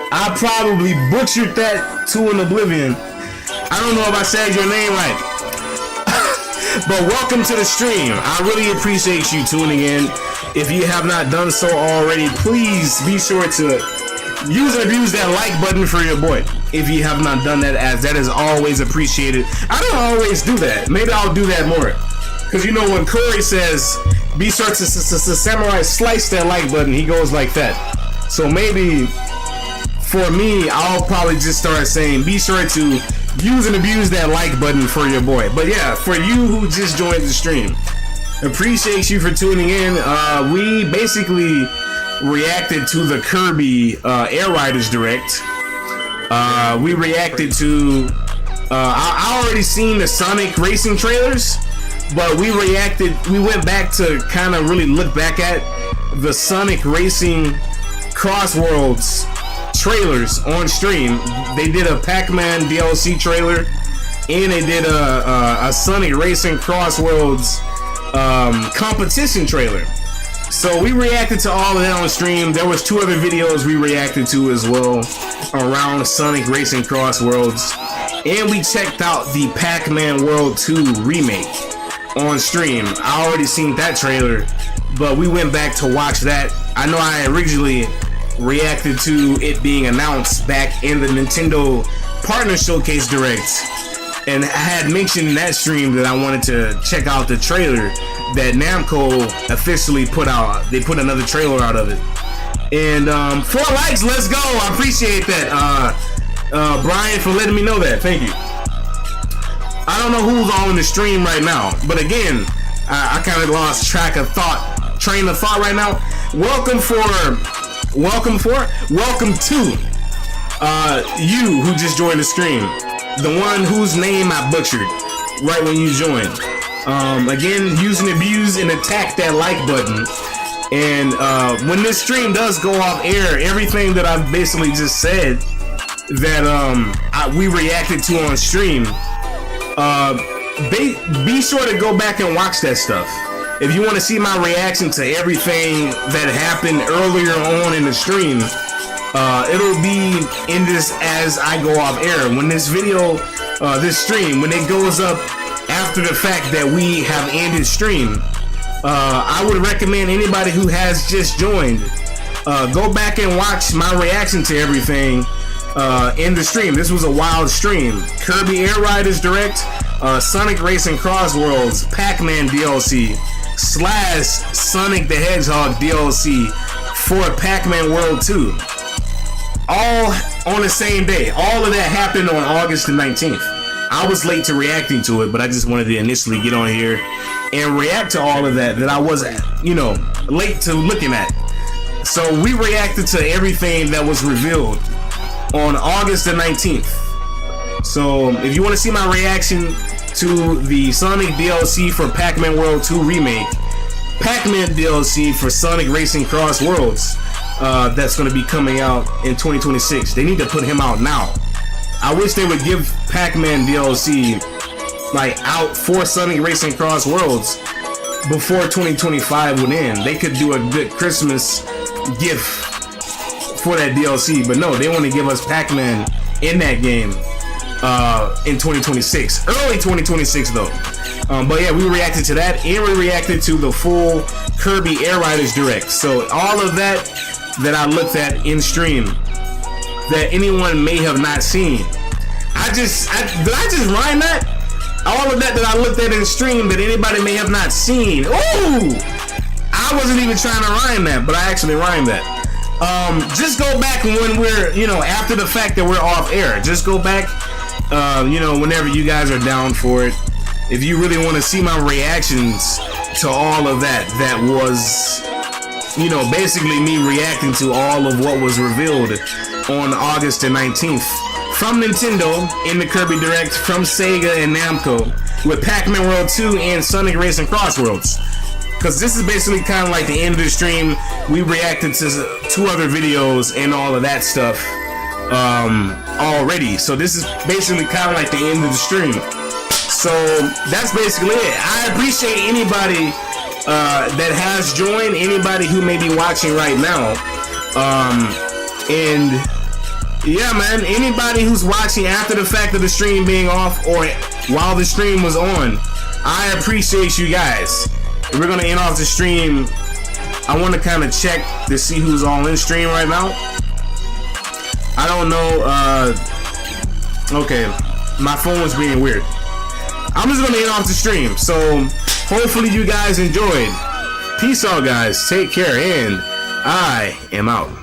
I probably butchered that to an oblivion. I don't know if I said your name right. But welcome to the stream. I really appreciate you tuning in. If you have not done so already, please be sure to use and abuse that like button for your boy. if you have not done that, as that is always appreciated. I don't always do that. Maybe I'll do that more. Because you know when Corey says, be sure to samurai slice that like button, he goes like that. So maybe for me, I'll probably just start saying, be sure to use and abuse that like button for your boy. But yeah, for you who just joined the stream, appreciate you for tuning in. We basically reacted to the Kirby Air Riders Direct. We reacted to I already seen the Sonic Racing trailers, but we went back to kind of really look back at the SonicRacingCrossWorlds trailers on stream. They did a Pac-ManDLC trailer, and they did a Sonic Racing CrossWorlds competition trailer. So we reacted to all of that on stream. There was 2 other videos we reacted to as well around Sonic Racing CrossWorlds, and we checked out the Pac-Man World 2 remake on stream. I already seen that trailer, but we went back to watch that. I know I originally reacted to it being announced back in the Nintendo Partner Showcase Direct, and I had mentioned in that stream that I wanted to check out the trailer that Namco officially put out. They put another trailer out of it. And 4 likes, let's go. I appreciate that, Brian, for letting me know that. Thank you. I don't know who's on the stream right now, but again, I kind of lost train of thought right now. Welcome to you who just joined the stream, the one whose name I butchered right when you joined. Again, use and abuse and attack that like button. And when this stream does go off air, everything that I've basically just said that we reacted to on stream, be sure to go back and watch that stuff. If you want to see my reaction to everything that happened earlier on in the stream, it'll be in this as I go off air. When this video, this stream, when it goes up after the fact that we have ended stream, I would recommend anybody who has just joined, go back and watch my reaction to everything in the stream. This was a wild stream. Kirby Air Riders Direct, Sonic Racing CrossWorlds, Pac-ManDLC / Sonic the Hedgehog DLC for Pac-Man World 2. All on the same day. All of that happened on August the 19th. I was late to reacting to it, but I just wanted to initially get on here and react to all of that I was, late to looking at. So we reacted to everything that was revealed on August the 19th. So if you want to see my reaction to the Sonic DLC for Pac-Man World 2 Remake, Pac-Man DLC for Sonic Racing CrossWorlds, that's going to be coming out in 2026. They need to put him out now. I wish they would give Pac-Man DLC out for Sonic Racing CrossWorlds before 2025 would end. They could do a good Christmas gift for that DLC, but no, they want to give us Pac-Man in that game in 2026, early 2026 though. But yeah, we reacted to that, and we reacted to the full Kirby Air Riders Direct. So all of that I looked at in stream that anyone may have not seen. Did I just rhyme that? All of that I looked at in stream that anybody may have not seen. Ooh! I wasn't even trying to rhyme that, but I actually rhymed that. Just go back when we're, after the fact that we're off air. Just go back, whenever you guys are down for it. If you really want to see my reactions to all of that was, basically me reacting to all of what was revealed on August the 19th from Nintendo in the Kirby Direct, from Sega and Namco with Pac-Man World 2 and Sonic Racing CrossWorlds. Because this is basically kind of like the end of the stream. We reacted to 2 other videos and all of that stuff already. So this is basically kind of like the end of the stream. So that's basically it. I appreciate anybody that has joined, anybody who may be watching right now. And yeah, man, anybody who's watching after the fact of the stream being off or while the stream was on, I appreciate you guys. We're gonna end off the stream. I want to kind of check to see who's all in stream right now. I don't know. Okay, my phone was being weird. I'm just gonna end off the stream. So hopefully you guys enjoyed. Peace out, guys. Take care, and I am out.